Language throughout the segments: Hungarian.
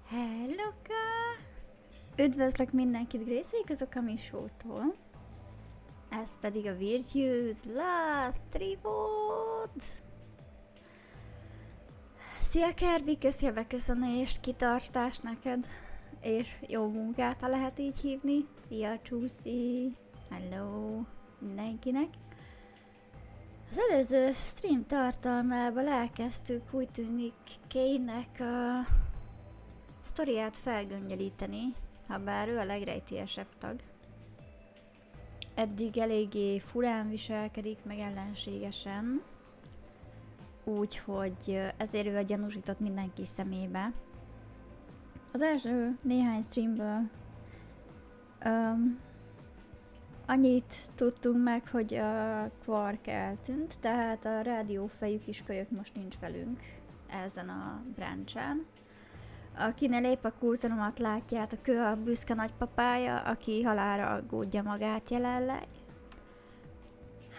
Helloka! Üdvözlök mindenkit Gracie közök a Misótól. Ez pedig a Virtues Last Reward. Szia Kerbi, köszi a beköszönést, kitartást neked, és jó munkát, ha lehet így hívni. Szia Csúszi! Hello mindenkinek! Az előző stream tartalmában elkezdtük, úgy tűnik, Kay-nek a sztoriát felgöngyölíteni, habár ő a legrejtélyesebb tag. Eddig eléggé furán viselkedik, meg ellenségesen, úgyhogy ezért ő a gyanúsított mindenki szemébe. Az első néhány streamből annyit tudtunk meg, hogy a Quark eltűnt, tehát a rádiófejű kiskölyök most nincs velünk ezen a branchen. Akinél épp a kurzoromat látjátok, ő a büszke nagypapája, aki halálra aggódja magát jelenleg.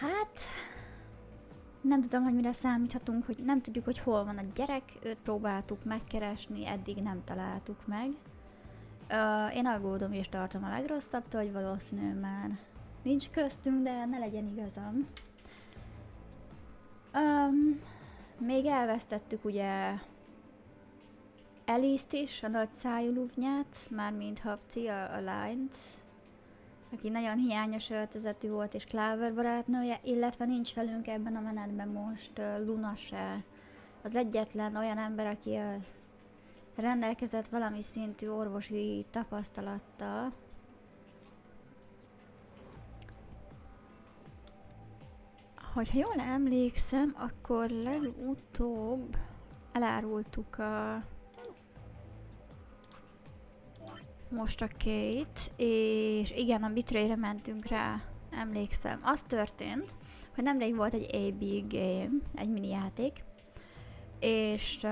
Hát, nem tudom, hogy mire számíthatunk, hogy nem tudjuk, hogy hol van a gyerek, őt próbáltuk megkeresni, eddig nem találtuk meg. Én aggódom és tartom a legrosszabbtól, hogy valószínű már nincs köztünk, de ne legyen igazam. Még elvesztettük ugye Alice-t is, a nagy szájú luvnyát, mármint Hapci, a lányt, aki nagyon hiányos öltözetű volt, és Clover barátnője, illetve nincs velünk ebben a menetben most Luna se. Az egyetlen olyan ember, aki rendelkezett valami szintű orvosi tapasztalattal. Hogyha jól emlékszem, akkor legutóbb elárultuk most a Kate, és igen, a Betray-re mentünk rá, emlékszem. Az történt, hogy nemrég volt egy AB game, egy mini játék, és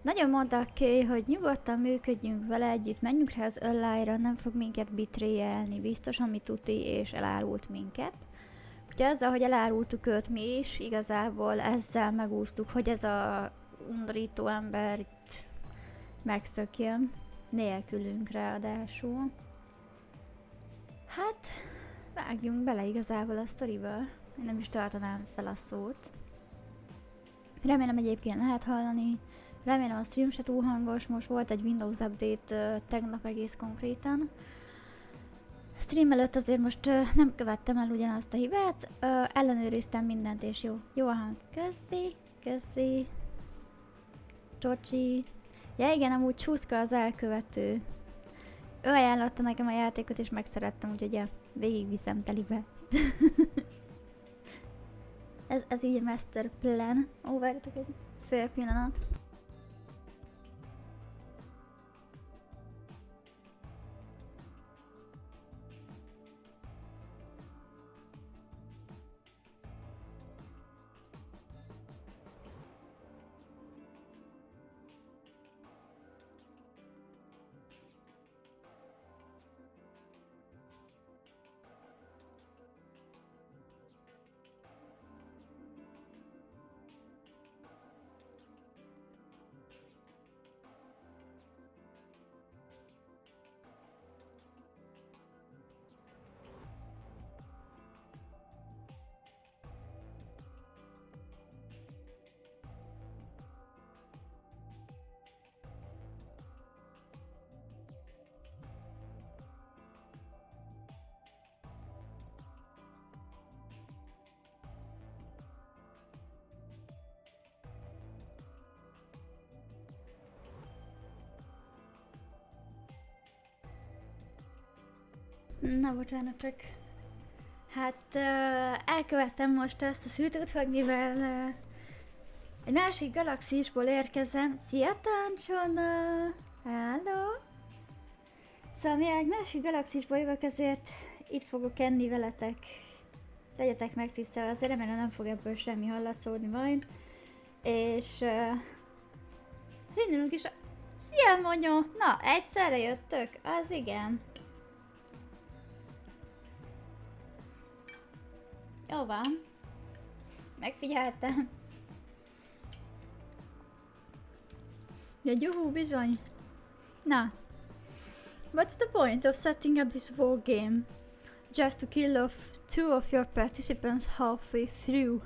nagyon mondta a Kay, hogy nyugodtan működjünk vele együtt, menjünk rá az online-ra, nem fog minket betrayelni, biztos, ami tuti, és elárult minket. Úgyhogy azzal, hogy elárultuk őt mi is, igazából ezzel megúsztuk, hogy ez a undorító ember itt megszökjön. Nélkülünk ráadásul. Hát, vágjunk bele igazából a sztoriba. Én nem is tartanám fel a szót. Remélem egyébként lehet hallani. Remélem a stream se túl hangos. Most volt egy Windows update tegnap egész konkrétan. Stream előtt azért most nem követtem el ugyanazt a hibát. Ellenőriztem mindent és jó. Jó a hang. Köszi. Csocsi. Ja igen, amúgy Csúszka az elkövető. Ő ajánlotta nekem a játékot és megszerettem, úgyhogy ja, végigviszem telibe. ez így a master plan. Ó, várjatok egy fél pillanat. Na bocsánat, csak hát elkövettem most azt a szűtőt, hogy mivel egy másik galaxisból érkezem. Szia Táncsona! Hello! Szóval mivel egy másik galaxisból jövök, ezért itt fogok enni veletek. Legyetek megtisztelve, azért remélem nem fog ebből semmi hallatszódni majd. És indulunk is. Szia Monyó! Na, egyszerre jöttök? Az igen. Jó van. Megfigyeltem. Ja, gyuhú, bizony. Na. What's the point of setting up this war game? Just to kill off 2 of your participants halfway through.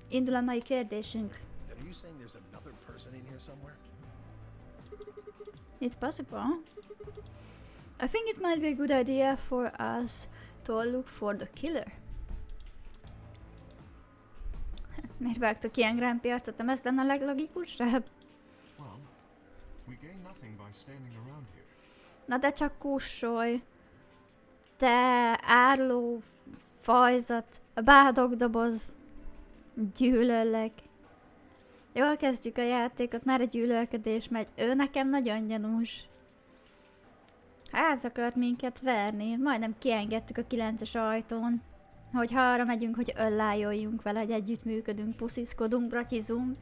Indul a mai kérdésünk. Are you saying there's another person in here somewhere? It's possible. I think it might be a good idea for us to all look for the killer. Miért vágtok ilyen grámpi arcot? Nem ez lenne a leglogikusabb? Well, we gain nothing by standing around here. Na de csak kussolj. Te áruló fajzat, a bádogdoboz. Gyűlöllek. Jól kezdjük a játékot, már egy gyűlölködés megy. Ő nekem nagyon gyanús. Hát akart minket verni, majdnem kiengedtük a 9-es ajtón. Hogy ha arra megyünk, hogy öllájoljunk vele, hogy együttműködünk, pusziszkodunk, bratyizunk.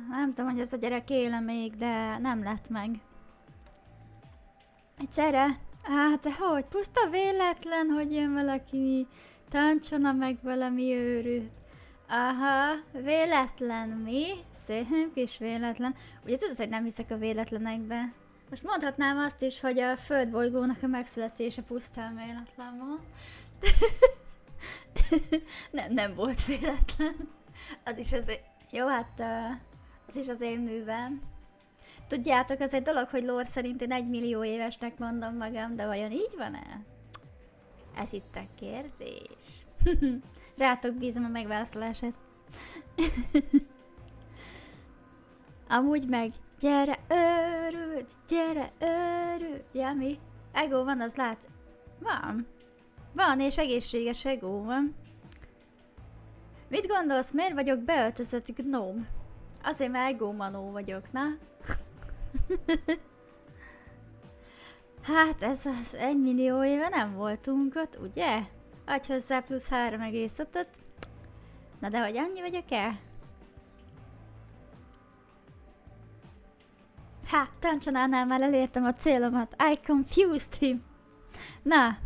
Nem tudom, hogy ez a gyerek éle még, de nem lett meg. Egyszerre? Hát de hogy? Puszta véletlen, hogy jön valaki, táncsana meg valami őrült. Aha, véletlen mi? Szép kis véletlen. Ugye tudod, hogy nem hiszek a véletlenekbe? Most mondhatnám azt is, hogy a földbolygónak a megszületése pusztán véletlen volt. nem volt véletlen. Az is az... Jó, hát az is az én művem. Tudjátok, az egy dolog, hogy lore szerint én 1 millió évesnek mondom magam, de vajon így van-e? Ez itt a kérdés. Rátok bízom a megválaszolását. Amúgy meg, gyere őrült, ja mi? Ego van, az lát? Van, és egészséges ego van. Mit gondolsz, miért vagyok beöltözött gnóm? Azért, mert egomanó vagyok, na? Hát ez az 1 millió éve nem voltunk ott, ugye? Adj hozzá plusz 3,5-öt. Na de hogy annyi vagyok-e? Ha, Tancsanánál már elértem a célomat. I confused him. Na.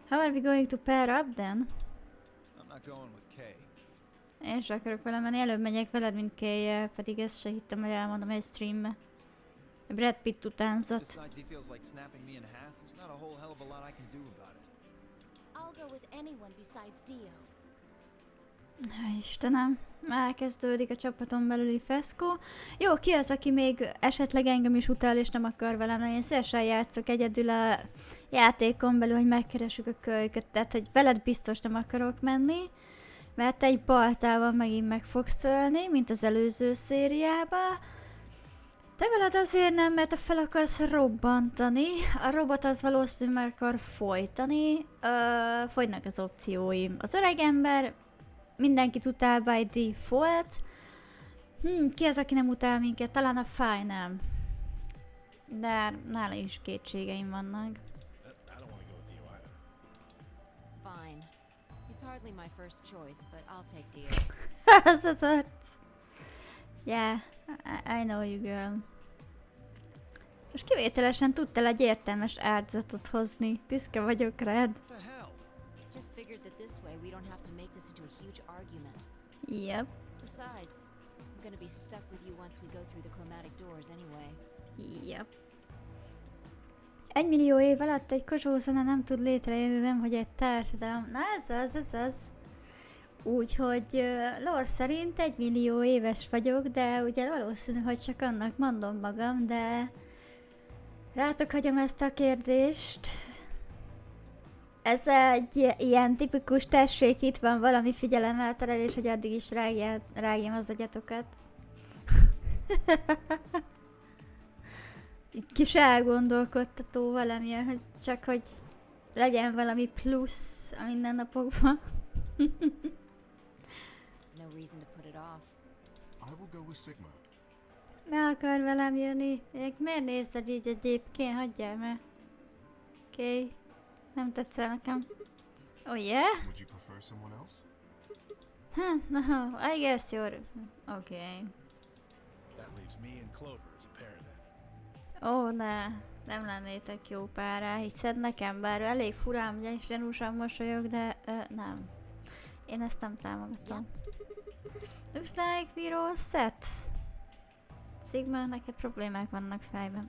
How are we going to pair up then? Én sem akarok vele menni, előbb megyek veled, mint Kay-jel, pedig ezt se hittem, hogy elmondom egy streambe. Brad Pitt utánzott. Istenem, elkezdődik a csapaton belüli feszkó. Jó, ki az, aki még esetleg engem is utál és nem akar velem lenni? Én szívesen játszok egyedül a játékon belül, hogy megkeressük a kölyköt, tehát hogy veled biztos nem akarok menni. Mert egy baltával megint meg fogsz ölni, mint az előző szériában. Te veled azért nem, mert te fel akarsz robbantani. A robot az valószínűleg meg akar folytani. Fogynak az opcióim. Az öreg ember mindenkit utál by default. Ki az, aki nem utál minket? Talán a fáj nem. De nála is kétségeim vannak. Hardly my first choice, but I'll take Dio. Az az arc. Yeah, I know you girl. Most kivételesen tudtál egy értelmes áldozatot hozni. Büszke vagyok rád. Just figured that this way we don't have to make this into a huge argument. Yep. Besides, I'm gonna be stuck with you once we go through the chromatic doors anyway. Yep. 1 millió év alatt egy kozsózene nem tud létrejönni, nem hogy egy társadalom. Na ez az. Úgyhogy lore szerint 1 millió éves vagyok, de ugye valószínű, hogy csak annak mondom magam, de rátok hagyom ezt a kérdést. Ez egy ilyen tipikus tessék, itt van valami figyelemelterelés, hogy addig is rágjam az agyatokat. Kis elgondolkodtató valamilyen, hogy csak hogy legyen valami plusz a mindennapokban. No reason to put it off. I will go with Sigma. Ne akar velem jönni. Miért nézed így egyébként? Hagyjál meg. Oké. Nem tetszel nekem. Oh yeah? Would you prefer someone else? No, I guess you're... Okay. That leaves me and Clover as a pair then. Ó, nem lennétek jó párá, hiszed nekem, bár elég furán, ugye is gyanúsan mosolyog, de nem. Én ezt nem támogatom. Looks like we're all set. Sigma, neked problémák vannak fejben.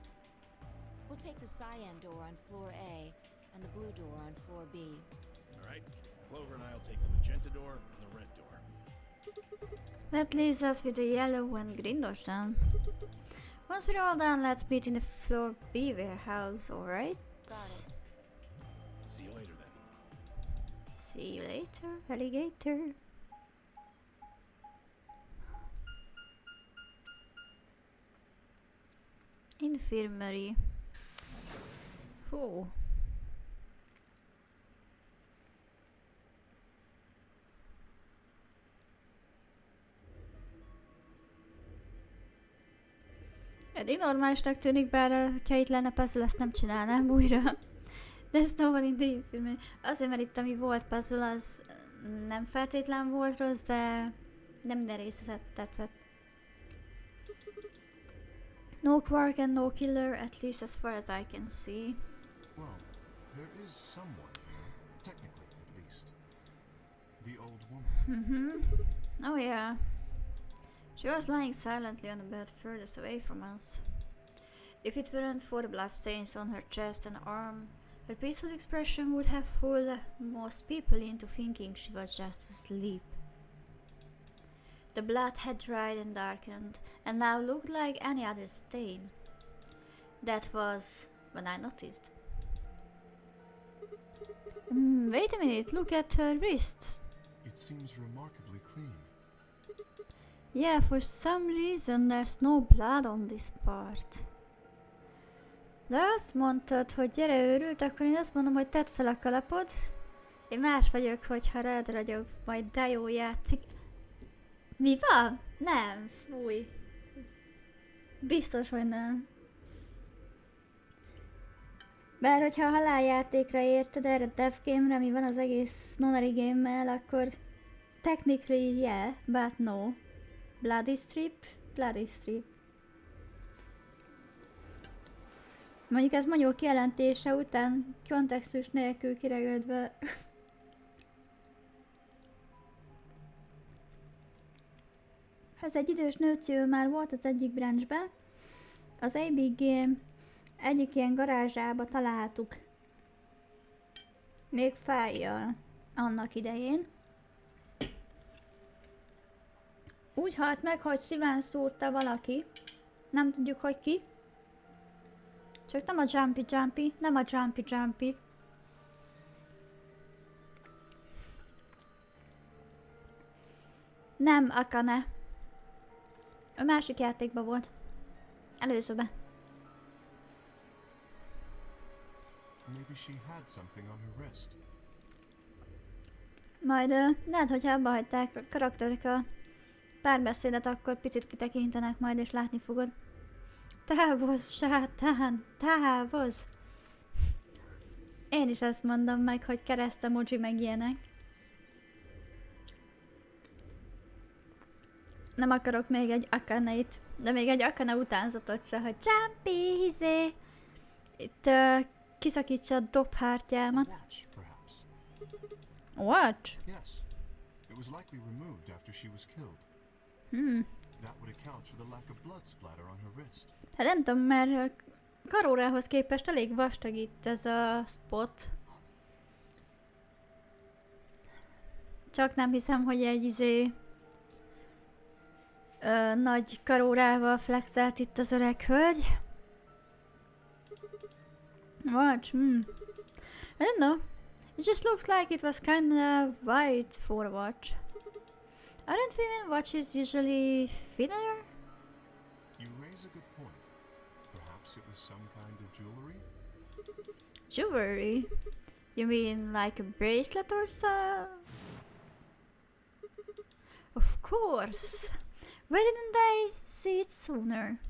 We'll take the cyan door on floor A and the blue door on floor B. All right. Clover and I'll take the magenta door and the red door. That leaves us with the yellow and green doors then. Once we're all done, let's meet in the floor B warehouse, alright? Got it. See you later then. See you later, alligator. Infirmary. Hú. Eddig normálisnak tűnik, bár ha itt lenne puzzle, ezt nem csinálnám újra. De ez no one in the infirmary. Azért, mert itt ami volt puzzle, az nem feltétlen volt rossz, de nem minden része tetszett. No quark and no killer, at least as far as I can see. Well, there is someone here, technically at least. The old woman. Oh yeah. She was lying silently on the bed furthest away from us. If it weren't for the bloodstains on her chest and arm, her peaceful expression would have fooled most people into thinking she was just asleep. The blood had dried and darkened, and now looked like any other stain. That was when I noticed. Wait a minute, look at her wrists. It seems remarkably clean. Yeah, for some reason there's no blood on this part. De azt mondtad, hogy gyere őrült, akkor én azt mondom, hogy tedd fel a kalapod. Én más vagyok, hogyha rád ragyog, majd de jó játszik. Mi van? Nem, fúj. Biztos, hogy nem. Bár hogyha a haláljátékra érted, erre a death game-re, ami van az egész nonary game-mel, akkor technically yeah, but no. Bloody strip, bloody strip. Mondjuk ez Manyó kijelentése után kontextus nélkül kiregődve. Ez egy idős nőció már volt az egyik branchben. Az ABG egyik ilyen garázsába találtuk. Még fájjal annak idején. Úgy halt meg, hogy szíven szúrta valaki. Nem tudjuk, hogy ki. Csak nem a jumpy, nem a jumpy. Nem Akane. A másik játékban volt. Előzőben. Maybe she had something on her wrist. Majd lehet, hogyha abba hagyták a karakterek a párbeszédet, akkor picit kitekintenek majd, és látni fogod. Távozz, sátán! Távozz! Én is ezt mondom meg, hogy kereszt emoji meg ilyenek. Nem akarok még egy Akane-t, de még egy Akane utánzatot se, hogy Jumpy, hizé! Itt kiszakítsa a dobhártyámat. Watch, perhaps. Watch? Yes. It was likely removed after she was killed. That would account for the lack of blood splatter on her wrist. Hát nem tudom, mert karórához képest elég vastag itt ez a spot. Csak nem hiszem, hogy egy nagy karórával flexelt itt az öreg hölgy. Watch, I don't know. It just looks like it was kinda wide for a watch. Aren't women watches usually thinner? You raise a good point. Perhaps it was some kind of jewelry? Jewelry? You mean like a bracelet or so? Of course. Why didn't I see it sooner?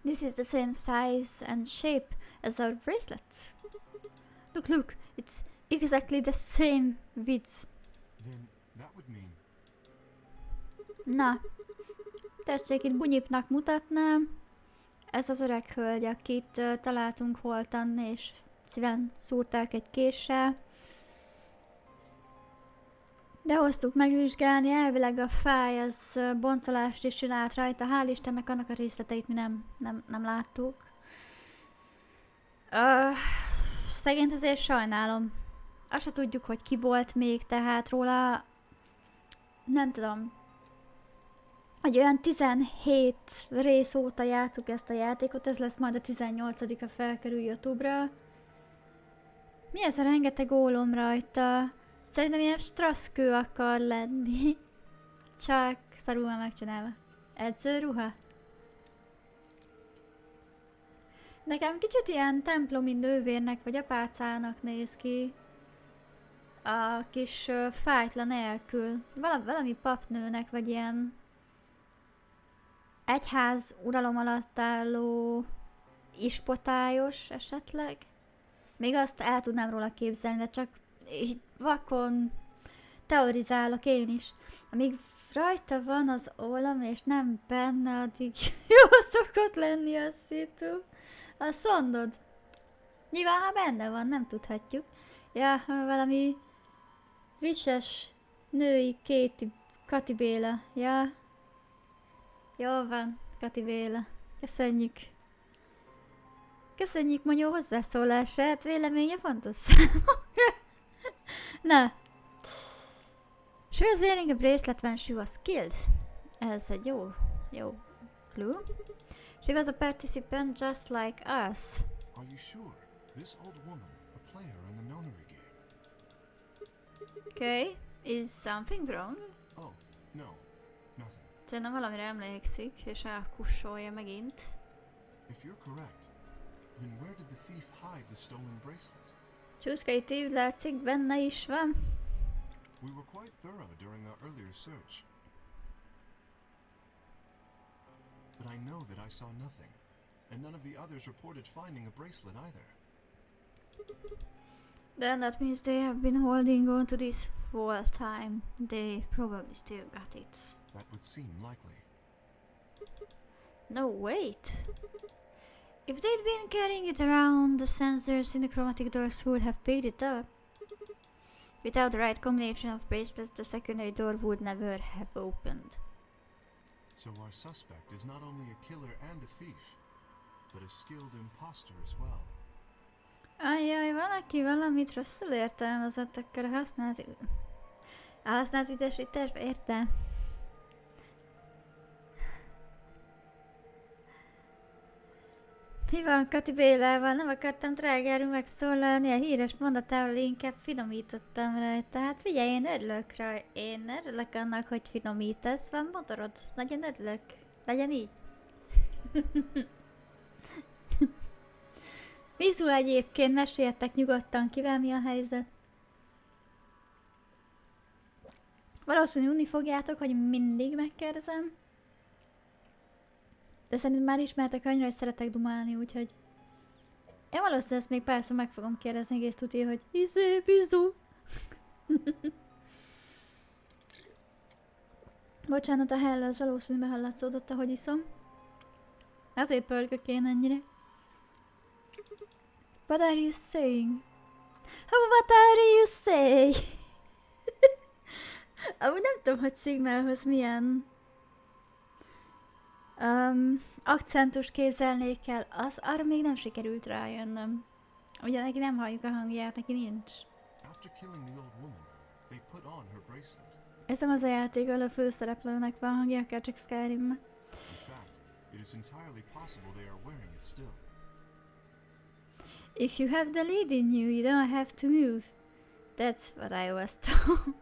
This is the same size and shape as our bracelets. Look, it's exactly the same width. Then that would mean... Na, tessék, itt bunyipnak mutatnám. Ez az öreg hölgy, akit találtunk holtan, és szíven szúrták egy késsel. De hoztuk megvizsgálni, elvileg a fáj az boncolást is csinált rajta, hál' Istennek annak a részleteit mi nem láttuk. Szegényt azért sajnálom. Azt se tudjuk, hogy ki volt még, tehát róla nem tudom. Egy olyan 17 rész óta játszuk ezt a játékot, ez lesz majd a 18-a felkerül YouTube-ra. Mi ez a rengeteg ólom rajta? Szerintem ilyen straszkő akar lenni. Csak szarul van megcsinálva. Edzőruha? Nekem kicsit ilyen templomi nővérnek vagy apácának néz ki. A kis fájtla nélkül. Valami papnőnek vagy ilyen egyház uralom alatt álló ispotályos esetleg. Még azt el tudnám róla képzelni, de csak így vakon teorizálok én is. Amíg rajta van az ólom és nem benne, addig jó szokott lenni a szitu. A szondod. Nyilván, ha benne van, nem tudhatjuk. Ja, valami vises női Kati Béla. Ja. Jó van, Kati Béla. Köszönjük. Köszönjük Monyó hozzászólását, véleménye fontos számomra. Na. She was wearing a bracelet when she was killed. Ez egy jó clue. She was a participant just like us. Are you sure? This old woman, a player in the nonary game. Okay, is something wrong? Oh, no, nothing. Szerintem valamire emlékszik, és elkussolja megint. If you're correct, then where did the thief hide the stolen bracelet? Csúszkai tív látszik, benne is van. We were quite thorough during our earlier search. But I know that I saw nothing, and none of the others reported finding a bracelet either. Then that means they have been holding on to this whole time. They probably still got it. That would seem likely. No, wait. If they'd been carrying it around, the sensors in the chromatic doors would have picked it up. Without the right combination of bracelets, the secondary door would never have opened. So our suspect is not only a killer and a thief, but a skilled imposter as well. Ajjaj, valaki valamit rosszul értelmezett, akkor a használt idősítésbe értem. Mi van Kati Bélával? Nem akartam drágáról megszólalni, a híres mondatával inkább finomítottam rajta. Hát figyelj, én örülök annak, hogy finomítasz, van motorod, nagyon örülök. Legyen így. Vizu egyébként, meséljetek nyugodtan, kivel mi a helyzet. Valószínűleg unni fogjátok, hogy mindig megkérdezem. De szerintem már ismertek annyira, hogy szeretek dumálni, úgyhogy... Én valószínűleg ezt még párszor meg fogom kérdezni, egész tudja, hogy bizu. Bocsánat, a hell az valószínűleg hallatszódott, ahogy iszom. Azért pörgök én ennyire. What are you saying? What are you saying? Amúgy nem tudom, hogy Signalhoz milyen akcentus képzelnék el, arra még nem sikerült rájönnöm. Ugye neki nem halljuk a hangját, neki nincs. Ez nem az a játék, ahol a főszereplőnek van hangja, akár csak Skyrim-ben. If you have the lead in you, you don't have to move. That's what I was told.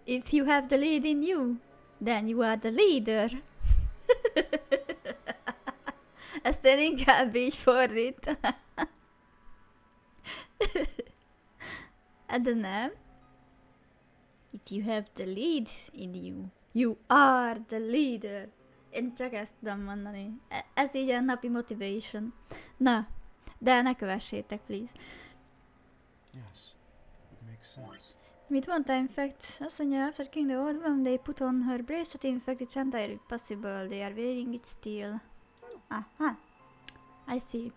If you have the lead in you, then you are the leader. Ezt én inkább így fordítanám. De nem. If you have the lead in you, you are the leader. Én csak ezt tudom mondani. Ez így a napi motivation. Na, de ne kövessétek, please. Yes, that would make sense. Mit mondta, in fact? Azt mondja, after killing the old woman, they put on her bracelet. In fact, it's entirely possible. They are wearing it still. Aha. I see.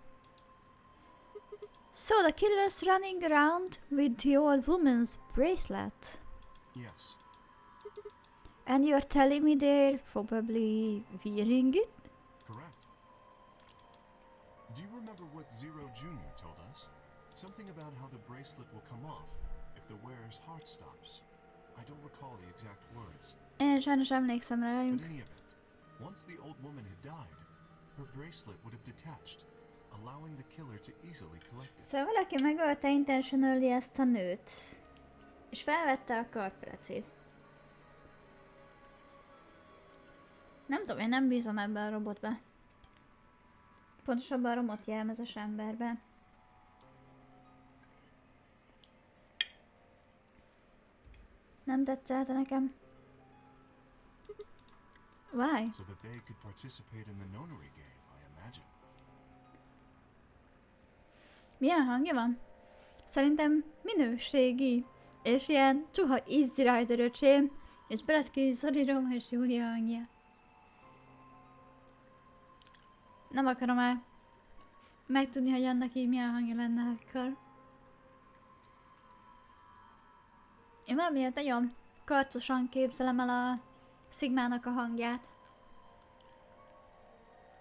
So the killer's running around with the old woman's bracelet. Yes. And you're telling me they're probably wearing it? Correct. Do you remember what Zero Jr. told us? Something about how the bracelet will come off if the wearer's heart stops. I don't recall the exact words. Én sajnos emlékszem But rájuk. in any event, once the old woman had died, her bracelet would have detached, allowing the killer to easily collect it. Szóval valaki megölte intentionally ezt a nőt. És felvette a kartpelecét. Nem tudom, én nem bízom ebben a robotba. Pontosabban a robot jelmezes emberben. Nem tetszelte nekem. Why? So that they could participate in the nonary game, I imagine. Milyen hangja van? Szerintem minőségi. És ilyen csuha Easy Rider öcsém. És Brad Keys, Roma és Júlia hangja. Nem akarom el megtudni, hogy annak így milyen hangja lenne akkor. Én valamiért nagyon karcosan képzelem el a Sigmának a hangját.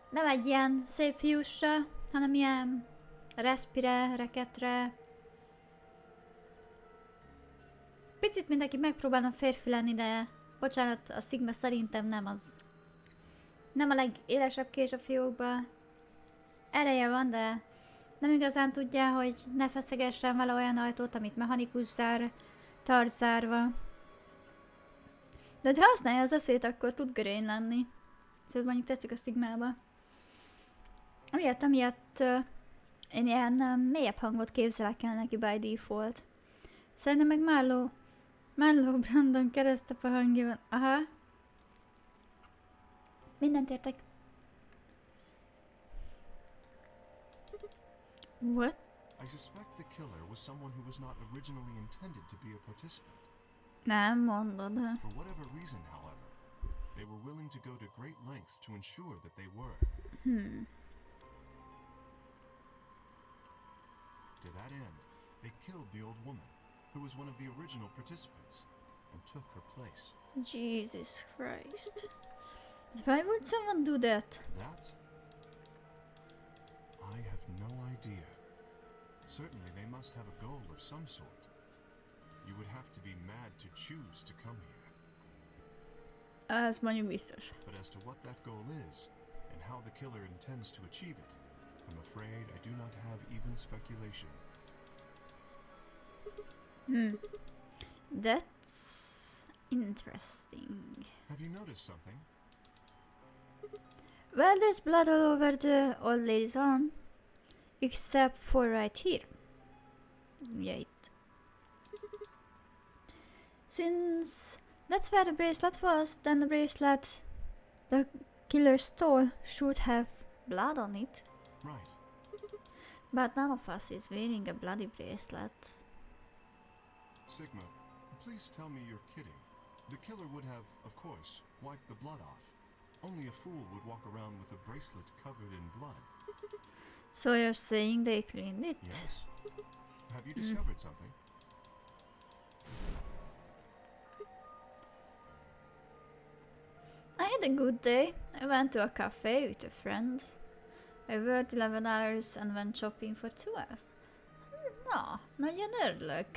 Nem egy ilyen szép fiúsra, hanem ilyen respire, reketre. Picit mindenki megpróbálna férfi lenni, de bocsánat, a Sigma szerintem nem az. Nem a legélesebb kés a fiókban. Ereje van, de nem igazán tudja, hogy ne feszegessen vele olyan ajtót, amit mechanikus zár, tart zárva. De ha használja az eszét, akkor tud görény lenni. Ez mondjuk tetszik a Sigmába. Amiatt én ilyen mélyebb hangot képzelek el neki by default. Szerintem meg Marlo Brandon keresztapa hangja van. Aha. Mindent értek. What? I suspect the killer was someone who was not originally intended to be a participant. Nem mondod. For whatever reason, however, they were willing to go to great lengths to ensure that they were. To that end, they killed the old woman, who was one of the original participants, and took her place. Jesus Christ. Why would someone do that? That? I have no idea. Certainly they must have a goal of some sort. You would have to be mad to choose to come here. Az mondjuk biztos. But as to what that goal is, and how the killer intends to achieve it, I'm afraid I do not have even speculation. That's interesting. Have you noticed something? Well, there's blood all over the old lady's arm. Except for right here. Right. Since that's where the bracelet was, then the bracelet the killer stole should have blood on it. Right. But none of us is wearing a bloody bracelet. Sigma, please tell me you're kidding. The killer would have, of course, wiped the blood off. Only a fool would walk around with a bracelet covered in blood. So you're saying they cleaned it? Yes. Have you discovered something? I had a good day. I went to a cafe with a friend. I worked 11 hours and went shopping for 2 hours. Na, nagyon örülök.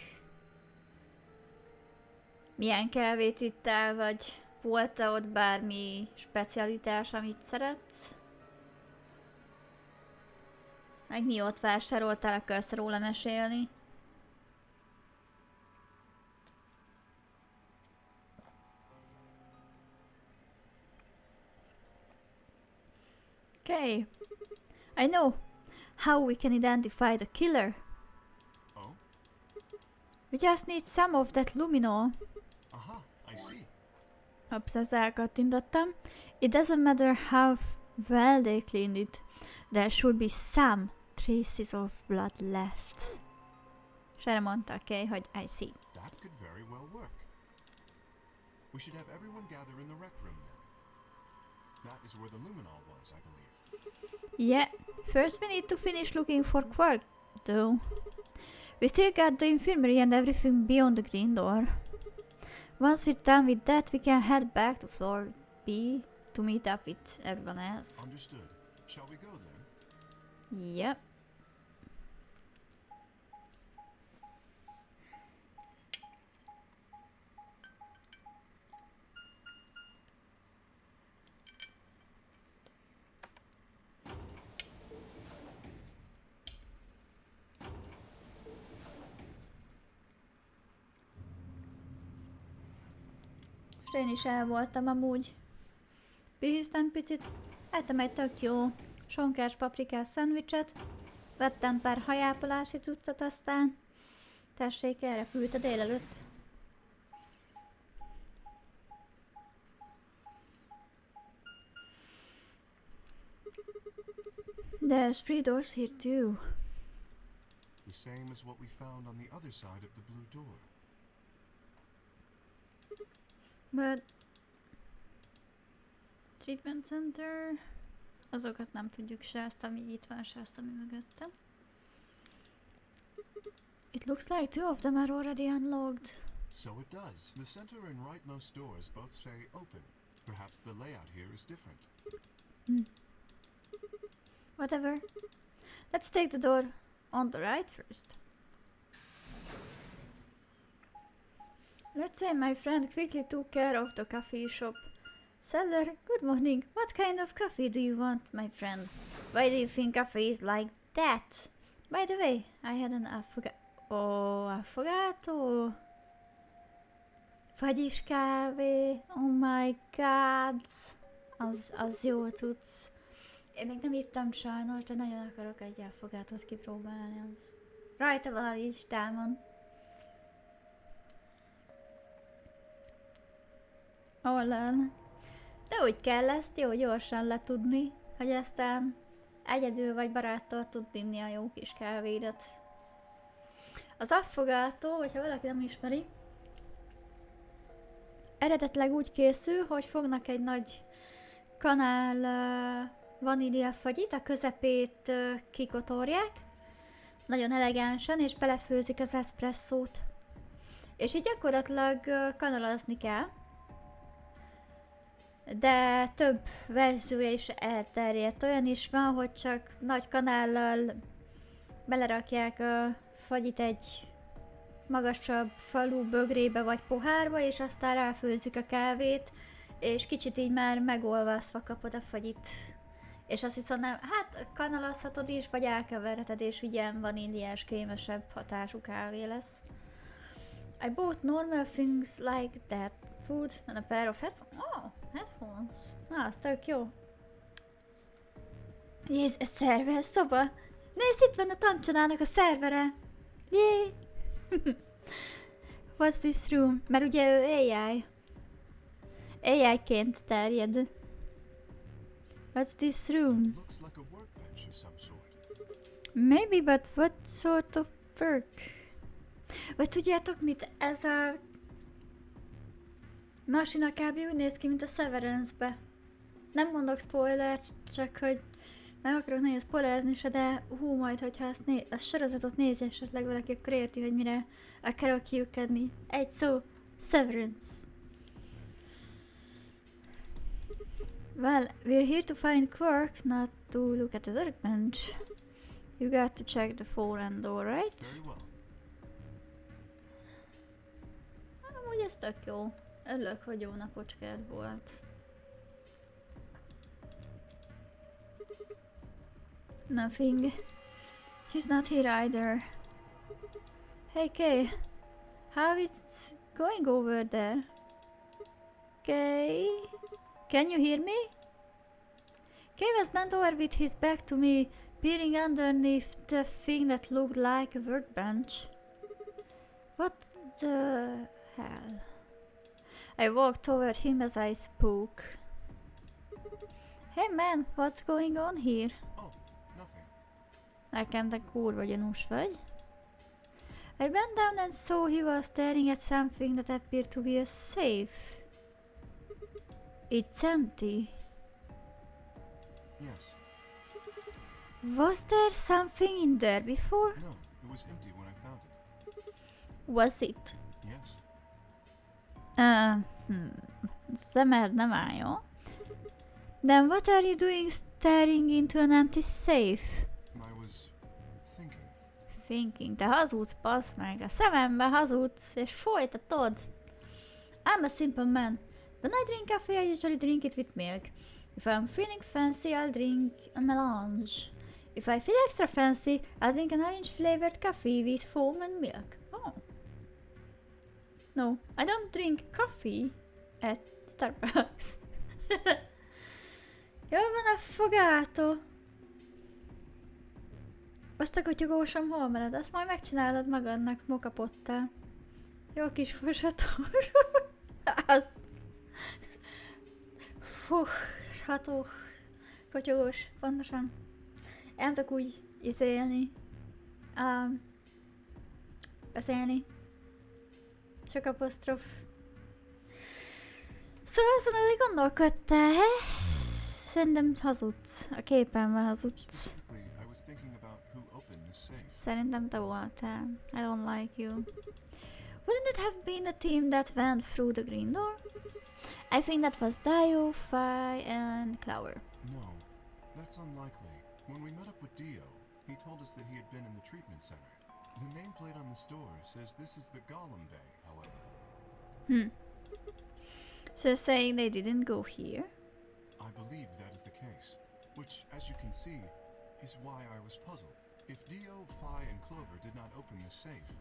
Milyen kávét ittál, vagy volt-e ott bármi specialitás, amit szeretsz? Meg mi ott vásároltál, akarsz róla mesélni? Okay. I know how we can identify the killer. Oh? We just need some of that luminol. Aha, I see. Abszolút elkattintottam. It doesn't matter how well they cleaned it. There should be some traces of blood left. És erre mondta, okay, hogy I see. That could very well work. We should have everyone gather in the rec room then. That is where the luminol was, I believe. Yeah, first we need to finish looking for Quark, though. We still got the infirmary and everything beyond the green door. Once we're done with that, we can head back to floor B to meet up with everyone else. Understood. Shall we go then? Yep. És én is el voltam amúgy. Pihentem picit, ettem egy tök jó sonkás paprikás szendvicset, vettem pár hajápolási cuccot, aztán tessék, elrepült a délelőtt. There's 3 doors here too. The same as what we found on the other side of the blue door. But treatment center, azokat nem tudjuk, se azt, ami itt van, se azt, ami mögöttem. It looks like 2 of them are already unlocked. So it does. The center and rightmost doors both say open. Perhaps the layout here is different. Whatever. Let's take the door on the right first. Let's say my friend quickly took care of the coffee shop. Seller, good morning. What kind of coffee do you want, my friend? Why do you think coffee is like that? By the way, I had an affogato. Fagyis kávé. Oh my god. Az jó tudsz. Én még nem ittam sajnos, de nagyon akarok egy affogátot kipróbálni. Az rajta van a listámon. Olyan. De úgy kell ezt jó gyorsan letudni, hogy aztán egyedül vagy baráttal tud inni a jó kis kávédat. Az affogato, hogyha valaki nem ismeri, eredetileg úgy készül, hogy fognak egy nagy kanál vaníliafagyit, a közepét kikotorják, nagyon elegánsan, és belefőzik az eszpresszót. És így gyakorlatilag kanalazni kell, de több verziója is elterjedt. Olyan is van, hogy csak nagy kanállal belerakják a fagyit egy magasabb falu bögrébe vagy pohárba, és aztán ráfőzik a kávét, és kicsit így már megolvasztva kapod a fagyit. És azt hiszem, nem, hát kanalazhatod is, vagy elkeverheted, és ilyen vaníliás, krémesebb hatású kávé lesz. I bought normal things like that. Food and a pair of headphones. Oh, headphones. Na, az tök jó. Jéz, a szerver szoba. Nézd, itt van a tancsonának a szervere. Jé! What's this room? Mert ugye ő AI. AI-ként terjed. What's this room? Looks like a workbench of some sort. Maybe, but what sort of work? Vagy tudjátok mit? Ez a masina kb. Úgy néz ki, mint a Severance-be. Nem mondok spoilert, csak hogy nem akarok nagyon spoilerezni se, de majd, hogyha ezt sorozatot nézi esetleg valaki, akkor érti, hogy mire akarok kiukadni. Egy szó, Severance. Well, we're here to find Quark, not to look at the workbench. You got to check the foreign door, right? Very well. Amúgy ez tök jó. Örülök, hogy jó napocskád volt. Nothing. He's not here either. Hey Kay, how is going over there? Kay? Can you hear me? Kay was bent over with his back to me, peering underneath the thing that looked like a workbench. What the hell? I walked toward him as I spoke. Hey man, what's going on here? Oh, nothing. Nekem te kurva gyanús vagy. I bent down and saw he was staring at something that appeared to be a safe. It's empty. Yes. Was there something in there before? No, it was empty when I found it. Was it? Yes. Szemed nem áll, jó? Then what are you doing staring into an empty safe? I was thinking. Thinking. Te hazudsz, passz meg. A szemembe hazudsz, és folytatod. I'm a simple man. When I drink coffee, I usually drink it with milk. If I'm feeling fancy, I'll drink a melange. If I feel extra fancy, I'll drink an orange-flavored coffee with foam and milk. Oh. No, I don't drink coffee at Starbucks. Jól van a fogátó. Azt a kutyogósom hol marad? Azt majd megcsinálod magadnak mokapottál. Jó kis fosatós. Az. Ható. Kotyogós. Pontosan. Nem tudok úgy izélni. Beszélni. Csak apostrof. Szóval azon azért gondolkodtál, he? Szerintem hazudsz. A képenben hazudsz. Specifically, I was thinking about who opened this safe. Szerintem te voltál. I don't like you. Wouldn't it have been the team that went through the green door? I think that was Dio, Fi, and Clower. No, that's unlikely. When we met up with Dio, he told us that he had been in the treatment center. The nameplate on the store says this is the Golem Bay, however. So saying they didn't go here? I believe that is the case, which, as you can see, is why I was puzzled. If Dio, Fi, and Clover did not open the safe,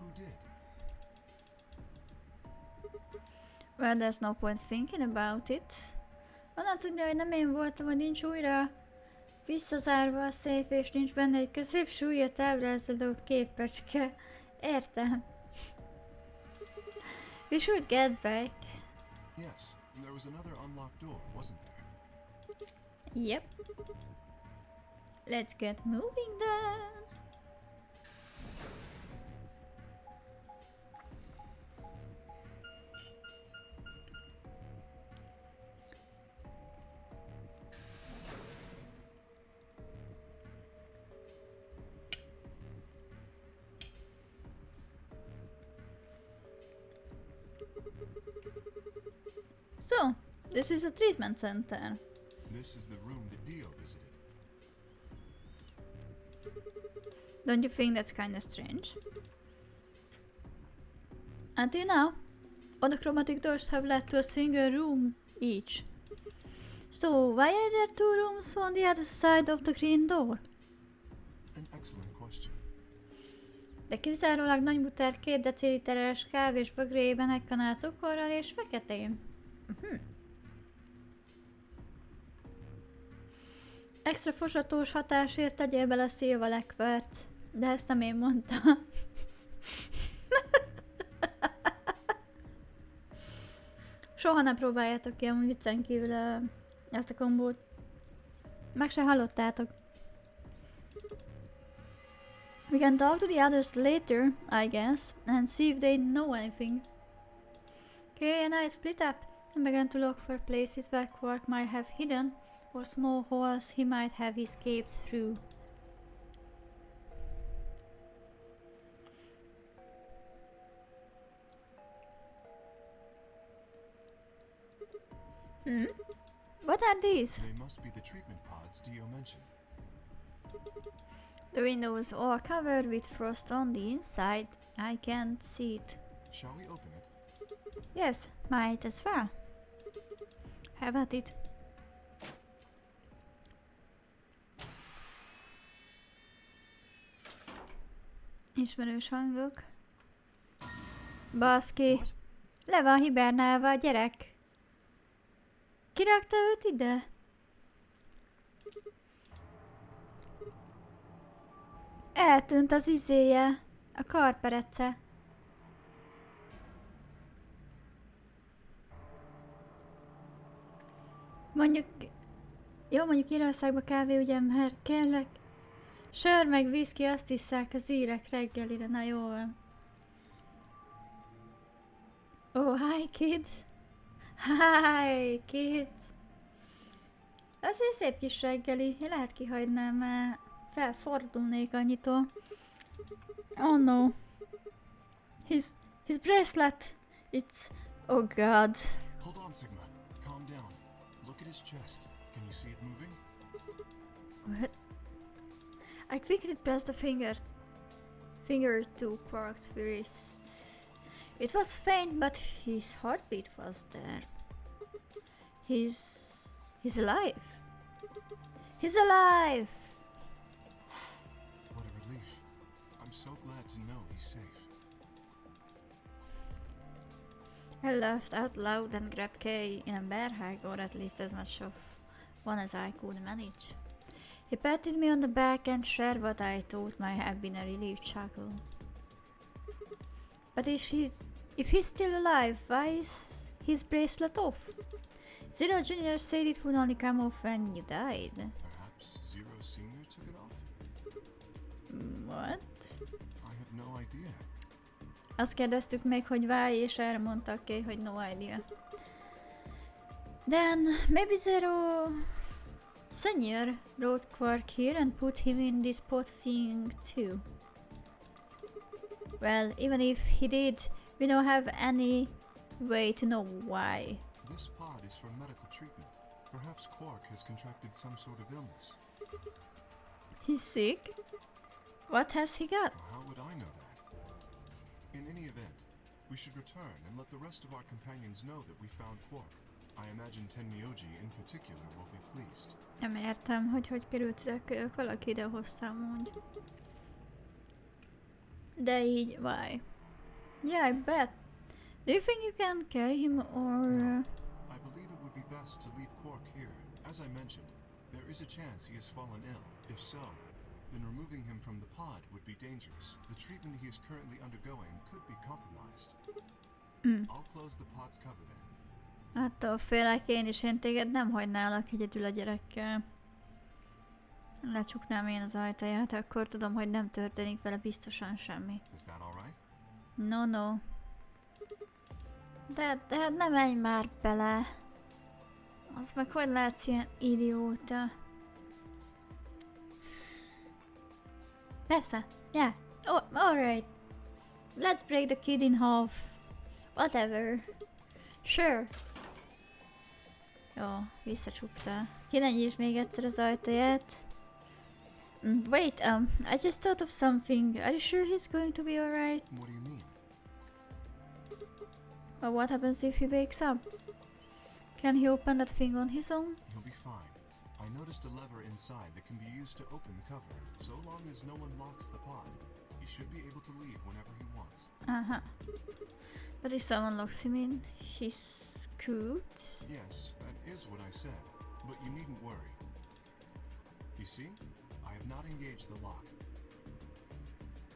who did? Well, there's no point thinking about it. Onnan tudni, hogy nem én voltam, hogy nincs újra visszazárva a széf, és nincs benne egy középsúlyat ábrázoló képecske. Értem. We should get back. Yes, there was another unlocked door, wasn't there? Yep. Let's get moving then. So, this is a treatment center. This is the room that Dio visited. Don't you think that's kinda strange? Until now, all the chromatic doors have led to a single room each. So why are there two rooms on the other side of the green door? An excellent question. De kizárólag nagy muter 2 deciliteres kávés bögréjében egy kanál cukorral és feketén. Extra fosatós hatásért tegyél bele szilva lekvert. De ezt nem én mondtam. Soha ne próbáljátok ki amúgy viccen kívül ezt a kombót. Meg se hallottátok. We can talk to the others later, I guess, and see if they know anything. Okay, and I split up and began to look for places where Quark might have hidden, or small holes he might have escaped through. What are these? They must be the treatment pods Dio mentioned. The windows are covered with frost on the inside. I can't see it. Shall we open it? Yes, might as well. Have at it. Ismerős hangok. Baszki. What? Le van hibernálva a gyerek. Kirakta őt ide? Eltűnt az izéje. A karperece. Mondjuk... Jó, mondjuk Írországban kávé ugye, mert kérlek. Sör meg viszki, azt isszák az írek reggelire. Na jó van. Oh, hi kid. Hi kid. Azért szép kis reggeli. Én lehet kihagynám, mert felfordulnék annyitól. Oh no. His bracelet. It's Oh god. Hold on, Sigma. Calm down. Look at his chest. Can you see it moving? What? I quickly pressed the finger to Quark's wrist. It was faint, but his heartbeat was there. He's alive. He's alive! What a relief. I'm so glad to know he's safe. I laughed out loud and grabbed Kay in a bear hug, or at least as much of one as I could manage. He patted me on the back and shared what I thought might have been a relieved chuckle. But if he's still alive, why is his bracelet off? Zero Jr. said it would only come off when you died. Perhaps Zero Senior took it off? What? I have no idea. Azt kérdeztük még, hogy why, és erre mondta Kay, hogy no idea. Then maybe Zero Senior wrote Quark here and put him in this pot thing too. Well, even if he did, we don't have any way to know why. This pod is for medical treatment. Perhaps Quark has contracted some sort of illness. He's sick? What has he got? Well, how would I know that? In any event, we should return and let the rest of our companions know that we found Quark. I imagine Tenmyoji in particular will be pleased. Nem értem, hogy került ide kölyök, valaki ide hozta amúgy. De így, why? Yeah, I bet. Do you think you can carry him or... No. I believe it would be best to leave Quark here. As I mentioned, there is a chance he has fallen ill. If so, then removing him from the pod would be dangerous. The treatment he is currently undergoing could be compromised. I'll close the pod's cover then. Attól félek én téged nem hagynálak egyedül a gyerekkel. Lecsuknám én az ajtaját, akkor tudom, hogy nem történik vele biztosan semmi. Is that all right? No. De hát nem menj már bele. Az meg hogy látsz ilyen idióta? Persze, yeah. Oh, alright. Let's break the kid in half. Whatever. Sure. Jó, visszacsukta. Ki ne nyisd még egyszer az ajtaját. Wait, I just thought of something. Are you sure he's going to be alright? What do you mean? Well, what happens if he wakes up? Can he open that thing on his own? He'll be fine. I noticed a lever inside that can be used to open the cover. So long as no one locks the pod, he should be able to leave whenever he wants. Uh-huh. But if someone locks him in, he's screwed? Yes, that is what I said. But you needn't worry. You see? I have not engaged the lock.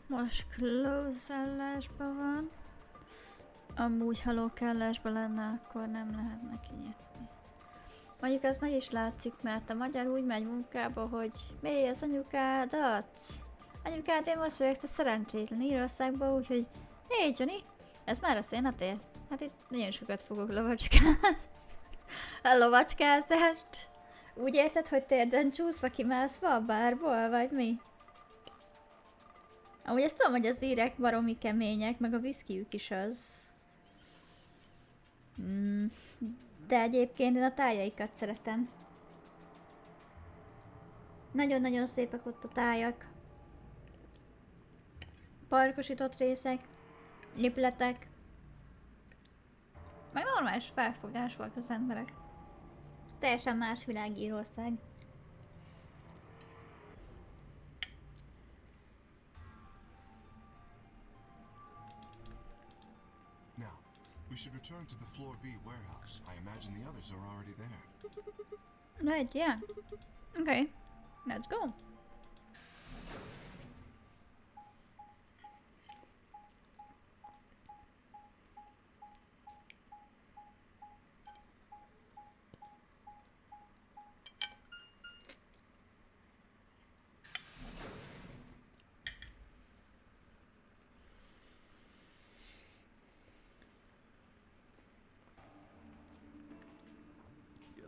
Most close állásban van. Amúgy, ha lock állásban lenne, akkor nem lehetne kinyitni. Mondjuk az meg is látszik, mert a magyar úgy megy munkába, hogy mi az anyukádat? Anyukád, én most vagyok a szerencsétlen Írországban, úgyhogy hé Johnny, ez már a szénatér. Hát itt nagyon sokat fogok lovacskázni. A lovacskázást. Úgy érted, hogy térden csúszva kimászva a bárból, vagy mi? Amúgy ezt tudom, hogy az írek baromi kemények, meg a viszkijük is az. De egyébként én a tájaikat szeretem. Nagyon-nagyon szépek ott a tájak. Parkosított részek, lipletek. Meg normális felfogás volt az emberek. Teljesen más világ Írország. Now, we should return to the Floor B warehouse. I imagine the others are already there. Right, yeah. Okay, let's go.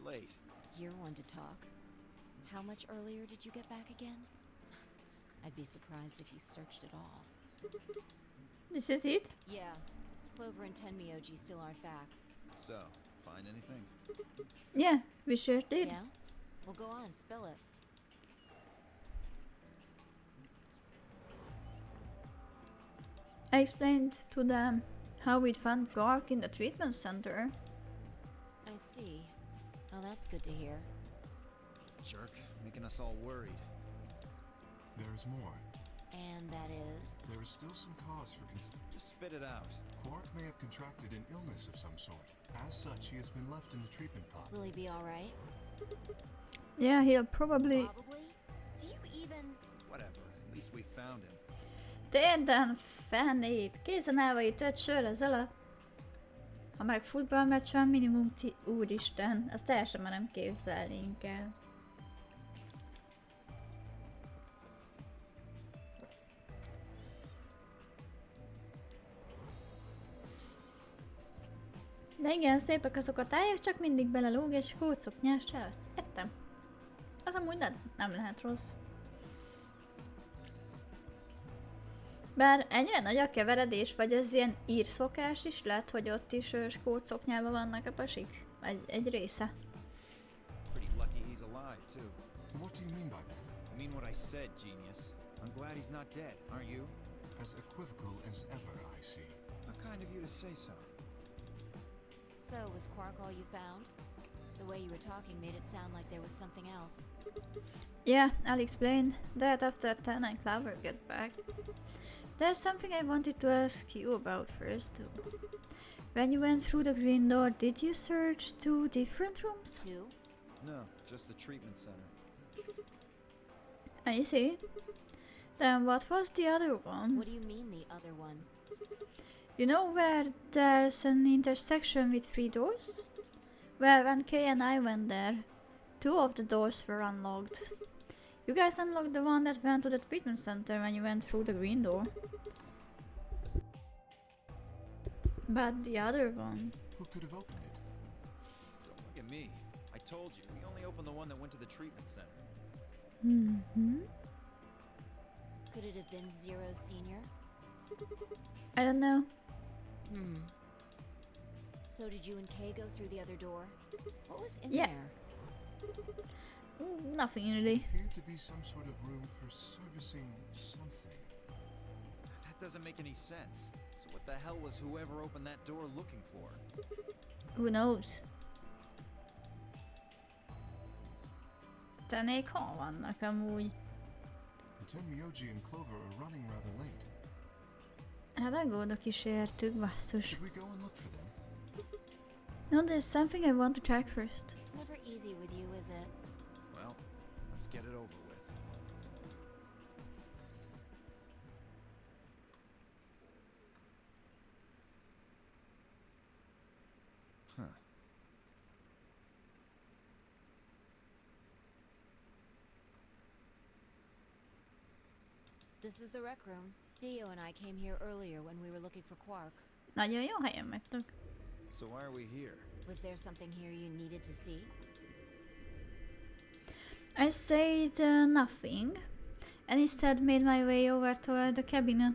Late. You're one to talk. How much earlier did you get back again? I'd be surprised if you searched at all. This is it? Yeah. Clover and Tenmyoji still aren't back. So, find anything? Yeah, we sure did. Yeah? Well, go on, spill it. I explained to them how we'd found Quark in the treatment center. I see. Oh, that's good to hear. Jerk, making us all worried. There is more. And that is? There is still some cause for Just spit it out. Quark may have contracted an illness of some sort. As such, he has been left in the treatment pod. Will he be alright? Yeah, he'll probably... Probably? Do you even... Whatever, at least we found him. Térden fenét! Készen állva itt 5 sör az alatt. Ha meg futballmeccs van, minimum úristen, azt el sem merem képzelni inkább. De igen, szépek azok a tájak, csak mindig belelóg és kócoknyás csász. Értem. Az amúgy nem lehet rossz. Bár ennyire nagy a keveredés, vagy ez ilyen írszokás is, lehet, hogy ott is skótszoknyában vannak a pasik? Egy része. Pretty lucky he's alive, too. What do you mean by that? I mean what I said, genius. I'm glad he's not dead, aren't you? As equivocal as ever, I see. How kind of you to say so. So, was Quark all you found? The way you were talking made it sound like there was something else. Yeah, I'll explain that after Tan and Clover get back. There's something I wanted to ask you about first. When you went through the green door, did you search 2 different rooms? 2? No, just the treatment center. I see. Then what was the other one? What do you mean, the other one? You know where there's an intersection with 3 doors? Well, when Kay and I went there, 2 of the doors were unlocked. You guys unlocked the one that went to the treatment center when you went through the green door. But the other one... Who could have opened it? Don't look at me. I told you, we only opened the one that went to the treatment center. Mm-hmm. Could it have been Zero Senior? I don't know. So did you and Kay go through the other door? What was in Yeah. there? Nothing really. Appeared to be some sort of room for servicing something. That doesn't make any sense. So what the hell was whoever opened that door looking for? Who knows? Tenék hol vannak amúgy? Tenmyoji and Clover are running rather late. Hát aggódok is értük, basszus. Should we go and look for them? No, there's something I want to check first. It's never easy with you, is it? Well, let's get it over with. Huh. This is the rec room. Dio and I came here earlier when we were looking for Quark. Nagyon jó helyen vagytok. So why are we here? Was there something here you needed to see? I said nothing, and instead made my way over toward the cabinet.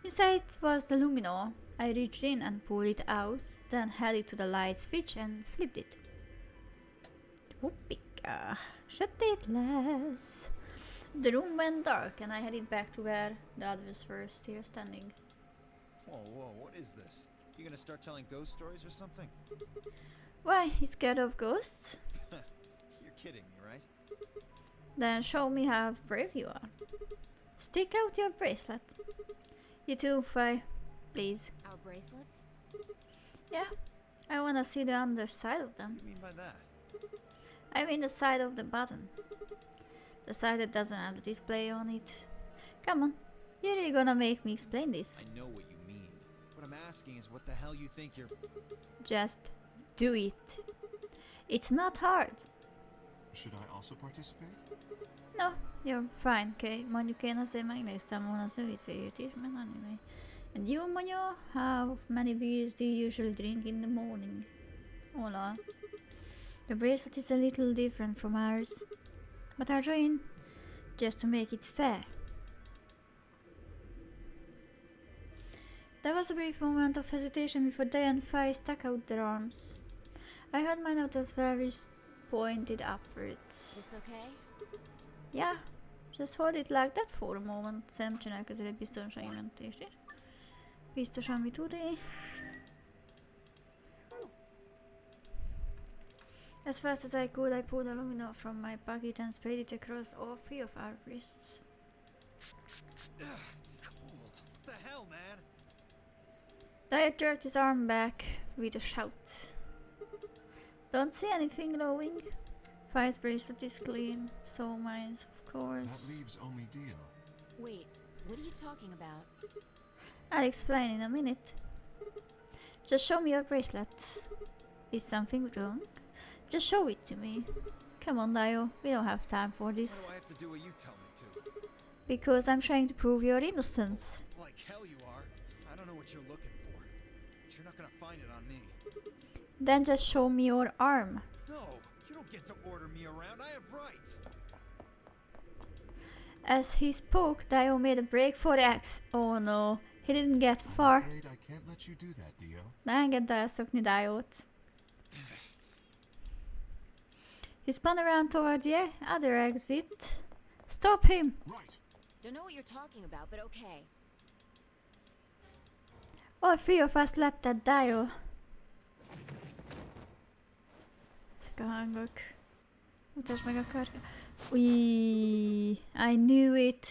Inside was the luminol. I reached in and pulled it out, then held it to the light switch and flipped it. Hoppika, sötét lesz. The room went dark and I headed back to where the others were still standing. Whoa, what is this? You gonna start telling ghost stories or something? Why, you scared of ghosts? You're kidding me, right? Then show me how brave you are. Stick out your bracelet. You too, Fi. Please. Our bracelets? Yeah, I wanna see the underside of them. What do you mean by that? I mean the side of the button. The side that doesn't have the display on it. Come on, you're really gonna make me explain this. I know what you mean. What I'm asking is what the hell you think you're... Just do it. It's not hard. Should I also participate? No, you're fine, okay? Mondjuk én azért megnéztem volna az ő izéjét is, mert anyway. And you, Monyo, how many beers do you usually drink in the morning? Hola. The bracelet is a little different from ours. But I joined just to make it fair. There was a brief moment of hesitation before Day and Fi stuck out their arms. I heard my note as very pointed upwards. This okay? Yeah, just hold it like that for a moment. Sam csinál közül egy biztonsági mentést is. Biztosan mi tudé. As fast as I could, I pulled aluminum from my pocket and sprayed it across all three of our wrists. Cold. What the hell, man? Dyer jerked his arm back with a shout. Don't see anything glowing. Fire's bracelet is clean, so mine's, of course. That leaves only Dio. Wait, what are you talking about? I'll explain in a minute. Just show me your bracelet. Is something wrong? Just show it to me. Come on, Dio. We don't have time for Why this. do I have to do what you tell me to? Because I'm trying to prove your innocence. Like hell you are. I don't know what you're looking for. But you're not gonna find it on me. Then just show me your arm. No, you don't get to order me around. I have rights. As he spoke, Dio made a break for the axe. Oh no, he didn't get far. I'm afraid I can't let you do that, Dio. Ne engedd elszokni Diót. He spun around toward the other exit. Stop him! Right. Don't know what you're talking about, but okay. All three of us leapt at Dio. Ezek a hangok. Mutasd meg a karkötőt. Új, I knew it.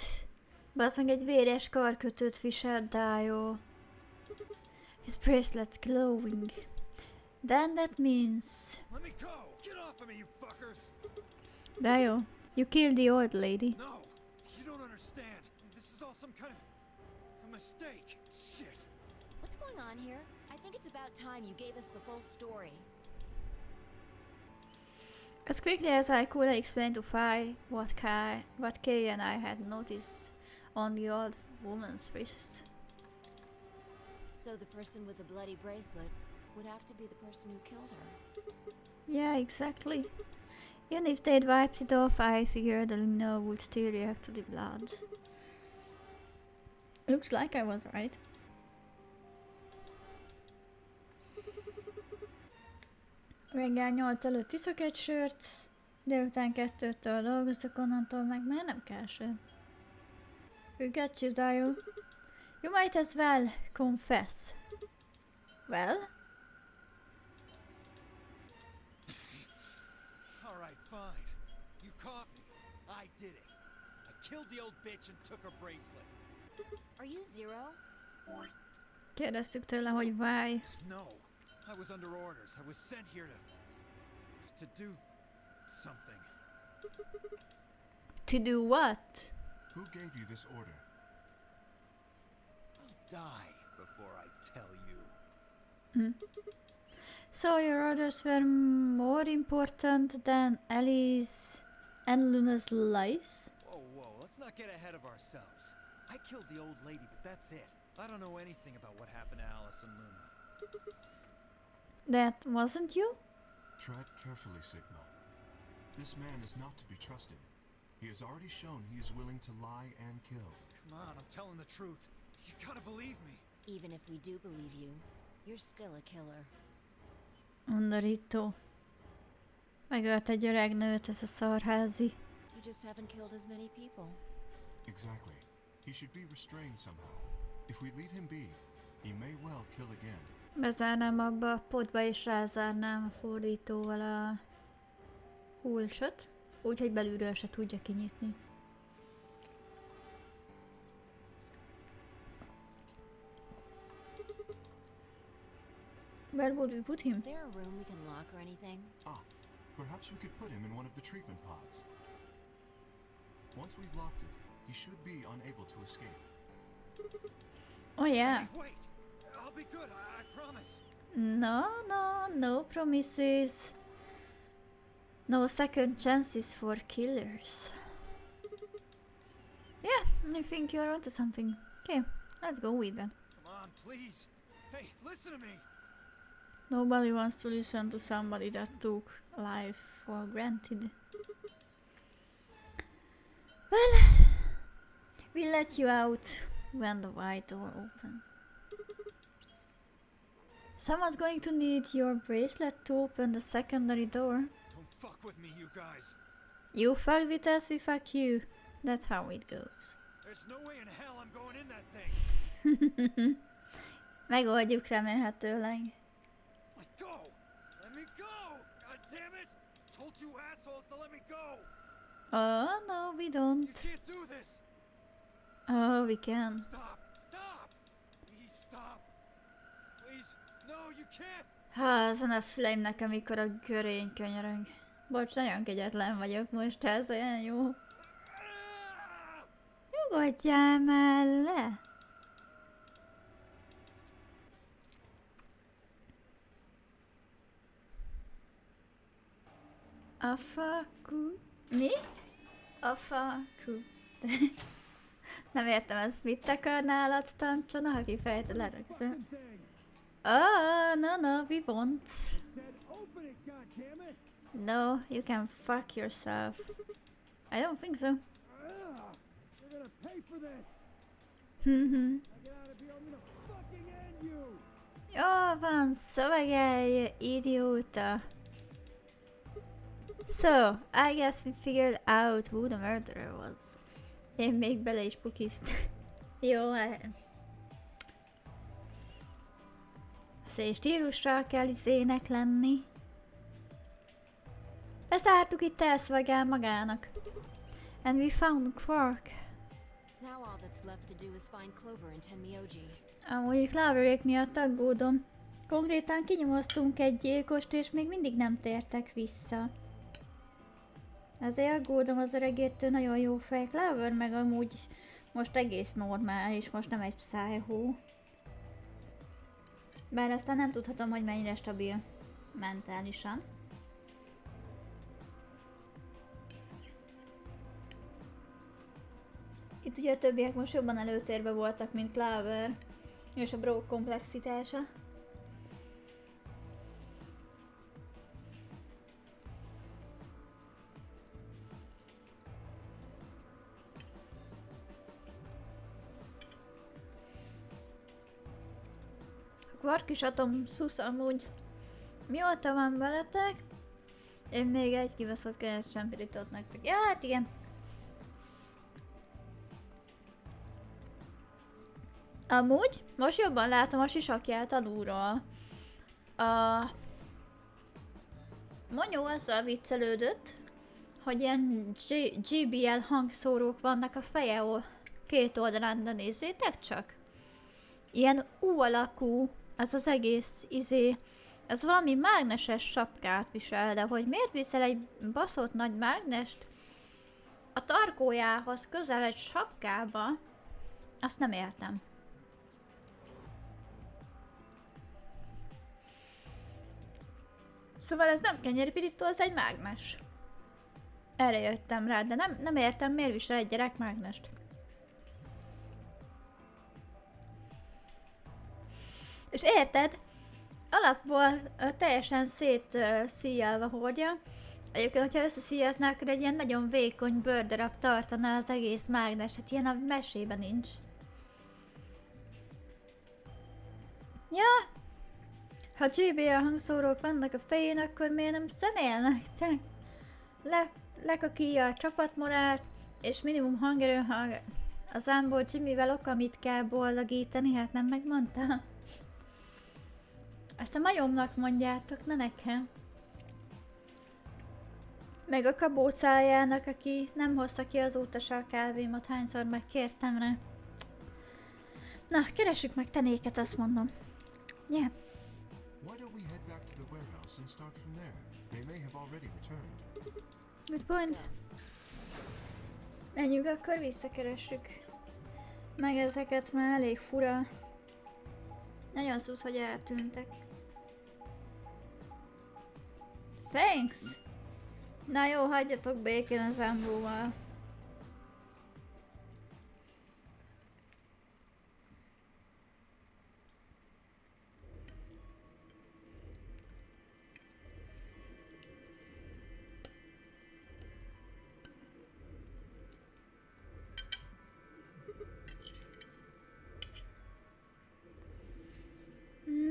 Basz meg egy véres karkötőt viselt Dio. His bracelet's glowing. Then that means... Let me go! Get off of me, you fuckers! Dio, you killed the old lady. No! You don't understand. This is all some kind of a mistake. Shit. What's going on here? I think it's about time you gave us the full story. As quickly as I could, I explained to Fi what Kay and I had noticed on the old woman's wrist. So the person with the bloody bracelet would have to be the person who killed her. Yeah, exactly. Even if they'd wiped it off, I figured the aluminum would still react to the blood. Looks like I was right. Reggel 8 előtt iszok egy sört, délután 2-től dolgozok, onnantól meg már nem kell sör. You get you, Dio. You might as well confess. Well? Alright, fine. You caught me. I did it. I killed the old bitch and took her bracelet. Are you Zero? Kérdeztük tőle, hogy why. No. I was under orders. I was sent here to do something. To do what? Who gave you this order? I'll die before I tell you. So your orders were more important than Ellie's and Luna's lives? Whoa, whoa, let's not get ahead of ourselves. I killed the old lady, but that's it. I don't know anything about what happened to Alice and Luna. That wasn't you? Tread carefully, Sigma. This man is not to be trusted. He has already shown he is willing to lie and kill. Come on, I'm telling the truth. You gotta believe me. Even if we do believe you, you're still a killer. Undorító. Megölt egy öreg nőt, ez a szarházi. You just haven't killed as many people. Exactly. He should be restrained somehow. If we leave him be, he may well kill again. Bezárnám abba a potba és rázárnám a fordítóval a kulcsot, úgyhogy belülről se tudja kinyitni. Where would we put him? Is there a room we can lock or anything? Ah, perhaps we could put him in one of the treatment pods. Once we've locked it, he should be unable to escape. Oh yeah. Hey, wait! I'll be good, I promise. No promises. No second chances for killers. Yeah, I think you're onto something. Okay, let's go with that. Come on, please. Hey, listen to me. Nobody wants to listen to somebody that took life for granted. Well, we'll let you out when the white door opens. Someone's going to need your bracelet to open the secondary door. Don't fuck with me, you guys. You fuck with us, we fuck you. That's how it goes. There's no way in hell I'm going in that thing. Megoldjuk remélhetőleg. Let go! Let me go! God damn it! Told you assholes to let me go! Oh no, we You don't. can't do this! Oh, we can. Stop! Stop! Please stop! Please! No, you can't! Ha, az a flame-nek, amikor a görény könyörög. Bocs, nagyon kegyetlen vagyok most, ez olyan jó. Ah! Nyugodjál már le! A fakú... Mi? A fakú... Nem értem ezt, mit akarnál a tancsona, ha kifejted, lehet, hogy szó. No, we won't. No, you can fuck yourself. I don't think so. Jó van, szövegelj, idióta. So, I guess we figured out who the murderer was. Én még bele is pukizt. Jó, szép stílusra kell izének lenni. Bezártuk itt elszvagál magának. And we found Quark. Now all that's left to do is find Clover and Tenmyoji. Amúgy Cloverék miatt aggódom. Konkrétan kinyomoztunk egy gyilkost, és még mindig nem tértek vissza. Ezért aggódom, az öregétől nagyon jó fej. Clover meg amúgy most egész normális, most nem egy psycho. Bár aztán nem tudhatom, hogy mennyire stabil mentálisan. Itt ugye a többiek most jobban előtérbe voltak, mint Clover és a bro komplexitása. Quark is atom szusz amúgy. Mióta van veletek? Én még egy kibaszott kenyeret sem pirított nektek. Ja, hát igen. Amúgy, most jobban látom a sisakját alulról. A Monyó azzal viccelődött, hogy ilyen GBL hangszórók vannak a feje két oldalán, de nézzétek csak. Ilyen U alakú, az az egész ez valami mágneses sapkát visel, de hogy miért visel egy baszott nagy mágnest a tarkójához közel egy sapkába, azt nem értem. Szóval ez nem kenyérpirító, ez egy mágnes. Erre jöttem rá, de nem értem, miért visel egy gyerek mágnest. És érted? Alapból teljesen szétszíjelve hordja. Egyébként, hogyha összeszíjazná, akkor egy ilyen nagyon vékony bőrdarab tartana az egész mágnes. Hát ilyen a mesében nincs. Ja! Ha GBL hangszórók vannak a fején, akkor miért nem szenélnek te? Lekakíja a csapatmorált, és minimum hangerő az ámból Jimmyvel okamit kell boldogítani, hát nem megmondta. Ezt a majomnak mondjátok, ne nekem. Meg a kabócájának, aki nem hozta ki azóta se a kávémat, hányszor megkértem rá. Na, keressük meg tenéket, azt mondom. Yeah. Why don't we head back to the warehouse and start from there? They may have already returned. Good point. Menjünk, akkor visszakeressük. Meg ezeket már elég fura. Nagyon szusz, hogy eltűntek. Thanks! Na jó, hagyjatok békén az Ambóval.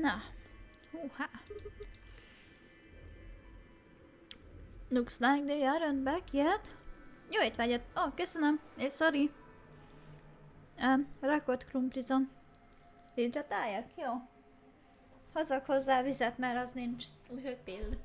Na, Looks like they aren't back yet. Jó étvágyat! Oh, köszönöm! Sorry! Rakott krumplizom. Hidratáljak? Jó. Hozok hozzá vizet, mert az nincs. Úgyhogy pill.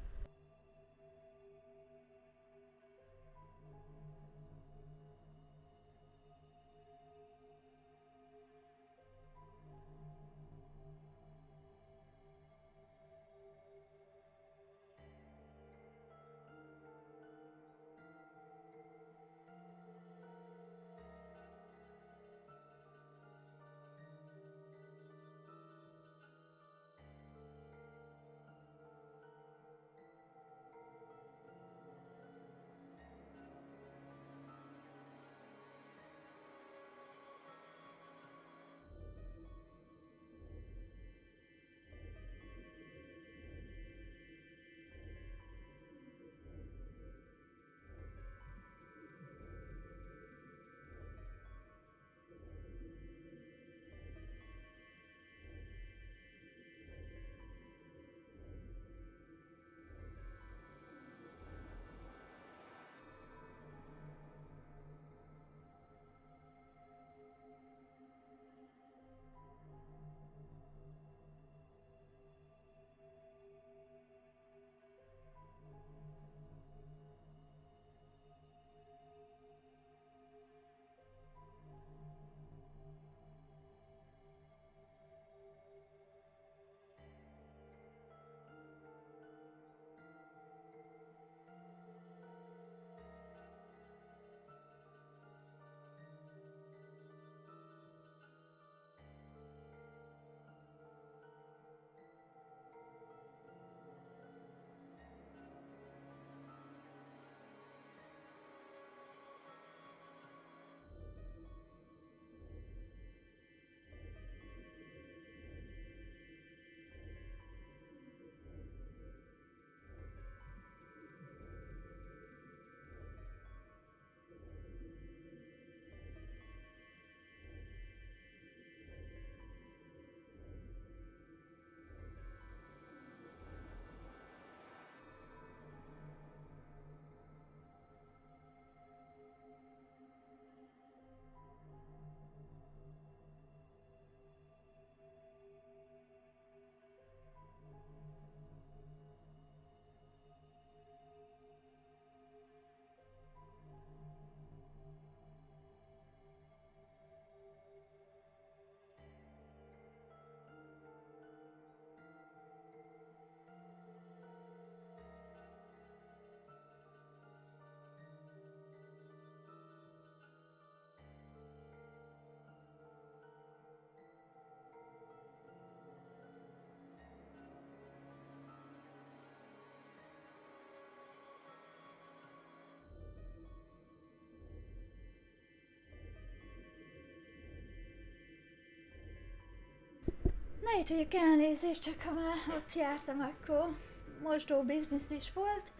Na itt vagyok, elnézést, csak ha már ott jártam, akkor mosdó biznisz is volt.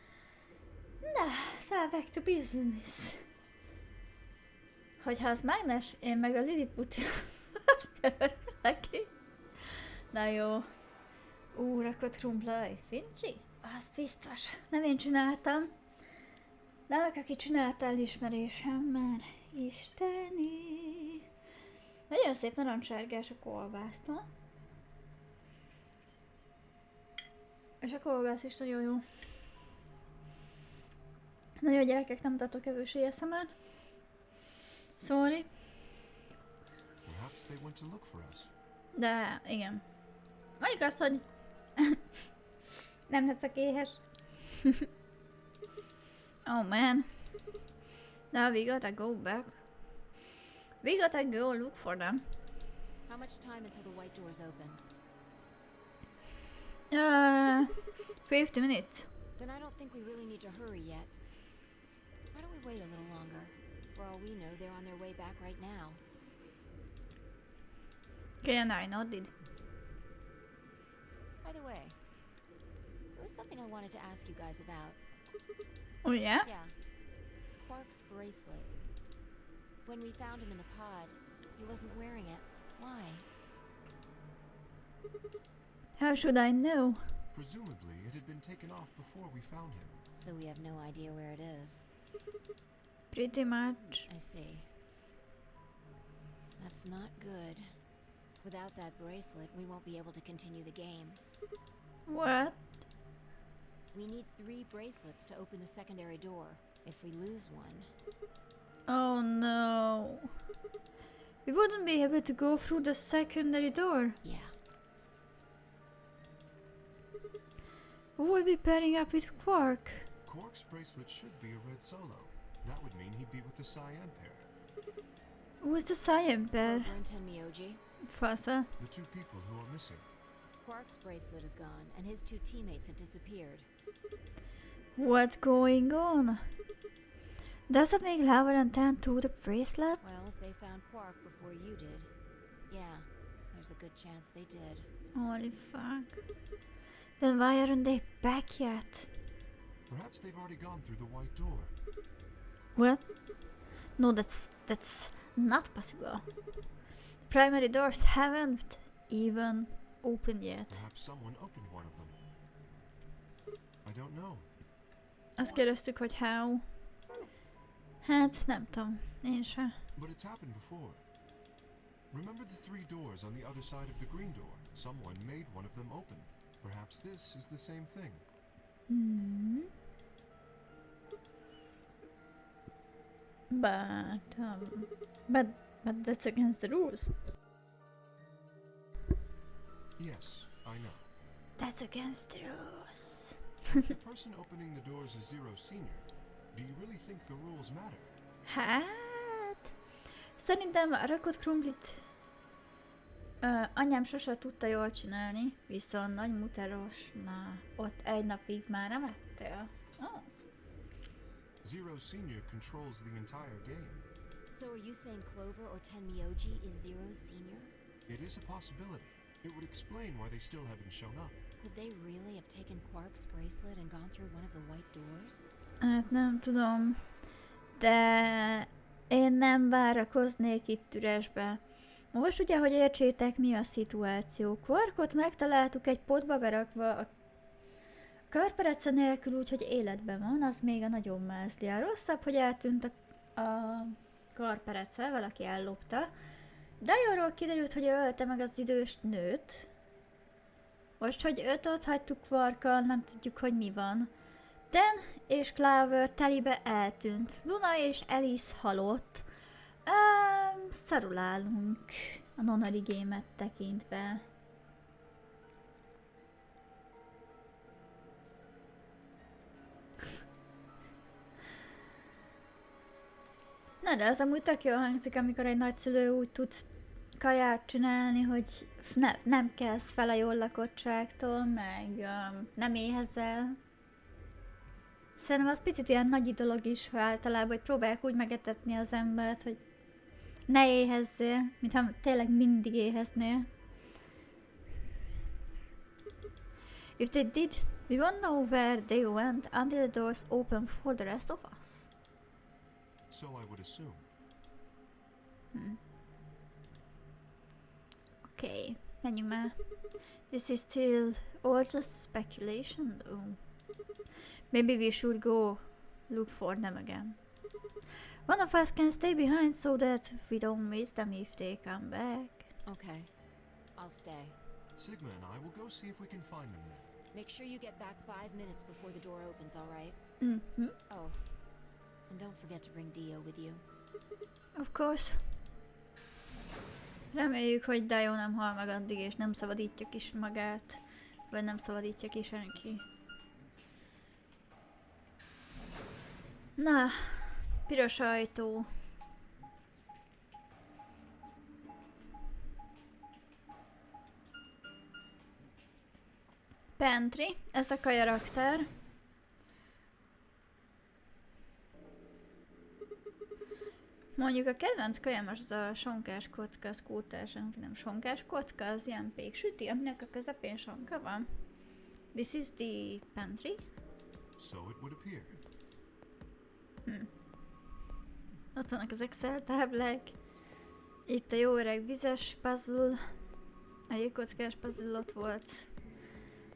Na, szóval back to business. Hogyha az mágnes, én meg a Lilliput neki. Na jó. Rakott krumplaj. Fincsi? Azt biztos. Nem én csináltam. Nálak, aki csinálta, elismerésem már. Isteni. Nagyon szép narancssárgás a kolbászta. És a kolbász is nagyon jó. Nagyon gyerekek, nem tartok evős ASMR. Sorry. De igen. Mondjuk azt, hogy nem leszek éhes. Oh man. Now we gotta go back. We gotta go look for them. How much time until the white doors open? 50 minutes. Then I don't think we really need to hurry yet. Why don't we wait a little longer? For all we know, they're on their way back right now. Okay, and I nodded. By the way, there was something I wanted to ask you guys about. Oh yeah? Yeah. Quark's bracelet. When we found him in the pod, he wasn't wearing it. Why? How should I know? Presumably, it had been taken off before we found him. So we have no idea where it is. Pretty much. I see. That's not good. Without that bracelet, we won't be able to continue the game. What? We need 3 bracelets to open the secondary door. If we lose one... Oh no. We wouldn't be able to go through the secondary door. Yeah. Who would be pairing up with Quark? Quark's bracelet should be a red solo. That would mean he'd be with the cyan pair. Who's the cyan pair? Clover and Tenmyoji. Fasa. The 2 people who are missing. Quark's bracelet is gone, and his 2 teammates have disappeared. What's going on? Does that make Clover and Ten to the bracelet? Well, if they found Quark before you did, yeah, there's a good chance they did. Holy fuck. Then why aren't they back yet? Perhaps they've already gone through the white door. What? No, that's not possible. Primary doors haven't even opened yet. Perhaps someone opened one of them. I don't know. Azt kérdeztük, hogy how. Hát nem tudom, én se. But it's happened before. Remember the 3 doors on the other side of the green door? Someone made one of them open. Perhaps this is the same thing. Hmm. But that's against the rules. Yes, I know. That's against the rules. If the person opening the doors is Zero Senior, do you really think the rules matter? Hát... Szerintem a rakott krumplit anyám sose tudta jól csinálni, viszont nagy muterosnál ott egy napig már nem ettél. Oh. Zero Senior controls the entire game. So are you saying Clover or Tenmyoji is Zero Senior? It is a possibility. It would explain why they still haven't shown up. Could they really have taken Quark's bracelet and gone through one of the white doors? Hát nem tudom, de én nem várakoznék itt üresbe. Most ugye, hogy értsétek, mi a szituáció. Quarkot megtaláltuk egy potba berakva a karperece nélkül, úgyhogy életben van, az még a nagyon mázli. A rosszabb, hogy eltűnt a karperece, valaki ellopta. De arról kiderült, hogy ő ölte meg az idős nőt. Most, hogy őt ott hagytuk Quarkkal, nem tudjuk, hogy mi van. Dan és Clover telibe eltűnt. Luna és Alice halott. Szarul állunk a nonari gémet tekintve. Na de az amúgy tök jól hangzik, amikor egy nagyszülő úgy tud kaját csinálni, hogy nem kezd fel a jól lakottságtól, meg nem éhezel. Szerintem az picit ilyen nagy dolog is általában, hogy próbálják úgy megetetni az embert, hogy ne éhezzél, mintha tényleg mindig éheznél. If they did, we won't know where they went until the doors open for the rest of us. So I would assume. Okay, menjünk már. This is still all just speculation though. Maybe we should go look for them again. One of us can stay behind so that we don't miss them if they come back. Okay, I'll stay. Sigma and I will go see if we can find them then. Make sure you get back 5 minutes before the door opens, alright? Mm-hmm. Oh, and don't forget to bring Dio with you. Of course. Reméljük, hogy Dio nem hal meg addig, és nem szabadítja ki magát. Vagy nem szabadítja ki senki. Na, piros ajtó. Pantry, ez a karakter. Mondjuk a kedvenc kajám az a sonkás kocka, az kótársan, nem sonkás kocka, az ilyen péksüti, aminek a közepén sonka van. This is the pantry. So it would appear. Ott vannak az Excel táblák. Itt a jó öreg vizes puzzle. A jégkockás puzzle ott volt.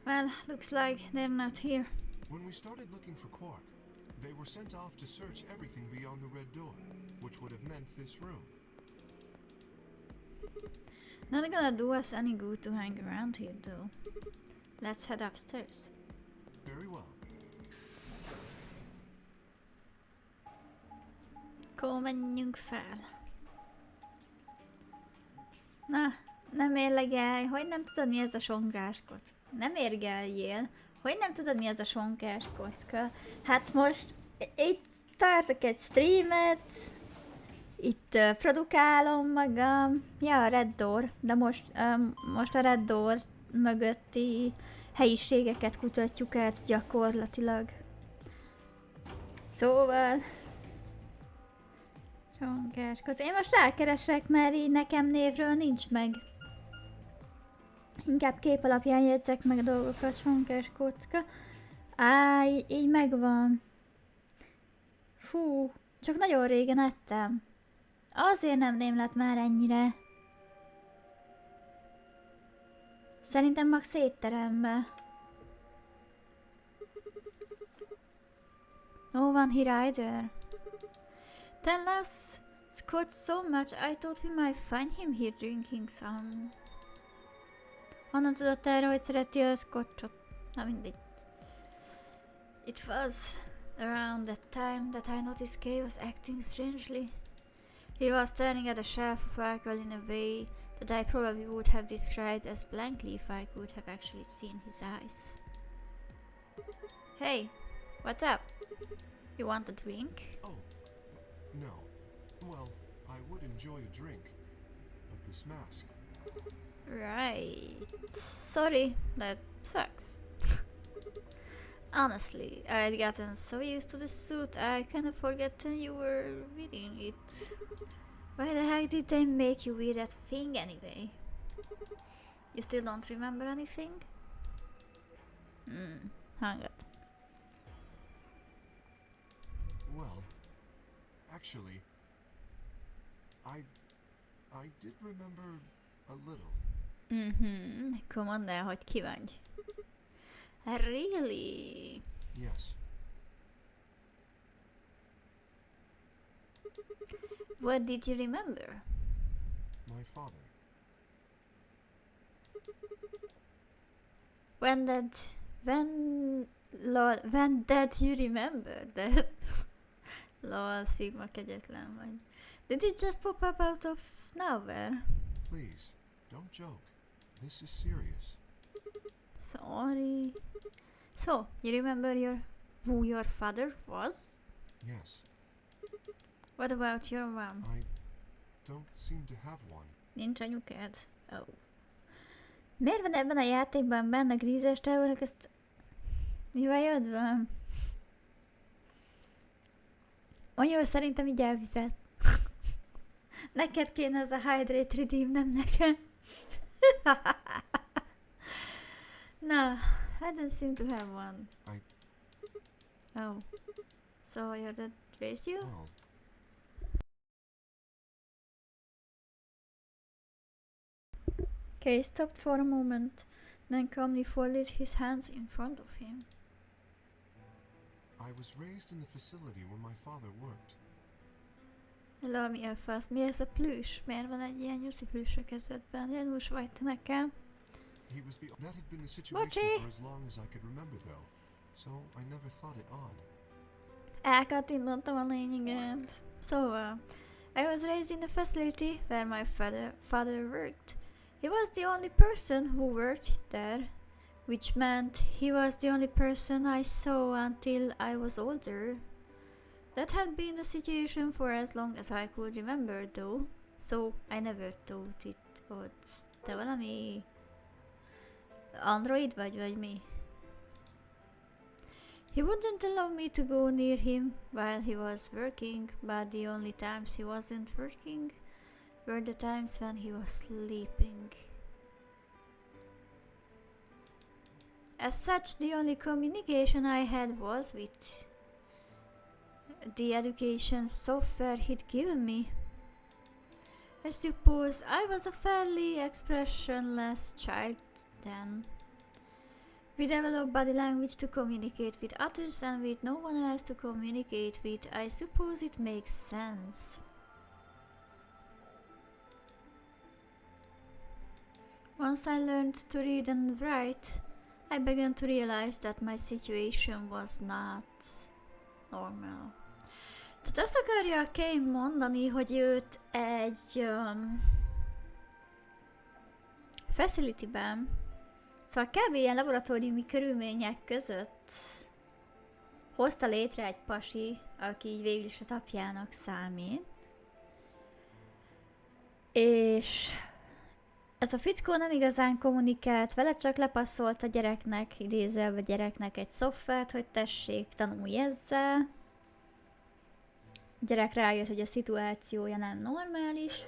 Well, looks like they're not here. When we started looking for Quark, they were sent off to search everything beyond the red door, which would have meant this room. Not gonna do us any good to hang around here, though. Let's head upstairs. Very well. Akkor menjünk fel. Na, nem érlegelj, hogy nem tudod mi ez a sonkás kocka. Nem érgeljél, hogy nem tudod mi ez a sonkás kocka. Hát most itt tartok egy streamet, itt produkálom magam. Ja, a Red Door, de most a Red Door mögötti helyiségeket kutatjuk át gyakorlatilag. Szóval... Sonkás kocka. Én most rákeresek, mert így nekem névről nincs meg. Inkább kép alapján jegyzek meg a dolgokat, sonkás kocka. Á, így megvan. Fú, csak nagyon régen ettem. Azért nem lett már ennyire. Szerintem max étterembe. No one here either. Then loves Scott so much, I thought we might find him here drinking some. Honnan tudott erre, hogy szereti a Scottot? Na mindegy. It was around that time that I noticed Kay was acting strangely. He was staring at a shelf of alcohol in a way that I probably would have described as blankly if I could have actually seen his eyes. Hey, what's up? You want a drink? Oh, no. Well, I would enjoy a drink, but this mask. Right. Sorry, that sucks. Honestly, I'd gotten so used to the suit, I kind of forgotten you were wearing it. Why the heck did they make you wear that thing anyway? You still don't remember anything? Hang up. Well, actually, I did remember a little. Akkor mondd el, hogy ki vagy. Really? Yes. What did you remember? My father. When did you remember that? Lol, Sigma kegyetlen vagy. Did it just pop up out of nowhere? Please, don't joke. This is serious. Sorry. So, you remember who your father was? Yes. What about your mom? I don't seem to have one. Nincs anyukád? Oh. Miért van ebben a játékban benne grízes távolak, ezt... Mivel jött van? Anya, szerintem így elvizet. Neked kéne ez a hydrate redeem, nem nekem. No, I don't seem to have one. Oh. So your dad raised you? Well, Okay, he stopped for a moment, then calmly folded his hands in front of him. I was raised in the facility where my father worked. Hello, mi a fasz? Mi ez a plüss? Miért van egy ilyen nyuszi plüss a kezedben? Gyanús vagy te nekem? That had been the situation for as long as I could remember, though, so I never thought it odd. Elkattintottam a lényeget. Szóval, I was raised in the facility where my father worked. He was the only person who worked there, which meant he was the only person I saw until I was older. That had been the situation for as long as I could remember, though, so I never thought it odd. Te valami... android vagy mi? He wouldn't allow me to go near him while he was working, but the only times he wasn't working were the times when he was sleeping. As such, the only communication I had was with the education software he'd given me. I suppose I was a fairly expressionless child then. We develop body language to communicate with others and with no one else to communicate with. I suppose it makes sense. Once I learned to read and write, I began to realize that my situation was not normal. Tehát azt akarja a Kane mondani, hogy őt egy facility-ben, szóval kb. Ilyen laboratóriumi körülmények között hozta létre egy pasi, aki így végül is az apjának számít. És ez a fickó nem igazán kommunikált vele, csak lepasszolt a gyereknek, idézelve gyereknek egy szoftvert, hogy tessék, tanulj ezzel. A gyerek rájött, hogy a szituációja nem normális.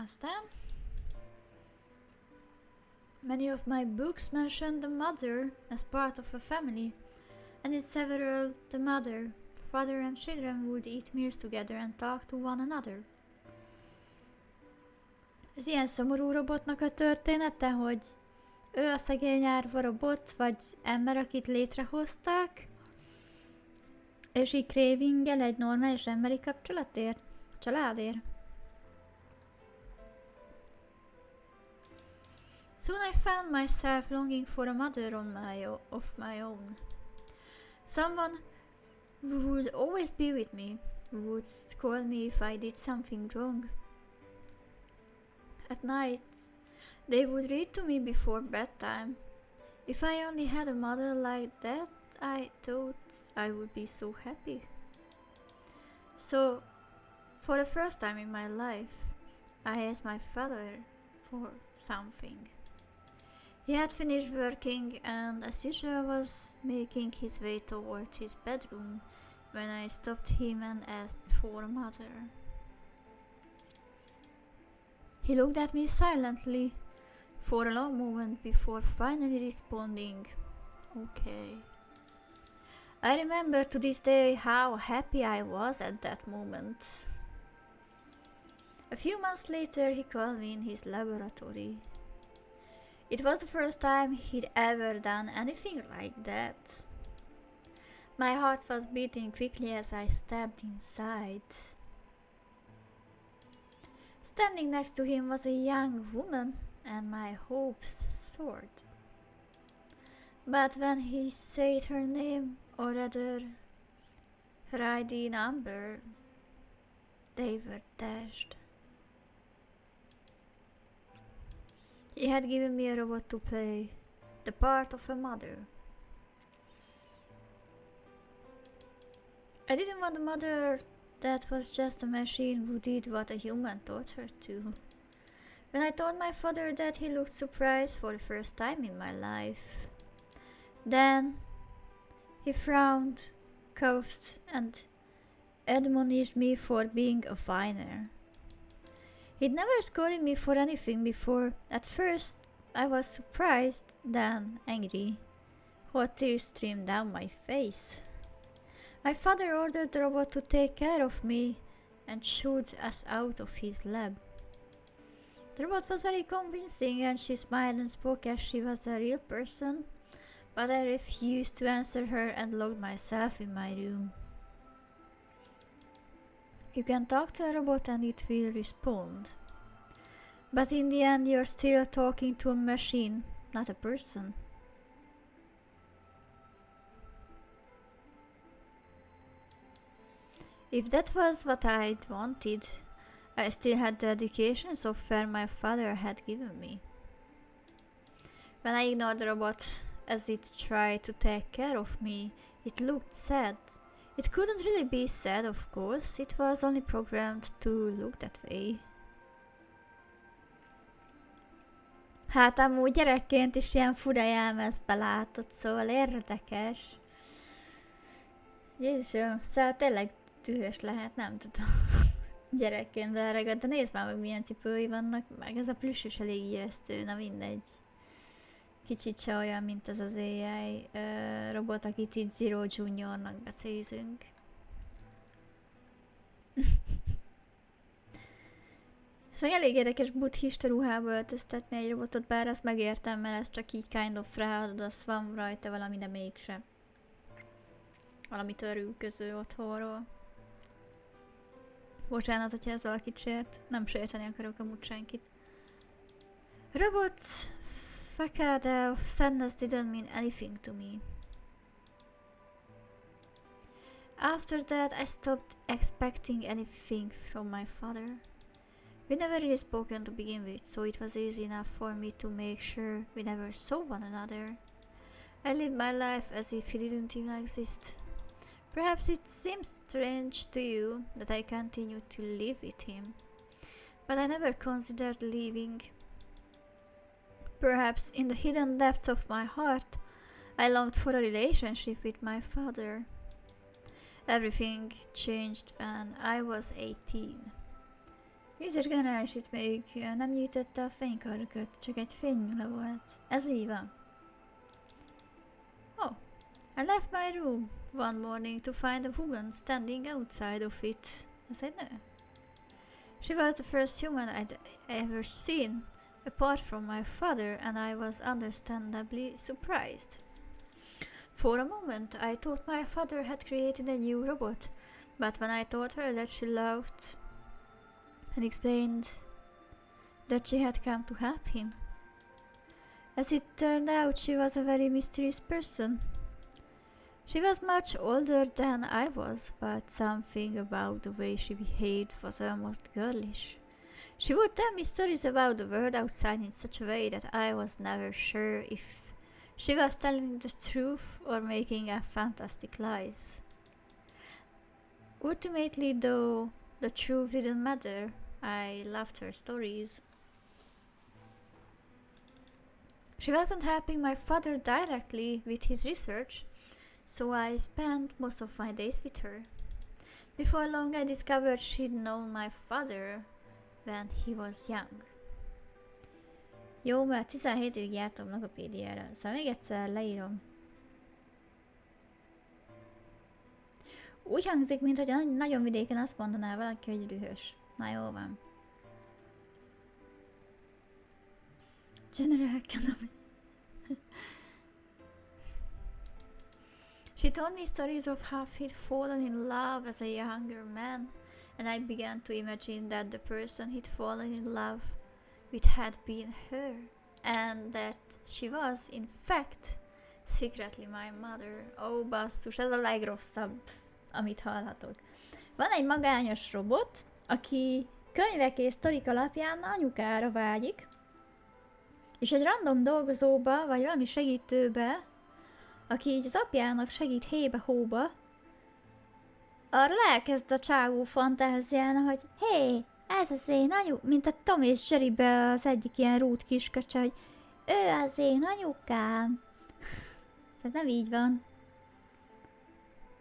Aztán many of my books mention the mother as part of a family, and in several the mother, father and children would eat meals together and talk to one another. Ez ilyen szomorú robotnak a története, hogy ő a szegény árva robot, vagy ember, akit létrehoztak, és így cravingel egy normális emberi kapcsolatért, családért. Soon I found myself longing for a mother of my own. Someone who would always be with me, who would scold me if I did something wrong. At night, they would read to me before bedtime. If I only had a mother like that, I thought I would be so happy. So, for the first time in my life, I asked my father for something. He had finished working and, as usual, was making his way towards his bedroom when I stopped him and asked for a mother. He looked at me silently for a long moment before finally responding, "Okay." I remember to this day how happy I was at that moment. A few months later, he called me in his laboratory. It was the first time he'd ever done anything like that. My heart was beating quickly as I stepped inside. Standing next to him was a young woman, and my hopes soared. But when he said her name, or rather her ID number, they were dashed. He had given me a robot to play the part of a mother. I didn't want a mother that was just a machine who did what a human taught her to. When I told my father that, he looked surprised for the first time in my life. Then he frowned, coughed, and admonished me for being a whiner. He'd never scolded me for anything before. At first, I was surprised, then angry. Hot tears streamed down my face. My father ordered the robot to take care of me and shooed us out of his lab. The robot was very convincing, and she smiled and spoke as she was a real person, but I refused to answer her and locked myself in my room. You can talk to a robot and it will respond. But in the end, you're still talking to a machine, not a person. If that was what I'd wanted, I still had the education software my father had given me. When I ignored the robot as it tried to take care of me, it looked sad. It couldn't really be sad, of course, it was only programmed to look that way. Hát amúgy gyerekként is ilyen fura jelmezbe látott, szóval érdekes. Jézusom, szóval tényleg dühös lehet, nem tudom. Gyerekként beleragadt, de nézd már meg milyen cipői vannak, meg ez a plüss is elég ijesztő, na mindegy. Kicsit se olyan, mint ez az AI robot, akit itt Zero Juniornak becézünk. Szóval elég érdekes buddhista ruhába öltöztetni egy robotot, bár azt megértem, mert ez csak így kind of ráadod, az van rajta valami, de mégse. Valami törülköző otthonról. Bocsánat, hogyha ez valakit sért. Nem sérteni akarok amúgy senkit. Robot facade of sadness didn't mean anything to me. After that, I stopped expecting anything from my father. We never really spoken to begin with, so it was easy enough for me to make sure we never saw one another. I lived my life as if he didn't even exist. Perhaps it seems strange to you that I continued to live with him, but I never considered leaving. Perhaps in the hidden depths of my heart, I longed for a relationship with my father. Everything changed when I was 18. Vízes generális itt még nem gyűjtötte a fénykarköt, csak egy fénynyula volt. Ez így van. Oh, I left my room one morning to find a woman standing outside of it. Ez egy nő. She was the first human I'd ever seen, apart from my father, and I was understandably surprised. For a moment, I thought my father had created a new robot, but when I told her that she loved and explained that she had come to help him, as it turned out, she was a very mysterious person. She was much older than I was, but something about the way she behaved was almost girlish. She would tell me stories about the world outside in such a way that I was never sure if she was telling the truth or making up fantastic lies. Ultimately, though, the truth didn't matter. I loved her stories. She wasn't helping my father directly with his research, so I spent most of my days with her. Before long, I discovered she'd known my father when he was young. Jó, mert 17 évig jártam logopédiára, szóval még egyszer leírom. Úgy hangzik, mint hogy nagyon vidéken azt mondaná valaki, hogy dühös. Na jó van. General Economy. She told me stories of how he'd fallen in love as a younger man, and I began to imagine that the person he'd fallen in love with had been her, and that she was, in fact, secretly my mother. Ó, basszus, ez a legrosszabb, amit hallhatok. Van egy magányos robot, aki könyvek és sztorik alapján anyukára vágyik, és egy random dolgozóba, vagy valami segítőbe, aki így az apjának segít hébe-hóba, arra elkezd a csávó fantáziálni, hogy hé, ez az én anyu, mint a Tom és Jerrybe az egyik ilyen rút kiskacsa, hogy ő az én anyukám. Tehát nem így van.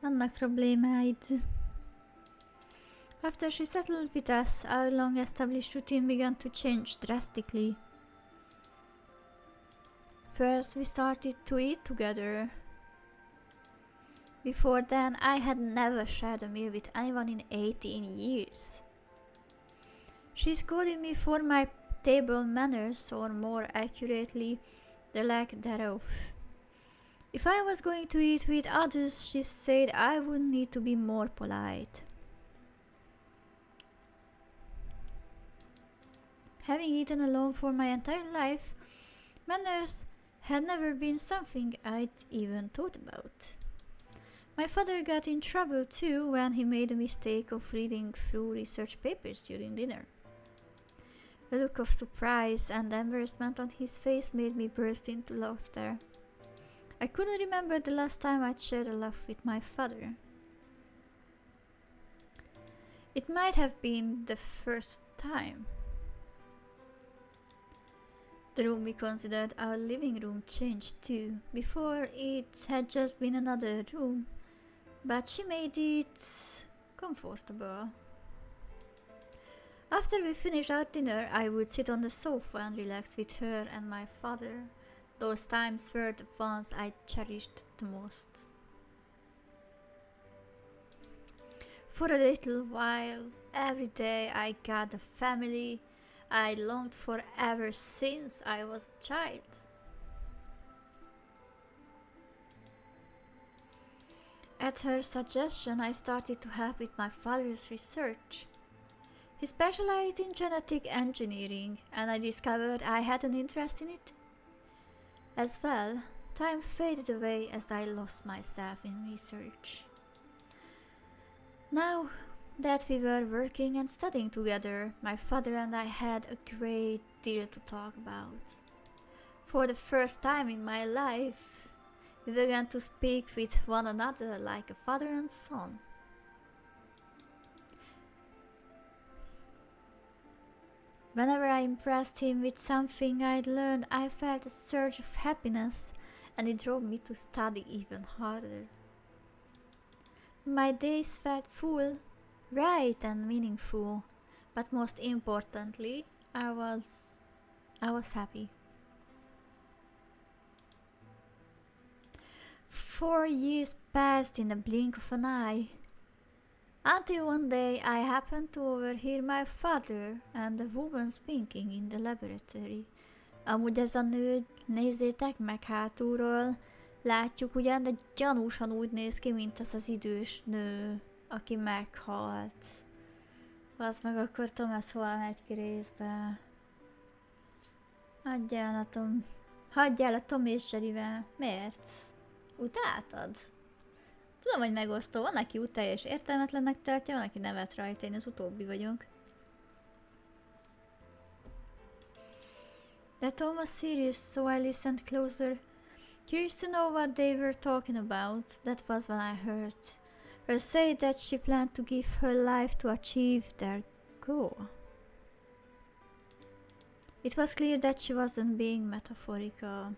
Vannak problémáid. After she settled with us, our long-established routine began to change drastically. First, we started to eat together. Before then, I had never shared a meal with anyone in 18 years. She scolded me for my table manners, or more accurately, the lack thereof. If I was going to eat with others, she said I would need to be more polite. Having eaten alone for my entire life, manners had never been something I'd even thought about. My father got in trouble too when he made a mistake of reading through research papers during dinner. The look of surprise and embarrassment on his face made me burst into laughter. I couldn't remember the last time I'd shared a laugh with my father. It might have been the first time. The room we considered our living room changed too. Before, it had just been another room, but she made it comfortable. After we finished our dinner, I would sit on the sofa and relax with her and my father. Those times were the ones I cherished the most. For a little while, every day I got the family I longed for ever since I was a child. At her suggestion, I started to help with my father's research. He specialized in genetic engineering, and I discovered I had an interest in it as well. Time faded away as I lost myself in research. Now that we were working and studying together, my father and I had a great deal to talk about. For the first time in my life, we began to speak with one another like a father and son. Whenever I impressed him with something I'd learned, I felt a surge of happiness, and it drove me to study even harder. My days felt full, bright and meaningful, but most importantly, I was happy. 4 years passed in the blink of an eye, until one day I happened to overhear my father and a woman speaking in the laboratory. Amúgy ez a nő, nézzétek meg hátulról, látjuk ugyan, de gyanúsan úgy néz ki, mint az az idős nő, aki meghalt. Az meg akkor Thomas hol megy ki részbe. Hagyjál a Tom és Jerryvel. Miért? Utáltad? Tudom, hogy megosztó. Van, aki utálja és értelmetlennek tartja, van, aki nevet rajta. Én az utóbbi vagyok. The Tom was serious, so I listened closer, curious to know what they were talking about. That was when I heard her say that she planned to give her life to achieve their goal. It was clear that she wasn't being metaphorical.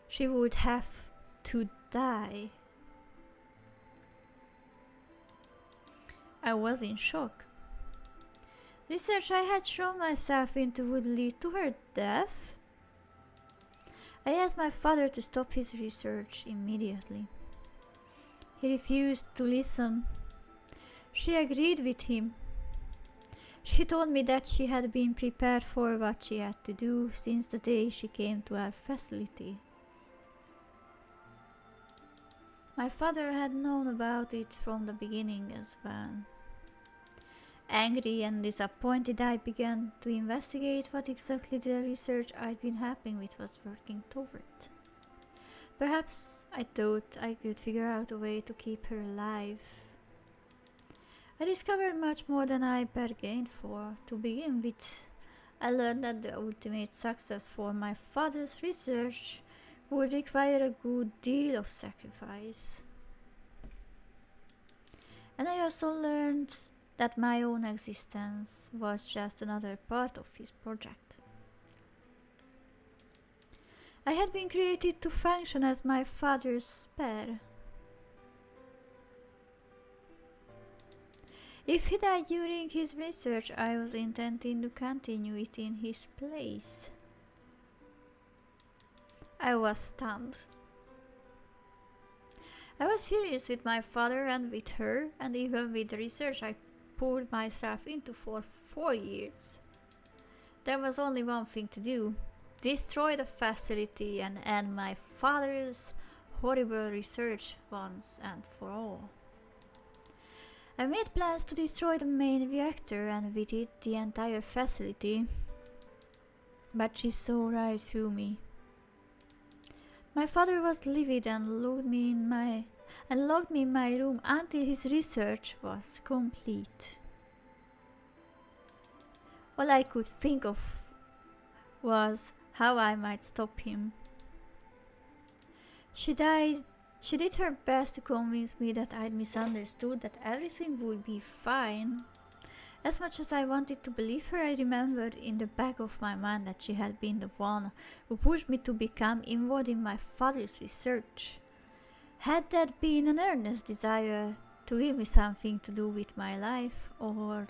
She would have to die. I was in shock. Research I had thrown myself into would lead to her death? I asked my father to stop his research immediately. He refused to listen. She agreed with him. She told me that she had been prepared for what she had to do since the day she came to our facility. My father had known about it from the beginning as well. Angry and disappointed, I began to investigate what exactly the research I'd been helping with was working toward. Perhaps I thought I could figure out a way to keep her alive. I discovered much more than I bargained for. To begin with, I learned that the ultimate success for my father's research would require a good deal of sacrifice. And I also learned that my own existence was just another part of his project. I had been created to function as my father's spare. If he died during his research, I was intending to continue it in his place. I was stunned. I was furious with my father and with her, and even with the research I poured myself into for 4 years. There was only one thing to do: destroy the facility and end my father's horrible research once and for all. I made plans to destroy the main reactor and with it the entire facility, but she saw right through me. My father was livid and locked me in my room until his research was complete. All I could think of was how I might stop him. She did her best to convince me that I'd misunderstood, that everything would be fine. As much as I wanted to believe her, I remembered in the back of my mind that she had been the one who pushed me to become involved in my father's research. Had that been an earnest desire to give me something to do with my life, or...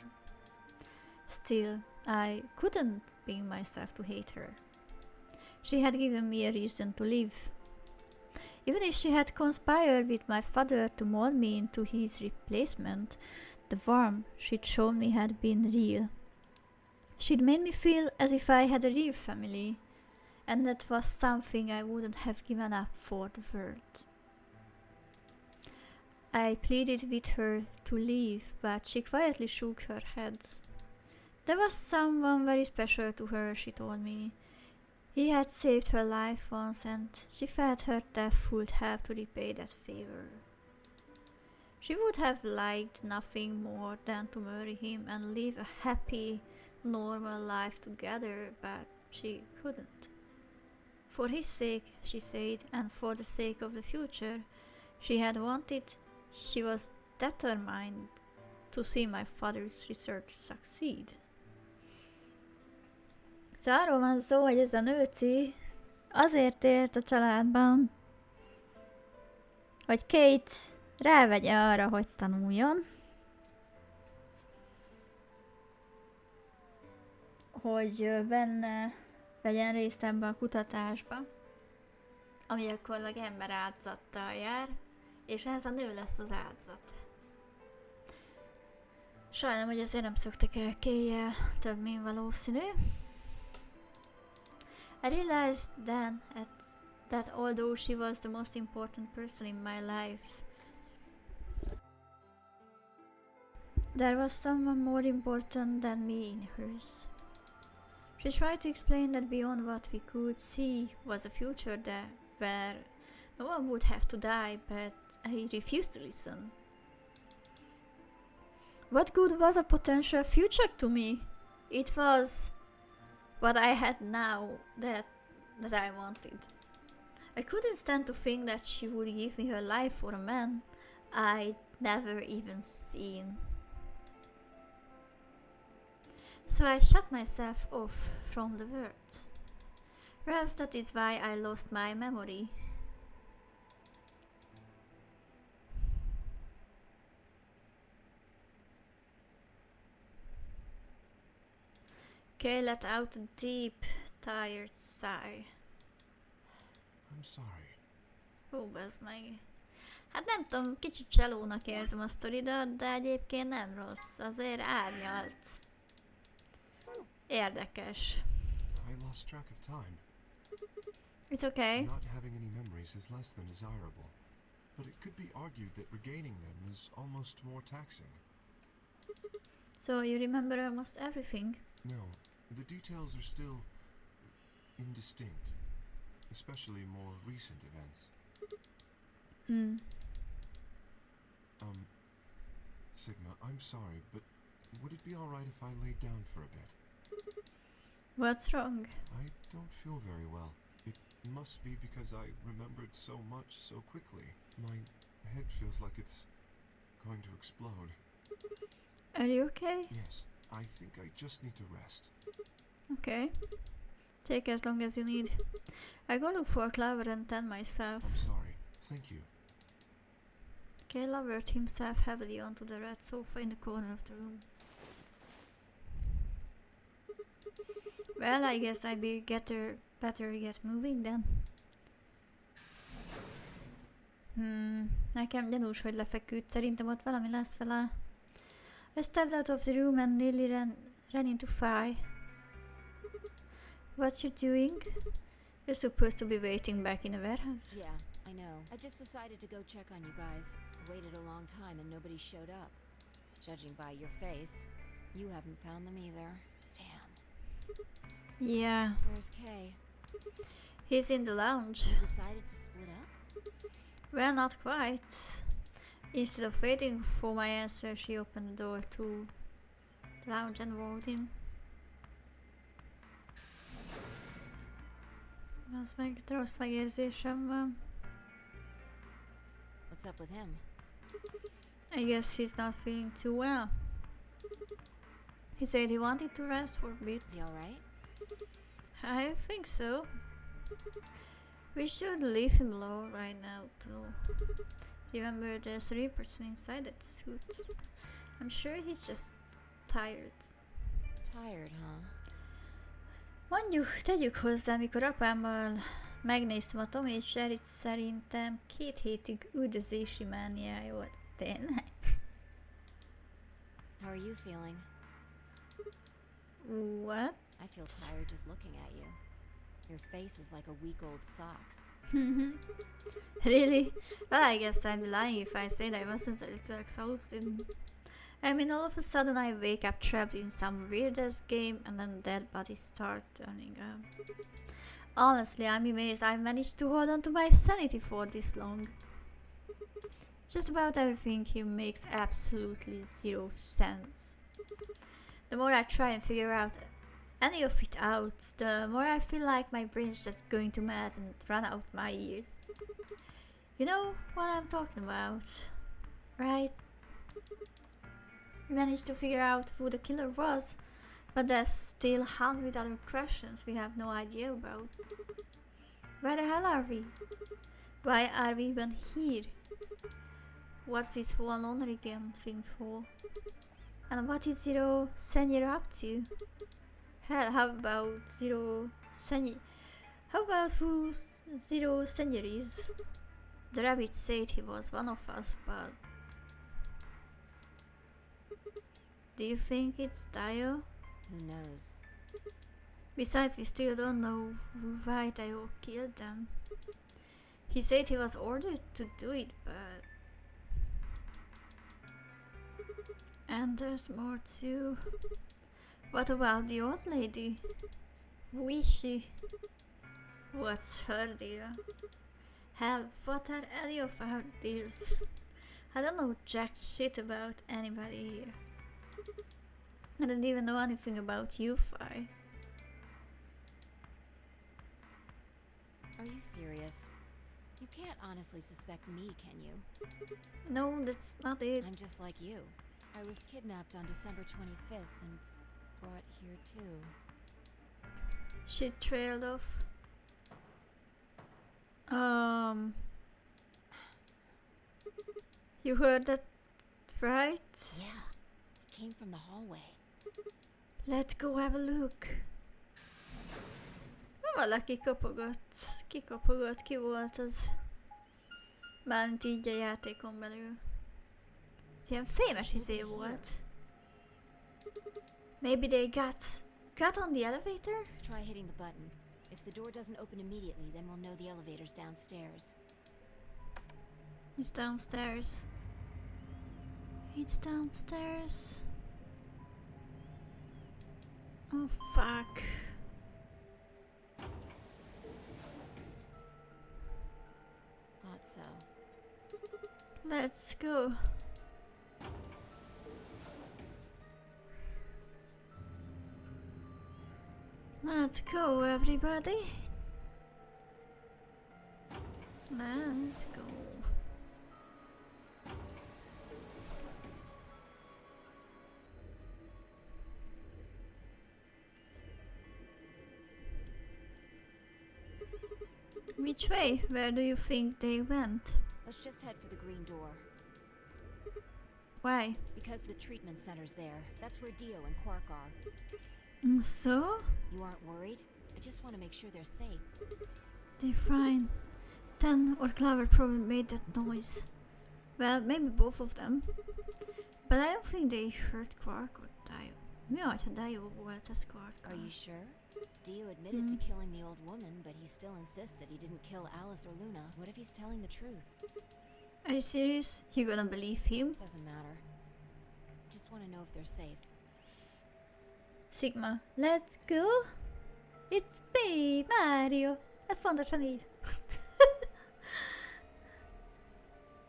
Still, I couldn't bring myself to hate her. She had given me a reason to live. Even if she had conspired with my father to mold me into his replacement, the warmth she'd shown me had been real. She'd made me feel as if I had a real family, and that was something I wouldn't have given up for the world. I pleaded with her to leave, but she quietly shook her head. There was someone very special to her, she told me. He had saved her life once, and she felt her death would help to repay that favor. She would have liked nothing more than to marry him and live a happy, normal life together, but she couldn't. For his sake, she said, and for the sake of the future she had wanted, she was determined to see my father's research succeed. Szóval arról van szó, hogy ez a nőci azért élt a családban, hogy Kate rávegye arra, hogy tanuljon, hogy benne vegyen részt ebbe a kutatásba, ami gyakorlatilag ember áldozattal jár, és ez a nő lesz az áldozat. Sajnálom, hogy ezért nem szoktak el Kay-jel, több mint valószínű. I realized then that although she was the most important person in my life, there was someone more important than me in hers. She tried to explain that beyond what we could see was a future where no one would have to die, but I refused to listen. What good was a potential future to me? It was what I had now that I wanted. I couldn't stand to think that she would give me her life for a man I'd never even seen. So I shut myself off from the world. Perhaps that is why I lost my memory. Kay let out a deep, tired sigh. I'm sorry. Ó, bazd meg. Hát nem tudom, kicsit cselónak érzem a sztoridat, de egyébként nem rossz. Azért árnyalt. Érdekes. I lost track of time. It's okay. Not having any memories is less than desirable, but it could be argued that regaining them is almost more taxing. So you remember almost everything? No, the details are still indistinct, especially more recent events. Sigma, I'm sorry, but would it be alright if I laid down for a bit? What's wrong? I don't feel very well. It must be because I remembered so much so quickly. My head feels like it's going to explode. Are you okay? Yes, I think I just need to rest. Okay. Take as long as you need. I go look for Clover and tan myself. I'm sorry. Thank you. Kay lowered himself heavily onto the red sofa in the corner of the room. Well, I guess I'd better get moving then. Nekem gyanús, hogy lefeküdt. Szerintem ott valami lesz vele. I stepped out of the room and nearly ran into Fi. What you doing? You're supposed to be waiting back in the warehouse. Yeah, I know. I just decided to go check on you guys. I waited a long time and nobody showed up. Judging by your face, you haven't found them either. Damn. Yeah. Where's Kay? He's in the lounge. You decided to split up? Well, not quite. Instead of waiting for my answer, she opened the door to the lounge and walked in. Az meg rossz megérzésem van. What's up with him? I guess he's not feeling too well. He said he wanted to rest for a bit. Is he alright? I think so. We should leave him alone right now, though. Remember, there's a real person inside that suit. I'm sure he's just tired. Tired, huh? Mondjuk, tegyük hozzá, amikor apámmal megnéztem a Tom és Jerryt, szerintem 2 hétig üldözési mániája volt. Tényleg? How are you feeling? What? I feel tired just looking at you. Your face is like a week-old sock. Really? Well, I guess I'd be lying if I said I wasn't a little exhausted. I mean, all of a sudden I wake up trapped in some weird-ass game and then dead bodies start turning up. Honestly, I'm amazed I managed to hold on to my sanity for this long. Just about everything here makes absolutely zero sense. The more I try and figure out any of it out, the more I feel like my brain's just going to mad and run out my ears. You know what I'm talking about, right? We managed to figure out who the killer was, but there's still 100 other questions we have no idea about. Where the hell are we? Why are we even here? What's this whole laundry game thing for? And what is Zero Senior up to? Hell, how about Zero Senior? How about who Zero Senior is? The rabbit said he was one of us, but... Do you think it's Dio? Who knows? Besides, we still don't know why Dio killed them. He said he was ordered to do it, but... And there's more too. What about the old lady? Who is she? What's her deal? Hell, what are any of our deals? I don't know jack shit about anybody here. I don't even know anything about you, Fi. Are you serious? You can't honestly suspect me, can you? No, that's not it. I'm just like you. I was kidnapped on December 25th and brought here too. She trailed off. You heard that, right? Yeah, it came from the hallway. Let's go have a look. Valaki kikopogott, ki volt az? Mármint így a játékon belül. Ez ilyen fémes izé volt. Maybe they got on the elevator? Let's try hitting the button. If the door doesn't open immediately, then we'll know the elevator's downstairs. It's downstairs. It's downstairs. Oh fuck. Thought so. Let's go. Let's go, everybody. Let's go. Which way? Where do you think they went? Let's just head for the green door. Why? Because the treatment center's there. That's where Dio and Quark are. So? You aren't worried? I just want to make sure they're safe. They're fine. Ten or Clover probably made that noise. Well, maybe both of them. But I don't think they hurt Quark or Dio. Mi ha Dio volt az Quark? Are you sure? Dio admitted to killing the old woman, but he still insists that he didn't kill Alice or Luna. What if he's telling the truth? Are you serious? You gonna believe him? Doesn't matter. Just want to know if they're safe. Sigma, let's go. It's me, Mario. Ez pontosan így.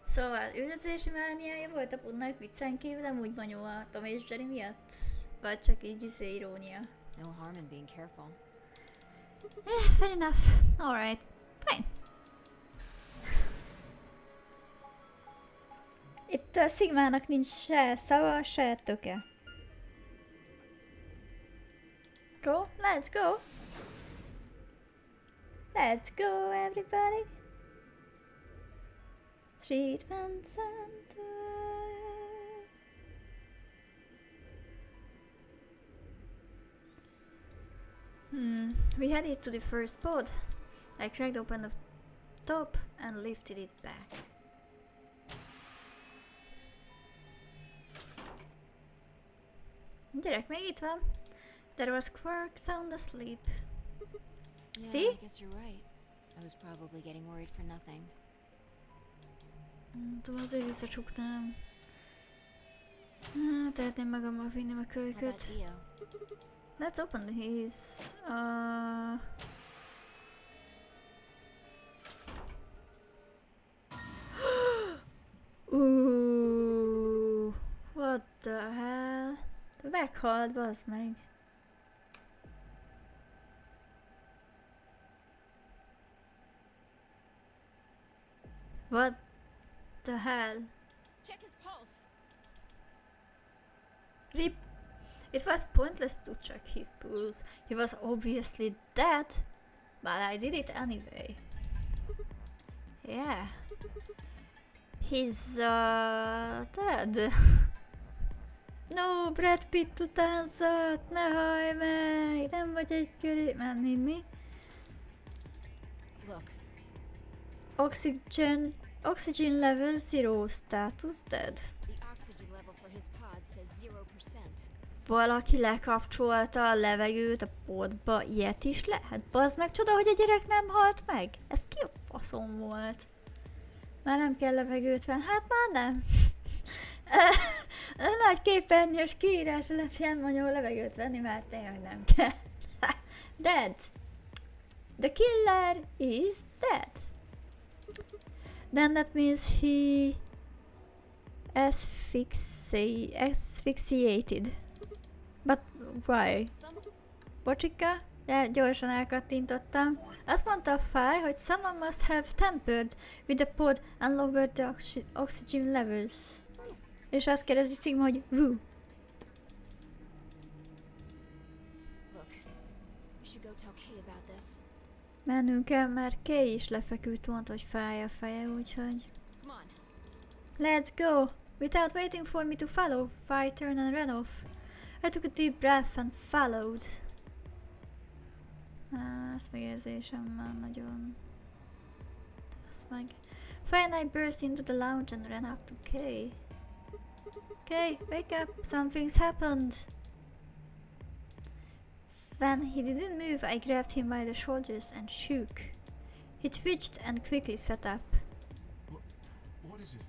Szóval, üldözési mániája volt a Pudnak viccen kívül, amúgy Manyó a Tom és Jerry miatt? Vagy csak így irónia? No harm in being careful. Fair enough. Alright. Fine. Itt a Sigmának nincs se szava, se töke. Go, let's go. Let's go, everybody. Treatment center. We headed to the first pod. I cracked open the top and lifted it back. Gyerek, még itt van. There was Quark sound asleep. Yeah, See? I guess you're right. I was probably getting worried for nothing. Tudom, azért visszacsuknám. Tehetném magammal vinni a How about kölyköt. Dio? Let's open his... Ooh, what the hell? Meghalt, bazd meg. What the hell? Check his pulse. Rip. It was pointless to check his pulse. He was obviously dead, but I did it anyway. Yeah. He's dead. No, Brad Pitt utánzat, ne hajj meg, nem vagy egy köré menni, mi? Look, Oxygen level 0, status dead. the oxygen level for his pod says 0%. Valaki lekapcsolta a levegőt a podba, ilyet is lehet? Bazd meg, csoda, hogy a gyerek nem halt meg? Ez ki a faszom volt? Már nem kell levegőt venni, hát már nem. A nagy képernyős kiírás alapján mondjuk levegőt venni, mert tényleg nem kell. Dead. The killer is dead. Then that means he asphyxiated. But why? Bocsika? De gyorsan elkattintottam. Azt mondta a fáj, hogy someone must have tampered with the pod and lowered the oxygen levels. És azt kérdezi Sigma, hogy who? Look, we should go tell Kay about this. Mennünk kell, mert Kay is lefeküdt, mondta, hogy fáj a feje, úgyhogy... Come on. Let's go! Without waiting for me to follow, Fire turned and ran off. I took a deep breath and followed. Ezt még érzésem már nagyon... Ezt meg... Fire and I burst into the lounge and ran up to Kay. Kay, wake up! Something's happened! When he didn't move, I grabbed him by the shoulders and shook. He twitched and quickly sat up. What is it?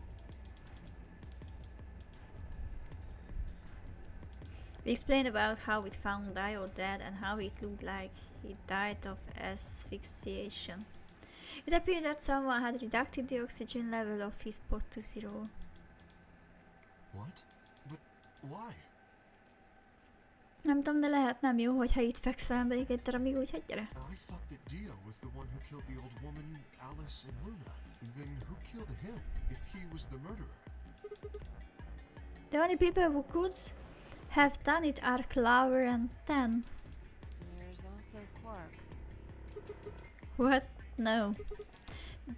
We explained about how we found Dio dead and how it looked like he died of asphyxiation. It appeared that someone had reducted the oxygen level of his pod to 0. What? But why? Nem tudom, de lehet nem jó, hogyha itt fekszel még egy darabig, úgyhogy gyere. I thought that Dio was the one who killed the old woman, Alice and Luna. Then who killed him, if he was the murderer? The only people who could have done it are Clover and Tan. There's also Quark. What? No.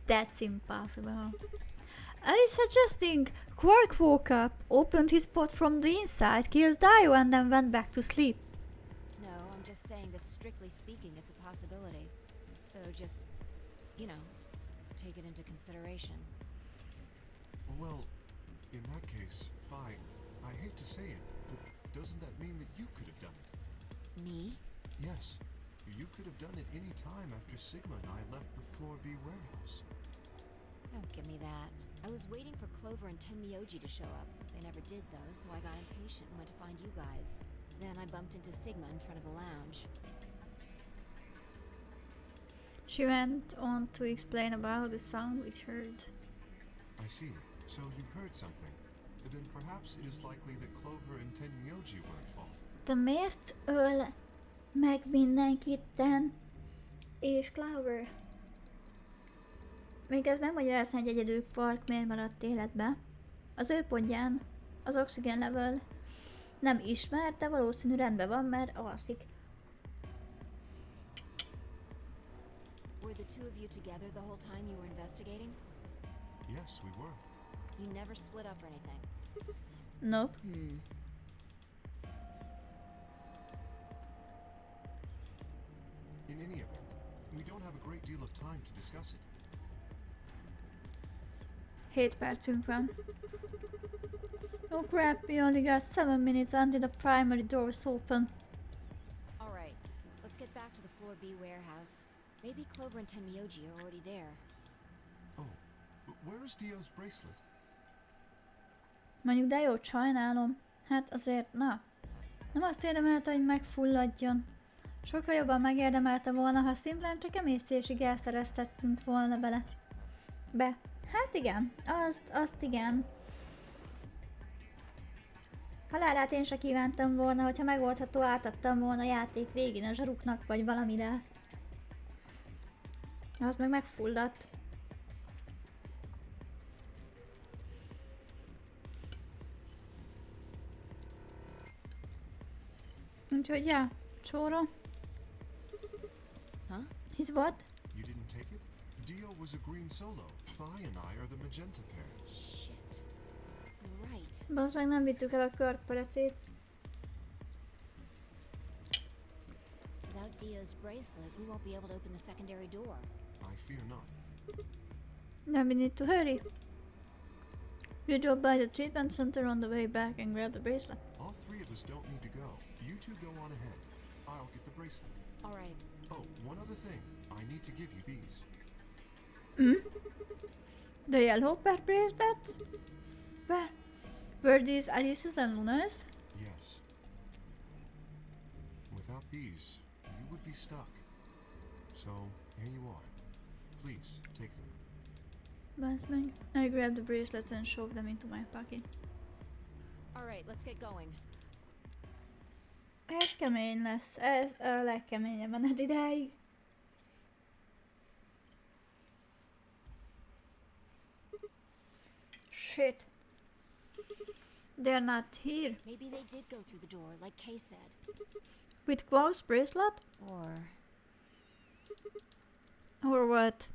That's impossible. Are you suggesting Quark woke up, opened his pod from the inside, killed Dio and then went back to sleep? No, I'm just saying that strictly speaking, it's a possibility. So just, you know, take it into consideration. Well, in that case, fine. I hate to say it, but doesn't that mean that you could have done it? Me? Yes. You could have done it any time after Sigma and I left the Floor B warehouse. Don't give me that. I was waiting for Clover and Tenmyoji to show up. They never did though, so I got impatient and went to find you guys. Then I bumped into Sigma in front of the lounge. She went on to explain about the sound we heard. I see. So you heard something. Then perhaps it is likely that Clover and Tenmyoji were at fault. De miért öl meg mindenkit Tan és Clover? Még ez megmagyarázni, hogy egyedül Quark miért maradt életbe. Az ő podján az oxygen level nem ismert, de valószínű rendben van, mert alszik. Were the two of you together the whole time you were investigating? Yes, we were. You never split up or anything? Nope. In any event, we don't have a great deal of time to discuss it. 7 percünk van. Oh crap, we only got 7 minutes until the primary doors open. to the floor B warehouse. Maybe Clover and Tenmyoji are already there. Oh, where is Dio's bracelet? Mondjuk, de jó, sajnálom. Hát azért, na. Nem azt érdemelte, hogy megfulladjon. Sokkal jobban megérdemelte volna, ha szimplán csak emésztési gázt eresztettünk volna bele. Hát igen, azt igen. Halálát én se kívántam volna, hogyha megoldható, átadtam volna a játék végén a zsaruknak, vagy valamire. Az meg megfulladt. Úgyhogy, ja, Csóra. Huh? Hisz what? You didn't take it? Dio was a green solo. Phi and I are the magenta pair. Shit. You're right. Bazd meg, nem vittük el a körperecét. Without Dio's bracelet, we won't be able to open the secondary door. I fear not. Then we need to hurry. You drop by the treatment center on the way back and grab the bracelet. All three of us don't need to go. You two go on ahead. I'll get the bracelet. All right. Oh, one other thing. I need to give you these. The yellow pet bracelets? Were these Alice's and Luna's? Yes. Without these, you would be stuck. So, here you are. Please, take them. Bazd meg. I grabbed the bracelets and shoved them into my pocket. All right, let's get going. Ez kemény lesz. Ez a legkeményebb mened idáig. Shit. They're not here. Maybe they did go through the door, like Kay said. With Klaus' bracelet? Or what?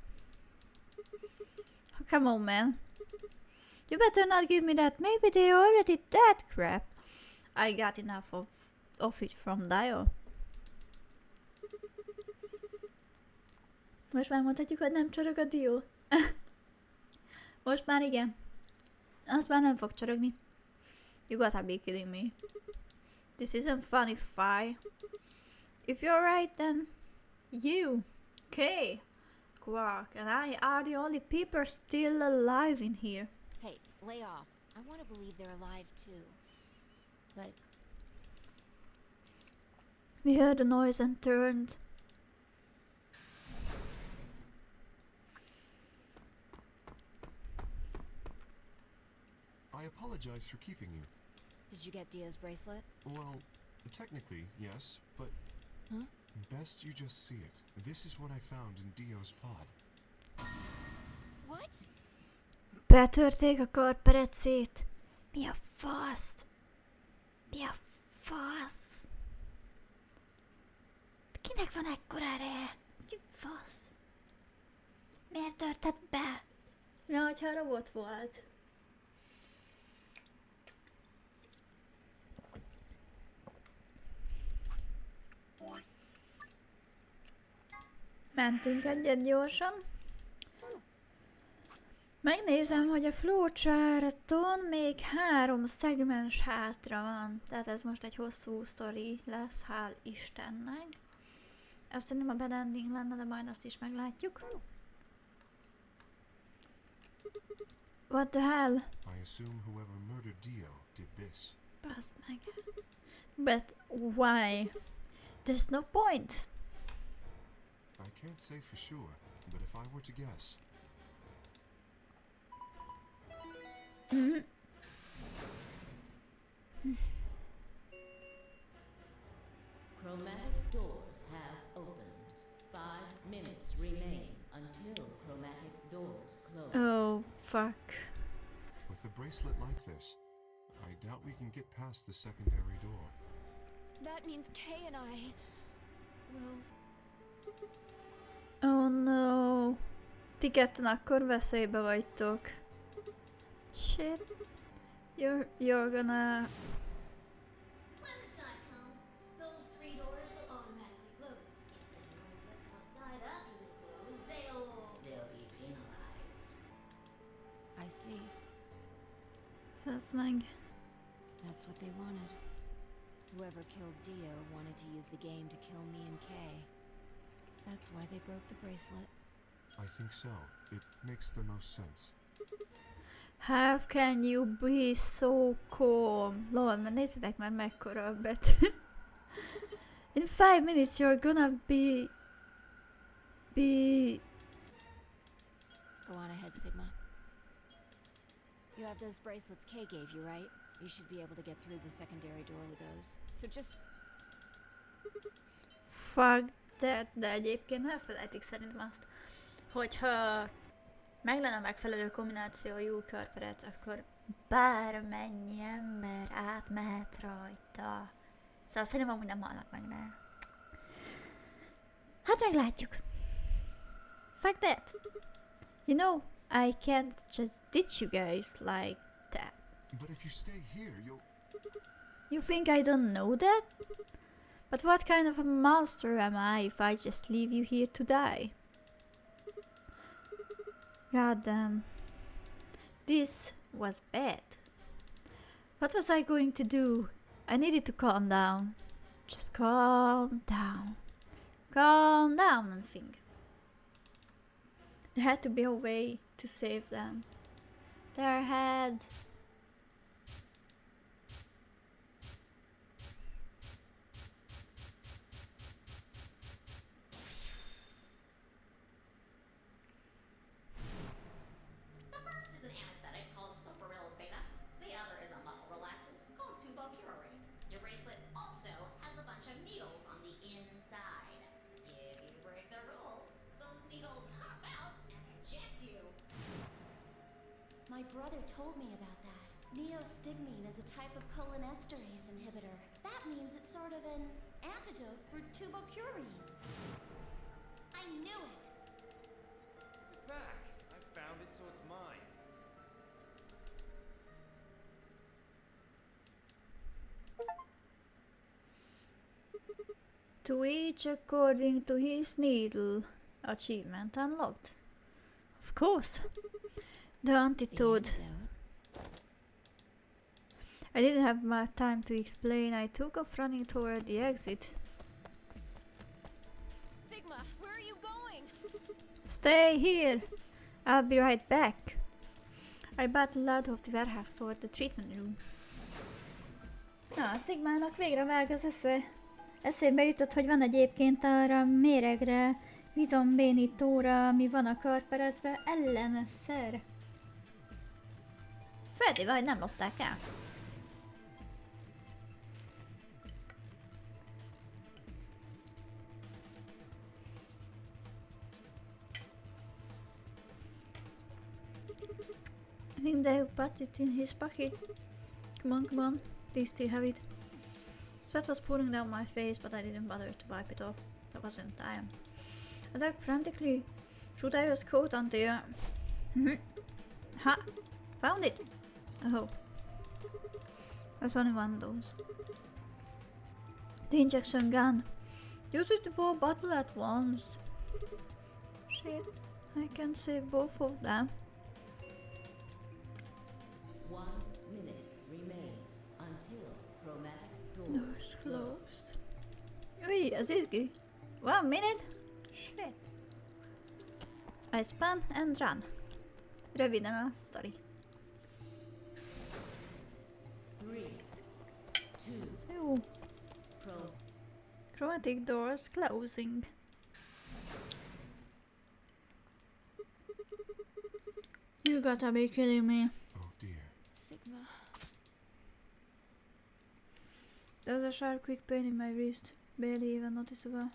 Oh, come on, man. You better not give me that. Maybe they already dead crap. I got enough of it from Dio. Most már mondhatjuk, hogy nem csorog a Dio. Most már igen. Az már nem fog csorogni. You gotta be kidding me. This isn't funny, Phi. If you're right, then you, Kay, Quark, and I are the only people still alive in here. Hey, lay off. I want to believe they're alive too. But We heard a noise and turned. I apologize for keeping you. did you get Dio's bracelet? Well, technically, yes, but Huh? best you just see it. This is what I found in Dio's pod. What? Betörték a karperecét. Mi a fasz? Mi a fasz? Kinek van ekkora ereje? Mi fasz? Miért törted be? Ja, hogyha robot volt. Mentünk egyet gyorsan. Megnézem, hogy a flowcharton még 3 szegmens hátra van. Tehát ez most egy hosszú sztori lesz, hál' Istennek. Azt szerintem a bad ending lenne, de majd azt is meglátjuk. What the hell? I assume whoever murdered Dio did this. Baszd meg. But why? There's no point. I can't say for sure, but if I were to guess, Mhm. Chromatic doors have opened. 5 minutes remain until chromatic doors close. Oh, fuck. with a bracelet like this, I doubt we can get past the secondary door. That means Kay and I will... Oh no. Ti ketten akkor veszélybe vagytok. Shit. You're gonna... When the time comes, those 3 doors will automatically close. If anyone's left outside after they close, they'll be penalized. I see. Fasz meg. That's what they wanted. Whoever killed Dio wanted to use the game to kill me and Kay. That's why they broke the bracelet. I think so. It makes the most sense. How can you be so calm? Lol, mert nézzétek már mekkora a betű. In 5 minutes you're gonna be... Go on ahead, Sigma. You have those bracelets Kay gave you, right? You should be able to get through the secondary door with those. So just... Fuck that, de egyébként elfelejtik szerintem azt, hogyha meg lenne a megfelelő kombinációjú körperec, akkor bármennyi ember átmehet rajta. Szóval szerintem amúgy nem halnak meg, de... Hát meglátjuk. Fuck that. You know, I can't just ditch you guys like that. But if you stay here, you'll... You think I don't know that? But what kind of a monster am I if I just leave you here to die? God damn. This was bad. What was I going to do? I needed to calm down. Just calm down. Calm down and think. There had to be a way to save them. There had... The first is an anesthetic called Soparil Beta. The other is a muscle relaxant called Tubocurare. Your bracelet also has a bunch of needles on the inside. If you break the rules, those needles hop out and inject you. My brother told me about that. Neostigmine is a type of cholinesterase inhibitor. That means it's sort of an antidote for tubocurine. I knew it! Get back! I found it, so it's mine. To each according to his needle. Achievement unlocked. Of course. The The antidote. antidote. I didn't have much time to explain. I took off running toward the exit. Sigma, where are you going? Stay here! I'll be right back. I battled out of the warehouse toward the treatment room. Na, a Sigmának végre vág az eszébe jutott, hogy van egyébként arra méregre, vízombénítóra, ami van a karperezbe, ellenszer. Feltéve, hogy nem lopták el. I think they put it in his pocket. Come on, they still have it. Sweat was pouring down my face, but I didn't bother to wipe it off. There wasn't time. I dug frantically through Dio's coat until... Ha! Found it! Oh. There's only one of those. The injection gun. Use it for a bottle at once. Shit, I can save both of them. 1 minute remains until chromatic doors Doors closed. Ui, ez izgi. 1 minute? Shit. I spun and run. Röviden a sztori. 3, 2, Jó. chrom. Chromatic doors closing. You gotta be kidding me. Oh dear. Sigma. There's a sharp quick pain in my wrist. Barely even noticeable.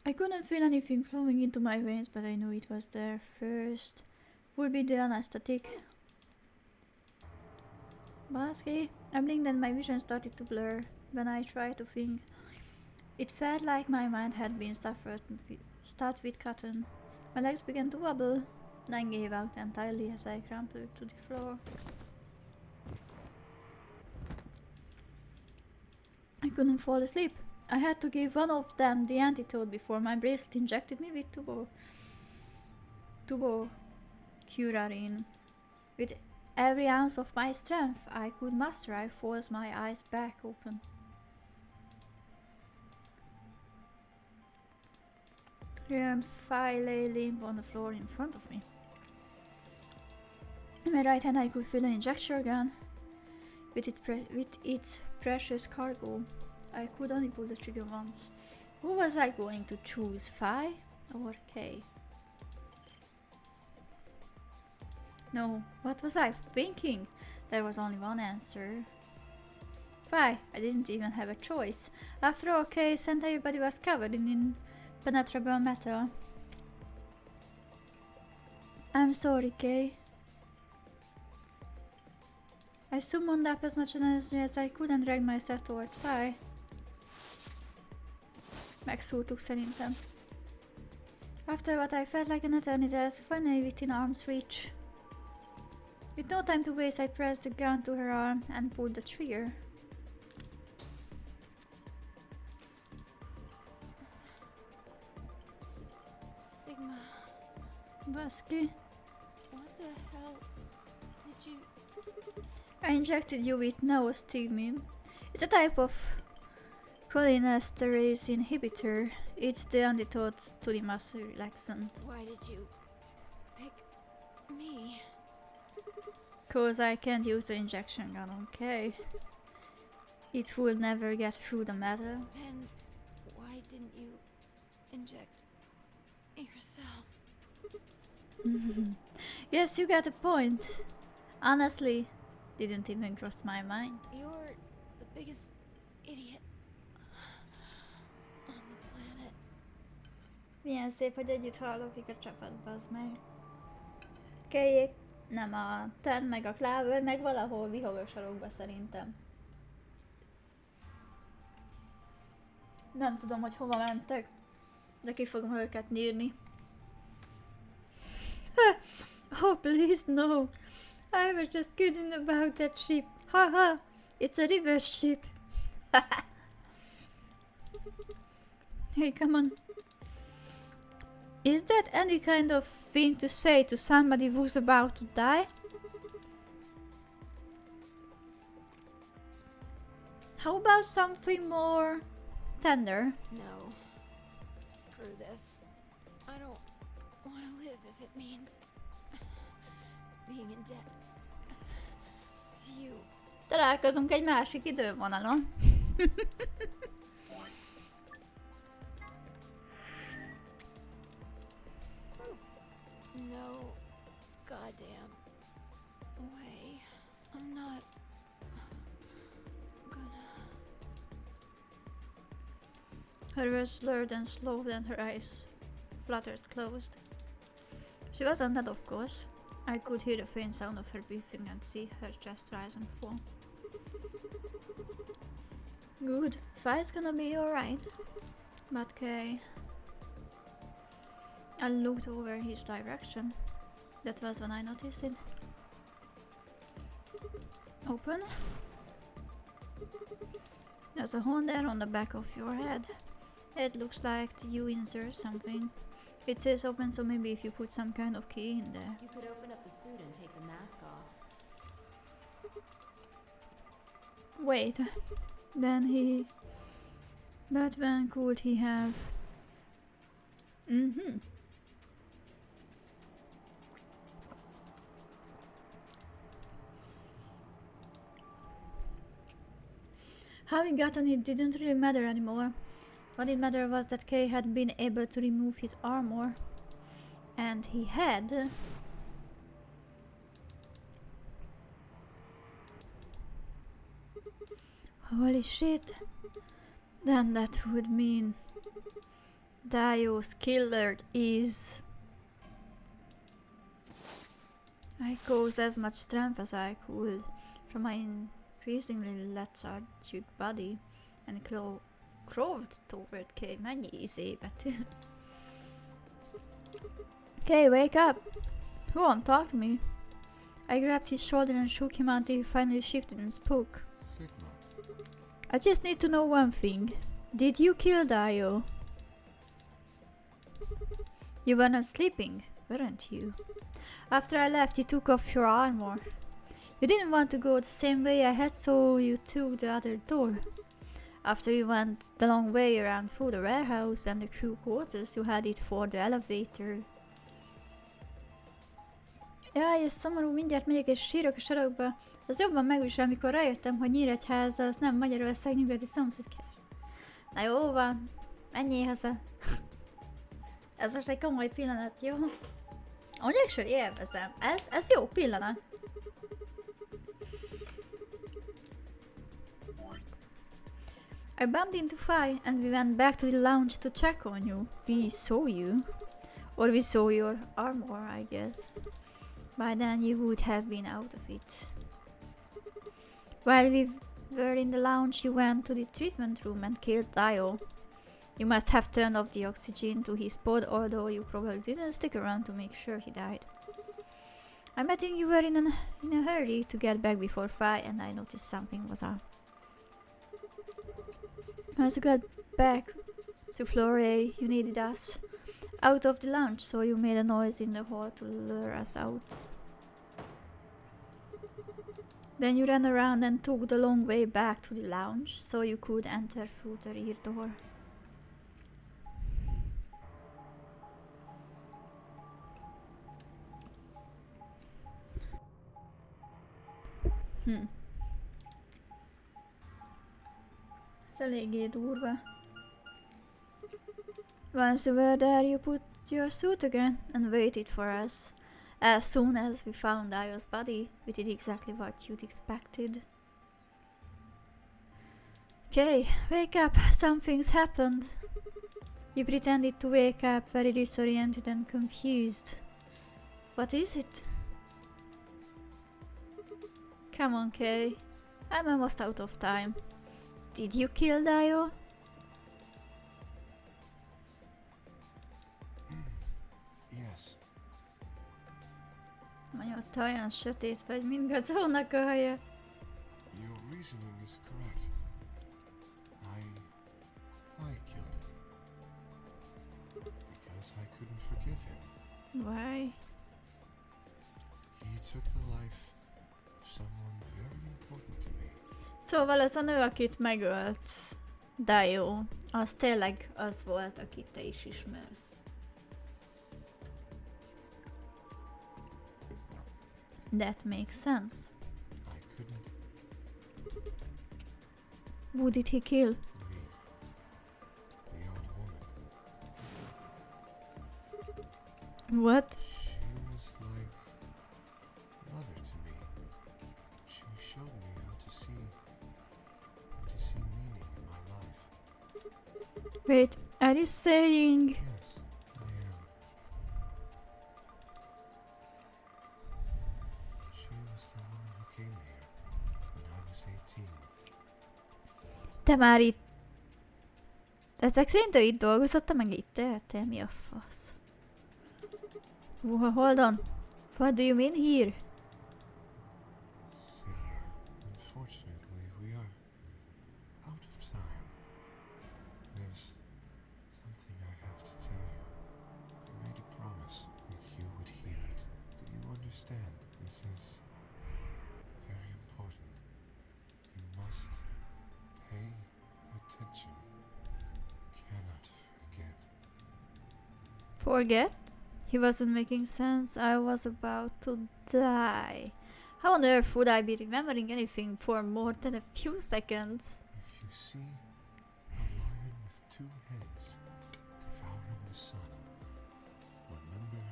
I couldn't feel anything flowing into my veins, but I knew it was there. First would be the anesthetic. Basky. I blinked and my vision started to blur. When I tried to think, it felt like my mind had been stuffed with cotton. My legs began to wobble, then gave out entirely as I crumpled to the floor. I couldn't fall asleep. I had to give one of them the antidote before my bracelet injected me with tubocurare. With every ounce of my strength I could muster, I forced my eyes back open. And Phi lay limp on the floor in front of me. In my right hand I could feel an injection gun with its precious cargo. I could only pull the trigger once. Who was I going to choose, Phi or K? No, what was I thinking? There was only one answer. Phi, I didn't even have a choice. After all, K's entire body was covered in impenetrable metal. I'm sorry, Kay. I summoned up as much energy as I could and dragged myself toward Phi. Megszúrtuk szerintem. After what I felt like an eternity, I was finally within arm's reach. With no time to waste, I pressed the gun to her arm and pulled the trigger. Sigma, Baszki. what the hell did you... I injected you with neostigmine. It's a type of cholinesterase inhibitor. It's the antidote to the muscle relaxant. Why did you pick me? Cause I can't use the injection gun, okay? It will never get through the metal. Then why didn't you inject yourself? Yes, you got a point. Honestly, didn't even cross my mind. You're the biggest idiot on the planet. Milyen szép, hogy együtt hallgatik a csapatba, az meg. Kejék, nem a Ted, meg a Clover, meg valahol vihog a sarokba szerintem. Nem tudom, hogy hova mentek, de ki fogom őket nyírni. Oh, please, no. I was just kidding about that ship. Haha, it's a reverse ship. Hey, come on. Is that any kind of thing to say to somebody who's about to die? How about something more tender? No. Screw this. I don't want to live if it means being in debt to you. Találkozunk egy másik idővonalon. No goddamn way. I'm not gonna... Her words slurred and slowed and her eyes fluttered closed. She wasn't dead, of course. I could hear the faint sound of her breathing and see her chest rise and fall. Good. Fi's gonna be alright. But Kay... I looked over his direction. That was when I noticed it. Open. There's a hole there on the back of your head. It looks like you insert something. It says open, so maybe if you put some kind of key in there. You could open up the suit and take the mask off. Wait. Then he... But when could he have... How he got on it didn't really matter anymore. What it mattered was that Kay had been able to remove his armor. And he had... Holy shit. Then that would mean... Dio's killer is... I caused as much strength as I could from my increasingly lethargic body and crawled toward Kay. Mennyi betű. Kay, wake up! Who won't talk to me? I grabbed his shoulder and shook him until he finally shifted and spoke. Sigma. I just need to know one thing. Did you kill Dio? You were not sleeping, weren't you? After I left, you took off your armor. You didn't want to go the same way I had, so you took the other door. After you went the long way around through the warehouse and the crew quarters, you headed for the elevator. Jaj, ez szomorú, mindjárt megyek és sírok a sarokba. Ez jobban megvisel, mikor rájöttem, hogy Nyíregyháza az nem Magyarország nyugati szomszédkás. Na jó van, menjél haza. Ez most egy komoly pillanat, jó? Ahogy actually élvezem. Ez jó pillanat. I bumped into Fi and we went back to the lounge to check on you. We saw you. Or we saw your armor, I guess. By then you would have been out of it. While we were in the lounge, you went to the treatment room and killed Dio. You must have turned off the oxygen to his pod, although you probably didn't stick around to make sure he died. I'm betting you were in a hurry to get back before Fi, and I noticed something was up. As you got back to floor A, you needed us out of the lounge, so you made a noise in the hall to lure us out. Then you ran around and took the long way back to the lounge, so you could enter through the rear door. Ez eléggé durva. Once you were there, you put your suit again and waited for us. As soon as we found Dio's body, we did exactly what you'd expected. Okay, wake up, something's happened. You pretended to wake up, very disoriented and confused. What is it? Come on, Kay. I'm almost out of time. Did you kill Dio? Yes. Mondja, te olyan sötét vagy, mint Gazónak a haja. Your reasoning is correct. I killed him. Because I couldn't forgive him. Why? He took the life of someone very important to me. Szóval az a nő, akit megölt Dio, az tényleg az volt, akit te is ismersz. That makes sense. I couldn't. Who did he kill? The old woman. What? She was like mother to me. She showed me how to see meaning in my life. Wait, are you saying... Yes, I am. She was the woman who came here when I was 18. Te már itt... Ezek szerint ő itt dolgozott, te meg itt éltél? Mi a fasz? Hold on. What do you mean here? Sigma, unfortunately, we are out of time. There's something I have to tell you. I made a promise that you would hear it. Do you understand? This is very important. You must pay attention. Cannot forget. Forget? He wasn't making sense. I was about to die. How on earth would I be remembering anything for more than a few seconds? If you see a lion with two heads devouring the sun, remember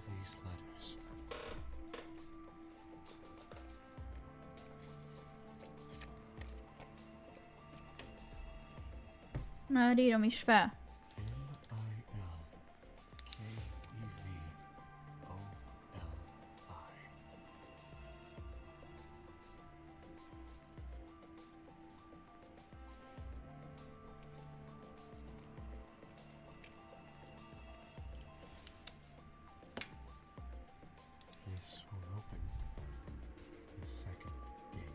these letters. Már írom is fel. This will open the second gate.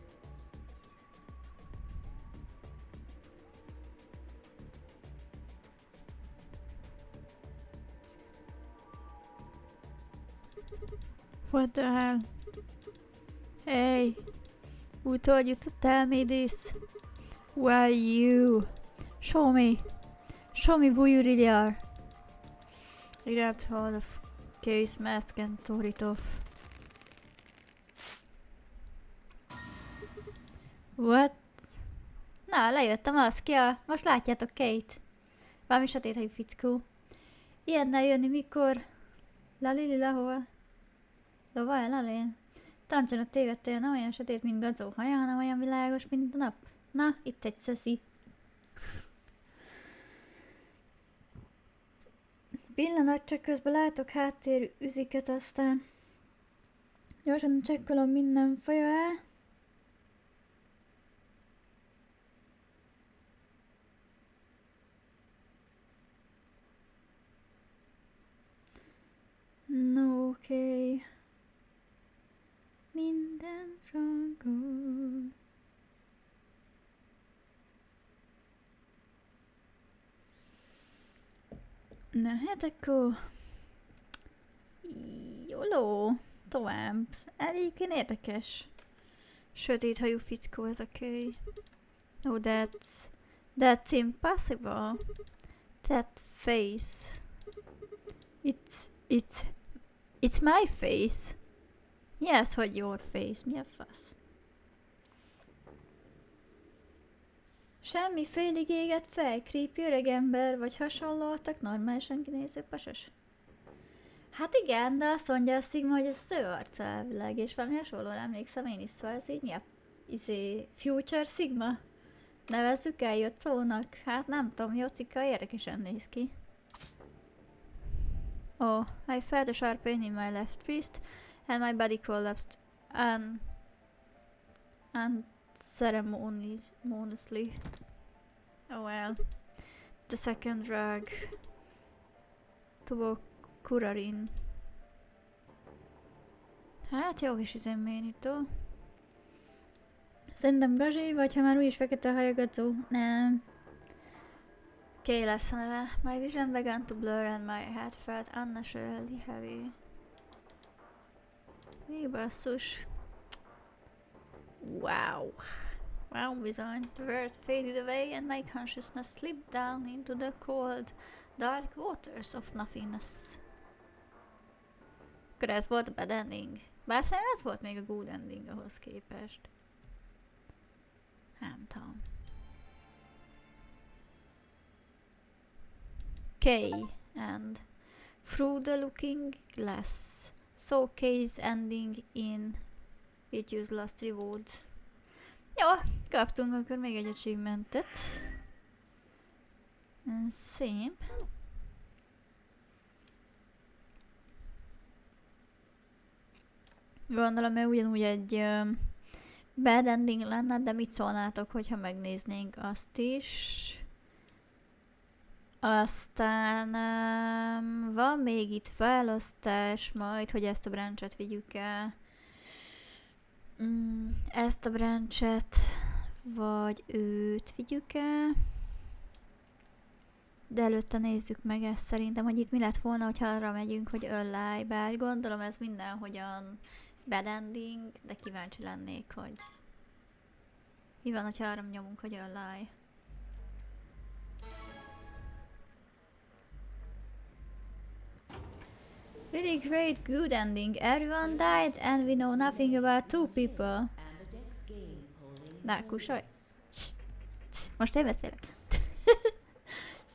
What the hell? Hey, who told you to tell me this? Who are you? Show me. Show me who you really are. I grabbed hold of Kay's mask and tore it off. What? Na, lejöttem az ki a... Most látjátok Kate. Valami sötéthajú fickó. Ilyennel jönni mikor... Lalili lahova? Lovaj, lalén. Tancsanat tévedtél, nem olyan sötét, mint Gazó haja, hanem olyan világos, mint a nap. Na, itt egy szöszi. Pillanat, csak közben látok háttér üziket, aztán... Gyorsan csekkolom minden folyó. No, oké. Minden frankon. Na hát akkor... Jóló! Tovább. Egyébként érdekes. Sötéthajú fickó ez a köly. Oh, that's impossible. That face. It's my face. Mi az, hogy your face? Mi a fasz? Semmi félig égett fej, creepy öregember, vagy hasonlótak, normálisan kinéző pasas. Hát igen, de azt mondja a Sigma, hogy ez az ő arca elvileg, és valami hasonlóra emlékszem én is, szóval ez így mi a... Future Sigma? Nevezzük el Jocónak? Hát nem tudom, Jocika érdekesen néz ki. Oh, I felt a sharp pain in my left wrist, and my body collapsed unceremoniously. Oh well. The second drug. Tubokurarin. Hát jó kis izemménító. Szerintem Gazsi, vagy ha már úgyis fekete hajagacó. Nem. Kay lesz a neve. My vision began to blur and my head felt unnaturally heavy. Mi basszus. Wow. Wow, bizony. The world faded away and my consciousness slipped down into the cold, dark waters of nothingness. Akkor ez volt a bad ending. Bár szerintem ez volt még a good ending ahhoz képest. Nem tudom. Kay and through the looking glass. So Kay's ending in Virtue's Lost Rewards. Jó, kaptunk akkor még egy achievementet. Ez szép. Gondolom, hogy ugyanúgy egy bad ending lenne, de mit szólnátok, hogyha megnéznénk azt is? Aztán van még itt választás majd, hogy ezt a branchet vigyük el. Ezt a branchet, vagy őt vigyük el. De előtte nézzük meg ezt szerintem, hogy itt mi lett volna, hogyha arra megyünk, hogy önláj. Bár gondolom ez mindenhogyan bad ending, de kíváncsi lennék, hogy mi van, hogyha arra nyomunk, hogy önláj. Really great, good ending. Everyone died and we know nothing about two people. Na, kusolj. Most én beszélek.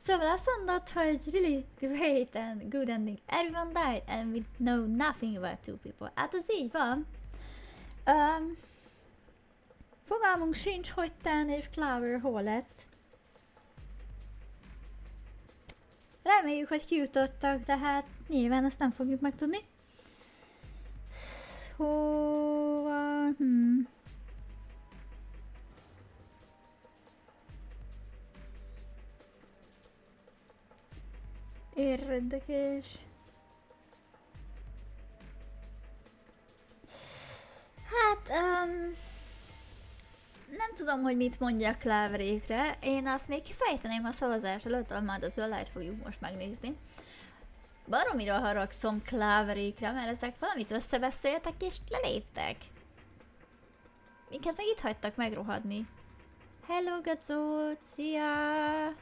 Szóval azt mondod, hogy really great and good ending. Everyone died and we know nothing about two people. Hát az így van. Fogalmunk sincs, hogy Tan és Clover hol lett. Reméljük, hogy kijutottak, de hát nyilván ezt nem fogjuk megtudni. Hova? Érdekes. Hát, nem tudom, hogy mit mondjak Cloverékre. Én azt még kifejteném a szavazás előtt, majd az live fogjuk most megnézni. Baromira haragszom Cloverékre, mert ezek valamit összebeszéltek és leléptek. Minket meg itt hagytak megrohadni. Hello, Gacó! Szia!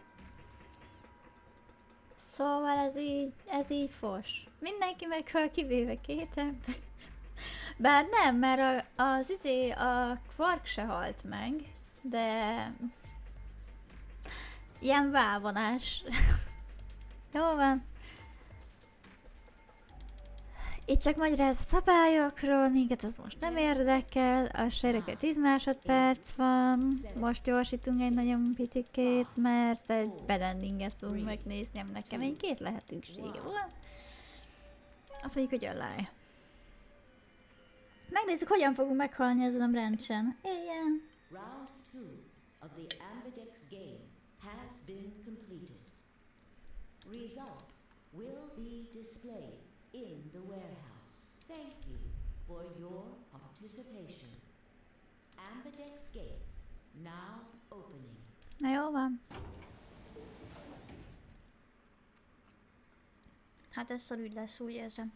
Szóval ez így fos. Mindenki meghal, kivéve két ember. Bár nem, mert a Quark se halt meg, de ilyen válvonás. Jó van. Itt csak magyaráz a szabályokról, minket ez most nem érdekel, a serege 10 másodperc van, most gyorsítunk egy nagyon picikét, mert egy bedendinget fogunk megnézni, aminek kemény 2 lehetősége van. Azt mondjuk, hogy alá. Megnézzük, hogyan fogunk meghalni ezen a brancsen. Éljen! Round 2 of the Ambidex game has been completed. Results will be displayed in the warehouse. Thank you for your participation. Ambidex gates now opening. Na jó van. Hát ez szorúgy lesz, úgy érzem.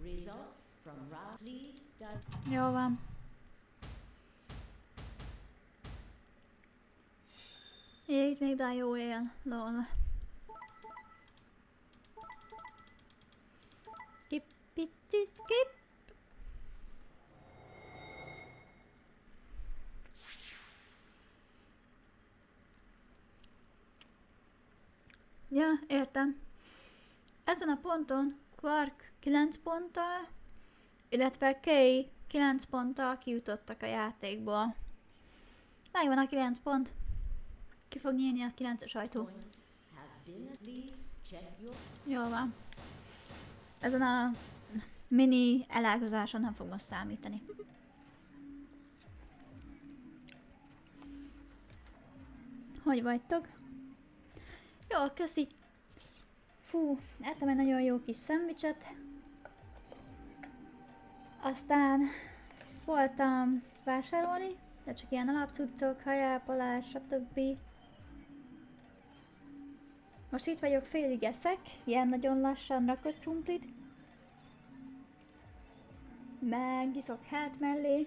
Results from round, please Jó van. Itt még dá jó él, lol. Skippity skip. Ja, értem. Ezen a ponton Quark 9 ponttal, illetve Kay 9 ponttal kijutottak a játékból. Megvan a 9 pont. Ki fog nyílni a 9-es ajtó. points have been. Please check your Jó van. Ezen a mini elágazáson nem fog most számítani. Hogy vagytok? Jó, köszi. Fú, ettem egy nagyon jó kis szendvicset. Aztán voltam vásárolni, de csak ilyen alapcuccok, hajápolás, stb. Most itt vagyok, félig eszek, ilyen nagyon lassan rakott krumplit. Meg iszok hát mellé.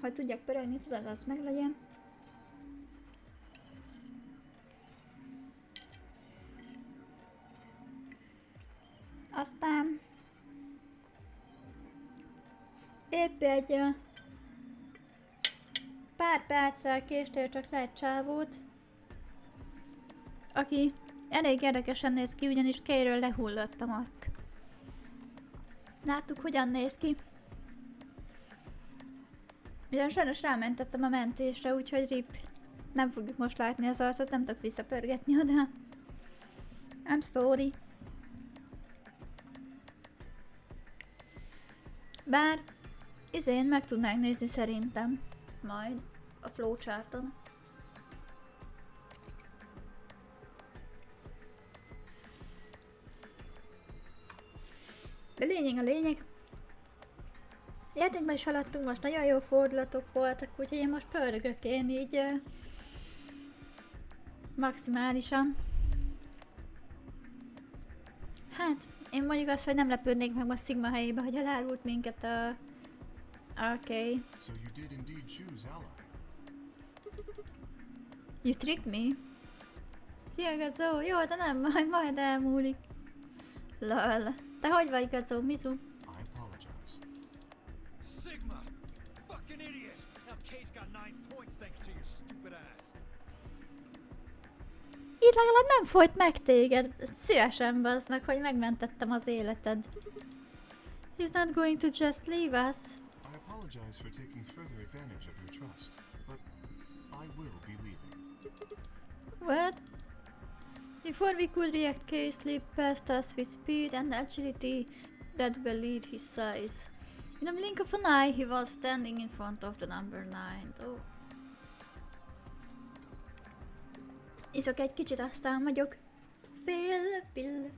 Hogy tudjak pörögni, tudod, az meg legyen. Aztán épp egy pár perccel késtél csak le egy csávót, aki elég érdekesen néz ki, ugyanis Kayről lehullott a maszk. Láttuk, hogyan néz ki. Ugyan sajnos rámentettem a mentésre, úgyhogy rip. Nem fogjuk most látni az arcot, nem tudok visszapörgetni oda. I'm sorry. Bár izén meg tudnánk nézni szerintem majd a flowcharton. De lényeg a lényeg. Játékban is haladtunk, most nagyon jó fordulatok voltak, úgyhogy én most pörgök én így maximálisan. Hát, én mondjuk azt, hogy nem lepődnék meg most Sigma helyébe, hogy elárult minket a Kay. So you did indeed choose ally. You tricked me? Szia, Gazó! Jó, de nem, majd elmúlik. Lol. Te hogy vagy, Gazó? Mizu? I apologize. Sigma! Fucking idiot! Now Kay's got 9 points thanks to your stupid ass. Itt legalább nem folyt meg téged. Szívesen bazd meg, hogy megmentettem az életed. He's not going to just leave us. I apologize for taking further advantage of your trust, but I will be leaving. What? Before we could react, Kay slipped past us with speed and agility that belied his size. In a blink of an eye, he was standing in front of the number 9. Oh. Iszok egy kicsit, aztán vagyok fél pill.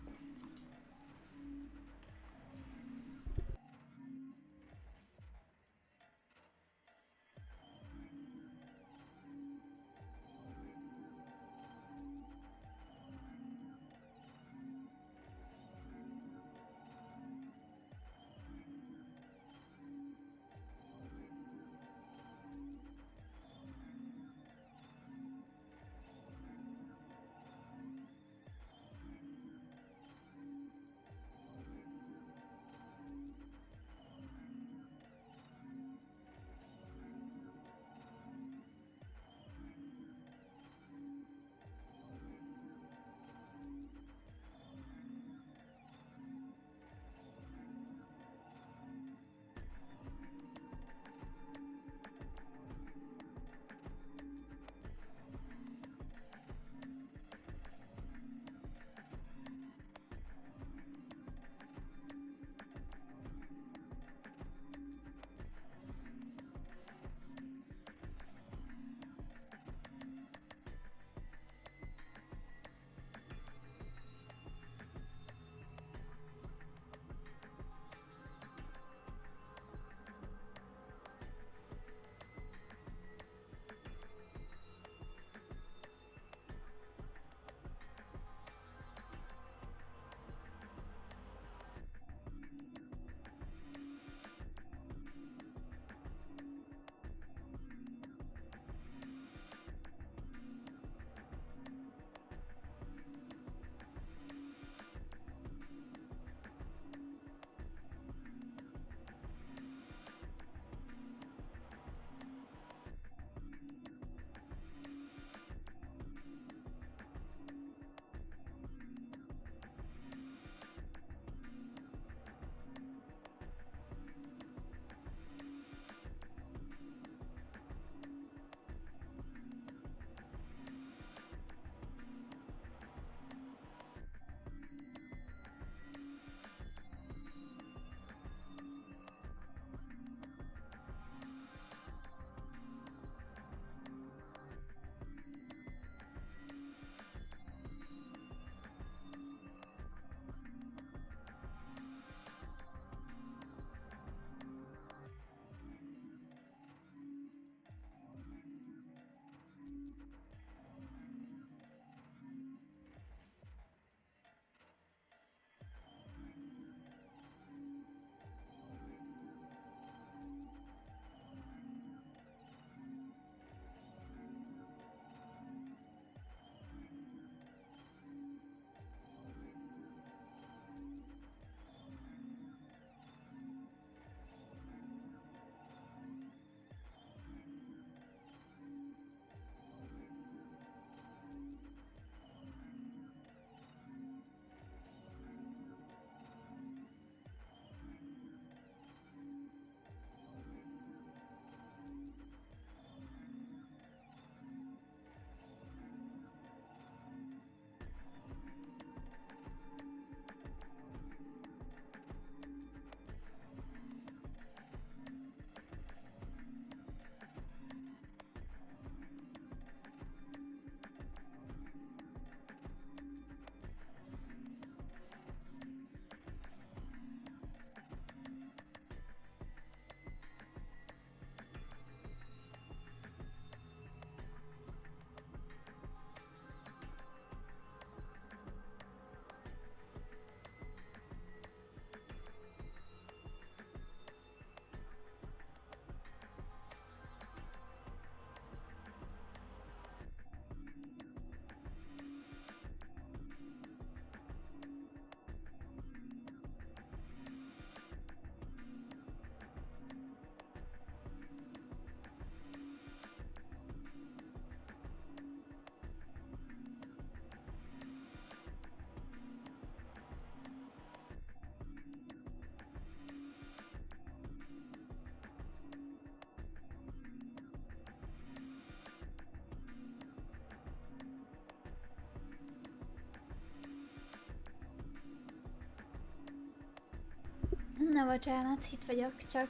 Na bocsánat, itt vagyok, csak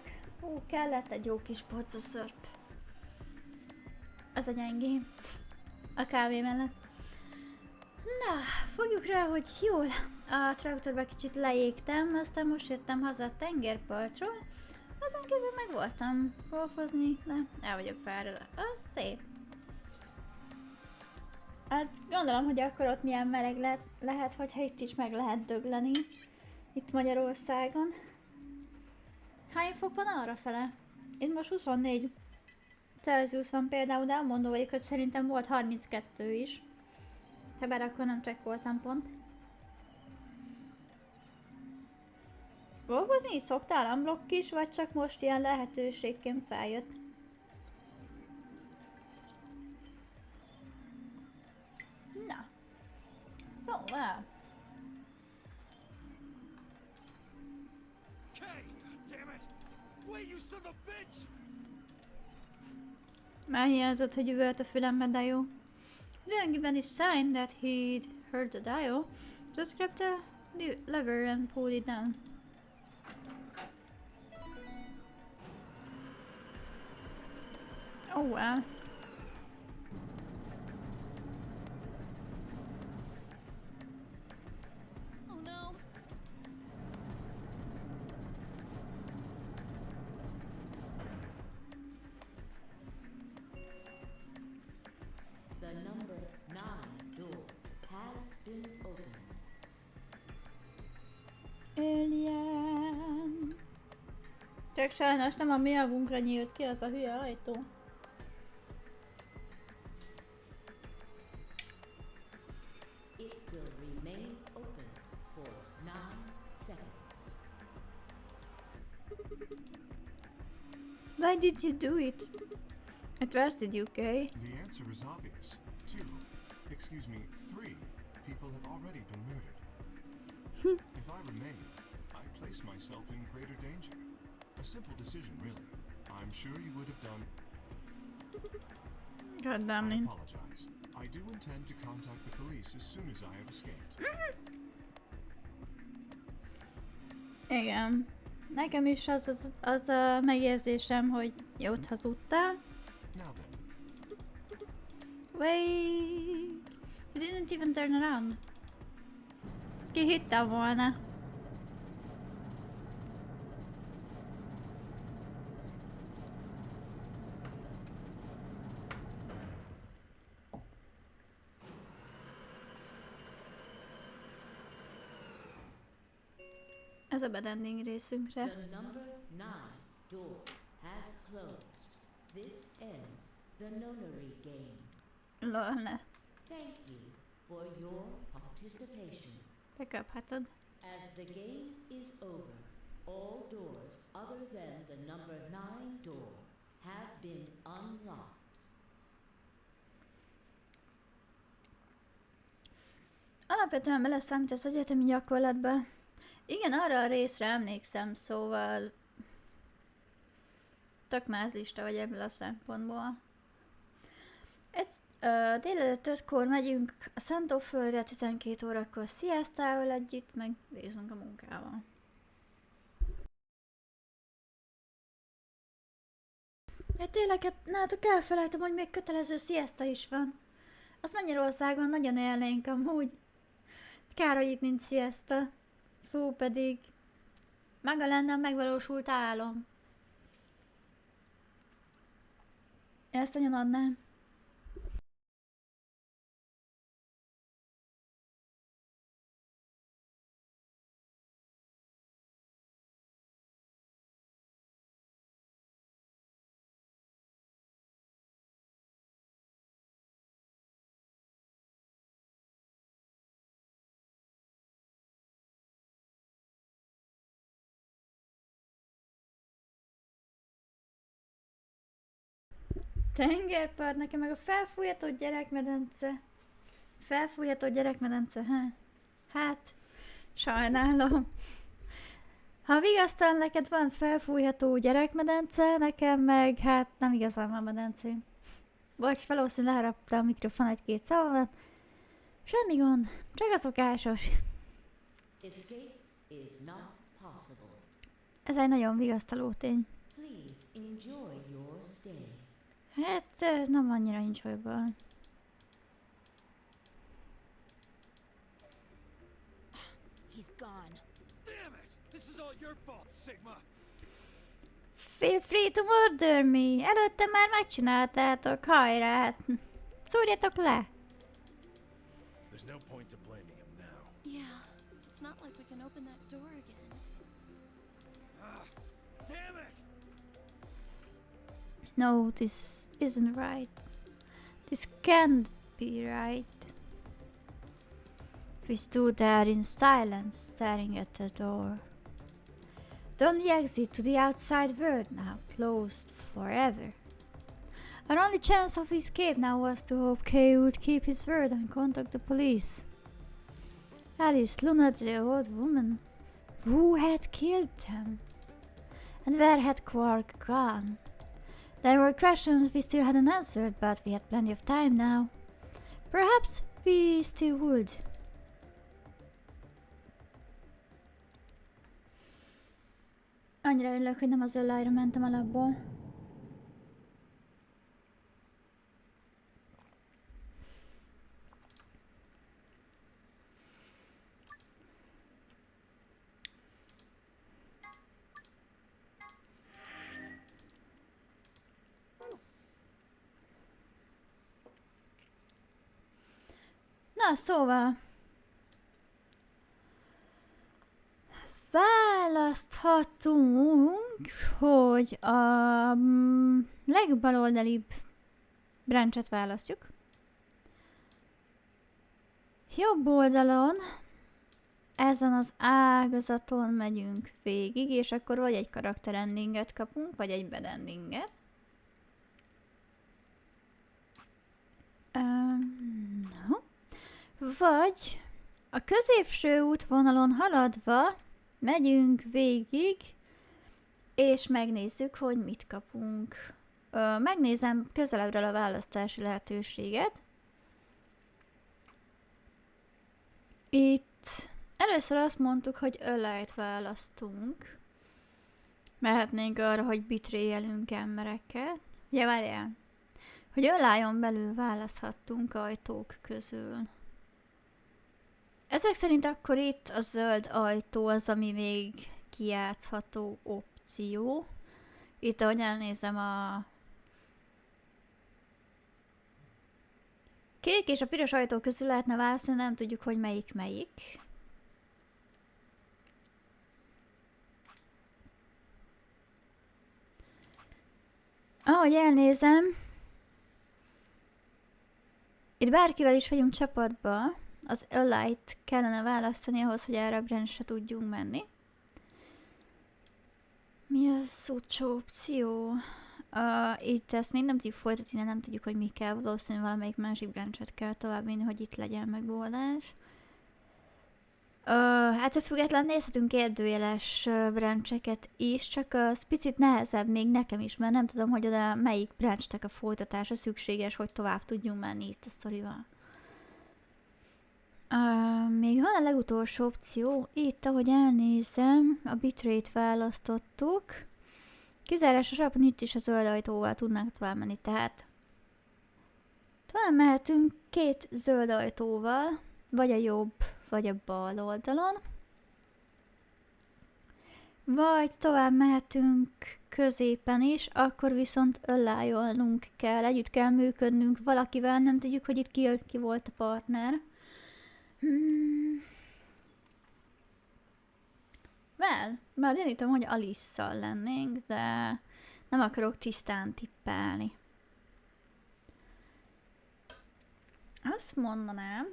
kellett egy jó kis pocaszörp. Az a gyengém. A kávé mellett. Na, fogjuk rá, hogy jól a traktorba kicsit leégtem, aztán most jöttem haza a tengerpartról. Azon kívül meg voltam golfozni, de el vagyok fáradva. Az szép. Hát gondolom, hogy akkor ott milyen meleg lehet, hogyha itt is meg lehet dögleni. Itt Magyarországon. Hány fok van arrafele? Itt most 24 Celsius van például, de elmondó vagyok, hogy szerintem volt 32 is. Ha bár akkor nem csekkoltam pont. Golfozni így szoktál unblock is, vagy csak most ilyen lehetőségként feljött? Na. Szóval. Már hiányzott, hogy üvölt a fülembe, de jó. Didn't give any sign that he'd heard the dial. Just grab the lever and pull it down. Oh well. Oh no. The number 9 door has been opened. Alien. Csak sajnos nem a mi javunkra nyílt ki az a hülye ajtó. It will remain open for 9 seconds. Why did you do it? I trusted you, Kay. The answer is obvious. 3 people have already been murdered. If I remain, I place myself in greater danger. A simple decision, really. I'm sure you would have done. God damn I it. apologize. I do intend to contact the police as soon as I have escaped. Igen. Nekem is az a megérzésem, hogy jót hazudtál. Now then, Wait. You didn't even turn around. Ki hitte volna? Ez a bad ending részünkre. The number 9 door has closed. This ends the nonary game. Lol, ne. Thank you for your participation. Bekaphatod. As the game is over, all doors other than the number 9 door have been unlocked. Alapvetően beleszámít az egyetemi gyakorlatba. Igen, arra a részre emlékszem, szóval tök más lista vagy ebből a szempontból. Délelőtt 5-kor megyünk a Szántóföldre, 12 órakor sziasztával együtt, meg végzünk a munkával. Ja tényleg, hát nálatok elfelejtem, hogy még kötelező sziaszta is van. Azt Magyarországon nagyon élnénk amúgy. Kár, hogy itt nincs sziaszta. Fú, pedig maga lenne a megvalósult álom. Ezt nagyon adnám. Tengerpart, nekem meg a felfújható gyerekmedence. Felfújható gyerekmedence, hát, sajnálom. Ha vigasztal neked van felfújható gyerekmedence, nekem meg, hát nem igazán van medencém. Bocs, valószínűleg leharapta a mikrofon egy-két szavamat. Semmi gond, csak a szokásos. Escape is not possible. Ez egy nagyon vigasztaló tény. Please enjoy your stay. Hát ez nem annyira enjoyable. He's gone. Damn it! This is all your fault, Sigma! Feel free to murder me! Előtte már megcsináltátok, hajrá! Hát, szúrjatok le! There's no point to blaming him now. Yeah, it's not like we can open that door again. Ah, damn it! No, this isn't right. This can't be right. We stood there in silence, staring at the door. The only exit to the outside world now closed forever. Our only chance of escape now was to hope Kay would keep his word and contact the police. Alice, Luna, the old woman. Who had killed them? And where had Quark gone? There were questions we still hadn't answered, but we had plenty of time now. Perhaps we still would. Annyira örülök, hogy nem az öllájra mentem alapból. Na, szóval... választhatunk, hogy a legbaloldalibb branchet választjuk. Jobb oldalon ezen az ágazaton megyünk végig, és akkor vagy egy karakter endinget kapunk, vagy egy bed endinget. No. Vagy a középső útvonalon haladva megyünk végig, és megnézzük, hogy mit kapunk. Megnézem közelebbről a választási lehetőséget. Itt először azt mondtuk, hogy ölejt választunk. Mehetnénk arra, hogy betréjelünk embereket. Ugye várjál, hogy ölájon belül választhattunk ajtók közül. Ezek szerint akkor itt a zöld ajtó az, ami még kijátszható opció. Itt, ahogy elnézem, a kék és a piros ajtó közül lehetne választani, nem tudjuk, hogy melyik. Ahogy elnézem, itt bárkivel is vagyunk csapatba, az Alight kellene választani ahhoz, hogy erre a branchre tudjunk menni. Mi az utolsó opció? Itt ezt még nem tudjuk folytatni, nem tudjuk, hogy mi kell. Valószínűleg valamelyik másik branchet kell továbbvinni, hogy itt legyen megoldás. Hát független nézhetünk kérdőjeles brancheket is, csak az picit nehezebb még nekem is, mert nem tudom, hogy oda melyik branchnek a folytatása szükséges, hogy tovább tudjunk menni itt a sztorival. Még van a legutolsó opció, itt ahogy elnézem, a bitrate választottuk. Kizárásos alapon itt is a zöld ajtóval tudnánk tovább menni, tehát tovább mehetünk két zöld ajtóval, vagy a jobb, vagy a bal oldalon. Vagy tovább mehetünk középen is, akkor viszont ölájolnunk kell, együtt kell működnünk valakivel, nem tudjuk, hogy itt ki volt a partner. Már gyanítom, hogy Alice-szal lennénk, de nem akarok tisztán tippelni. Azt mondanám,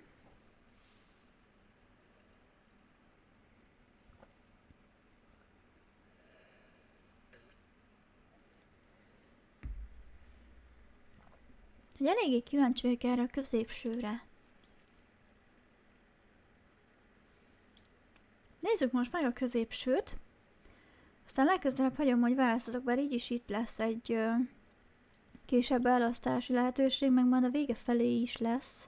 hogy eléggé kíváncsi vagyok erre a középsőre. Nézzük most meg a középsőt. Aztán legközelebb hagyom, hogy választatok, bár így is itt lesz egy kisebb elosztási lehetőség, meg majd a vége felé is lesz.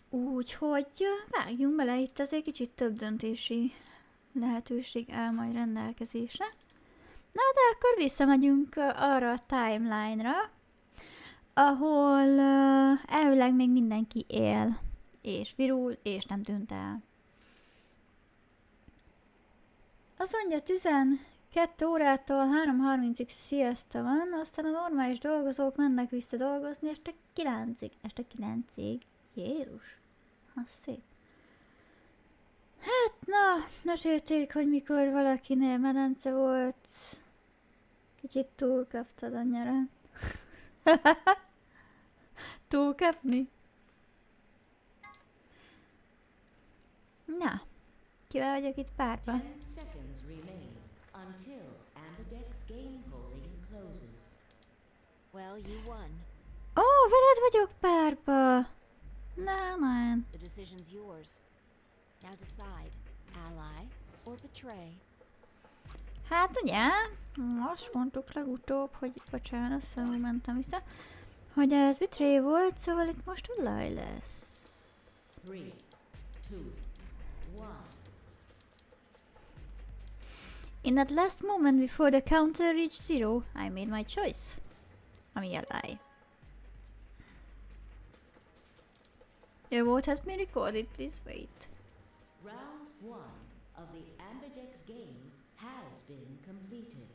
Úgyhogy vágjunk bele, itt azért kicsit több döntési lehetőség áll majd rendelkezésre. Na, de akkor visszamegyünk arra a timeline-ra, ahol elvileg még mindenki él, és virul, és nem tűnt el. Az mondja 12 órától 3:30-ig siesta van, aztán a normális dolgozók mennek vissza dolgozni este 9-ig. Este 9-ig. Jézus! Az szép. Hát, na, mesélték, hogy mikor valakinél medence volt. Kicsit túlkaptad a nyarán. Túlkapni? Na, kivel vagyok itt párba? 10 seconds remain until Ambidex's game polling closes. Well, you won. Ó, veled vagyok párba! Nem. The decision's yours. Now decide, ally or betray. Hát ugye, azt mondtuk legutóbb, hogy bocsánat, szóval mentem vissza, hogy ez betray volt, szóval itt most olaj lesz. 3, 2, 1. In that last moment before the counter reached 0, I made my choice. Ami a lie. Your vote has been recorded, please wait. Round 1 of the Ambidex game has been completed.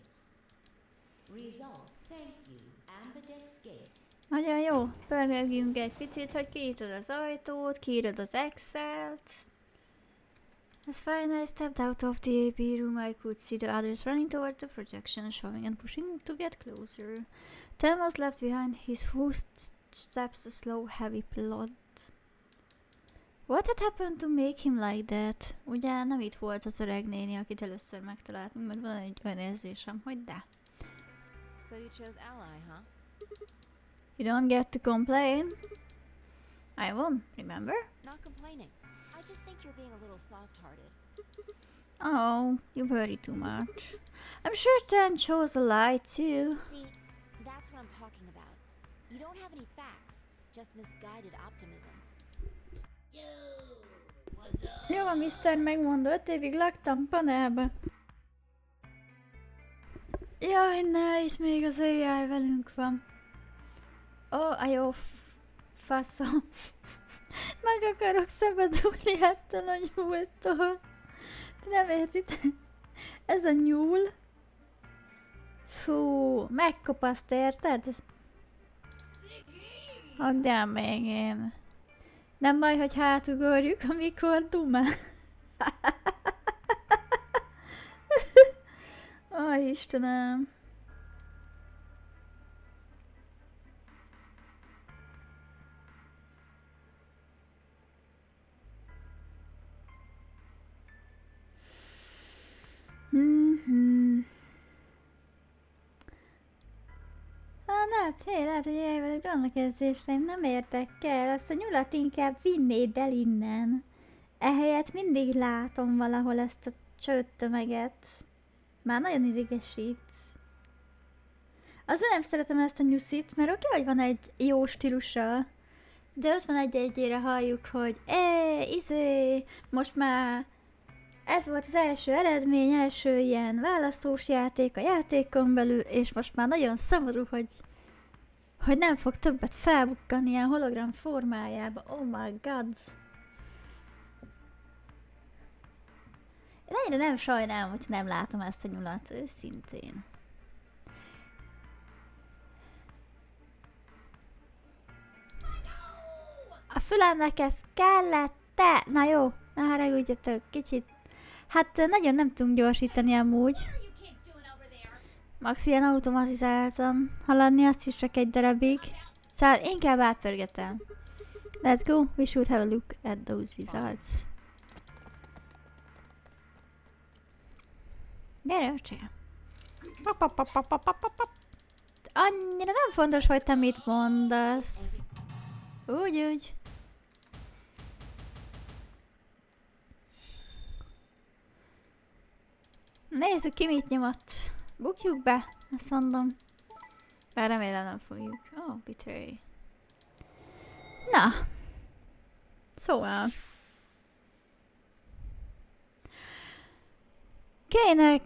Results, thank you, Ambidex game. Nagyon jó, pörögjünk egy picit, hogy kinyitod az ajtót, kiírod az Excel-t. As fine I stepped out of the AP room, I could see the others running toward the projection, shoving and pushing to get closer. Tel was left behind, his footsteps a slow, heavy plod. What had happened to make him like that? Ugye nem itt volt az öreg néni, akit először megtaláltunk, mert van egy olyan érzésem, hogy de. So you chose ally, huh? You don't get to complain. I won, remember? Not complaining. I just think you're being a little soft-hearted. Oh, you worry too much. I'm sure Tan chose a lie too. See, that's what I'm talking about. You don't have any facts, just misguided optimism. Jó van, Mr. megmondó, 5 évig laktam panelba. Jaj, ne, itt még az AI velünk van. Ó, a jó faszom. Meg akarok szabadulni ettől a nyúltól. Nem értitek? Ez a nyúl. Fú, megkopaszt, érted? Hagyjál még én. Nem baj, hogy hátugorjuk, amikor dumál. Ó, Istenem. Lehet, hogy elvelük vannak érzéseim, nem érdekel, azt a nyulat inkább vinnéd el innen. Ehelyett mindig látom valahol ezt a csőttömeget. Már nagyon idegesít. Azért nem szeretem ezt a nyuszit, mert oké, hogy van egy jó stílusa, de ott van egy-egyére halljuk, hogy most már ez volt az első eredmény, első ilyen választós játék a játékon belül, és most már nagyon szomorú, hogy nem fog többet felbukkani ilyen hologram formájába. Oh my god. Én egyre nem sajnálom, hogy nem látom ezt a nyulat, őszintén. A fülemnek ez kellett-e? Na jó, ne haragudjatok, kicsit. Hát nagyon nem tudunk gyorsítani amúgy. Max ilyen automatizáltan haladni, azt is csak egy darabig. Szóval inkább átpörgetem. Let's go, we should have a look at those results. Gyere, öcsém. Annyira nem fontos, hogy te mit mondasz. Úgy. Nézzük ki mit nyomott. Bukjuk be, azt mondom. Bár remélem nem fogjuk. Oh, betray. Na. Szóval. Kaynek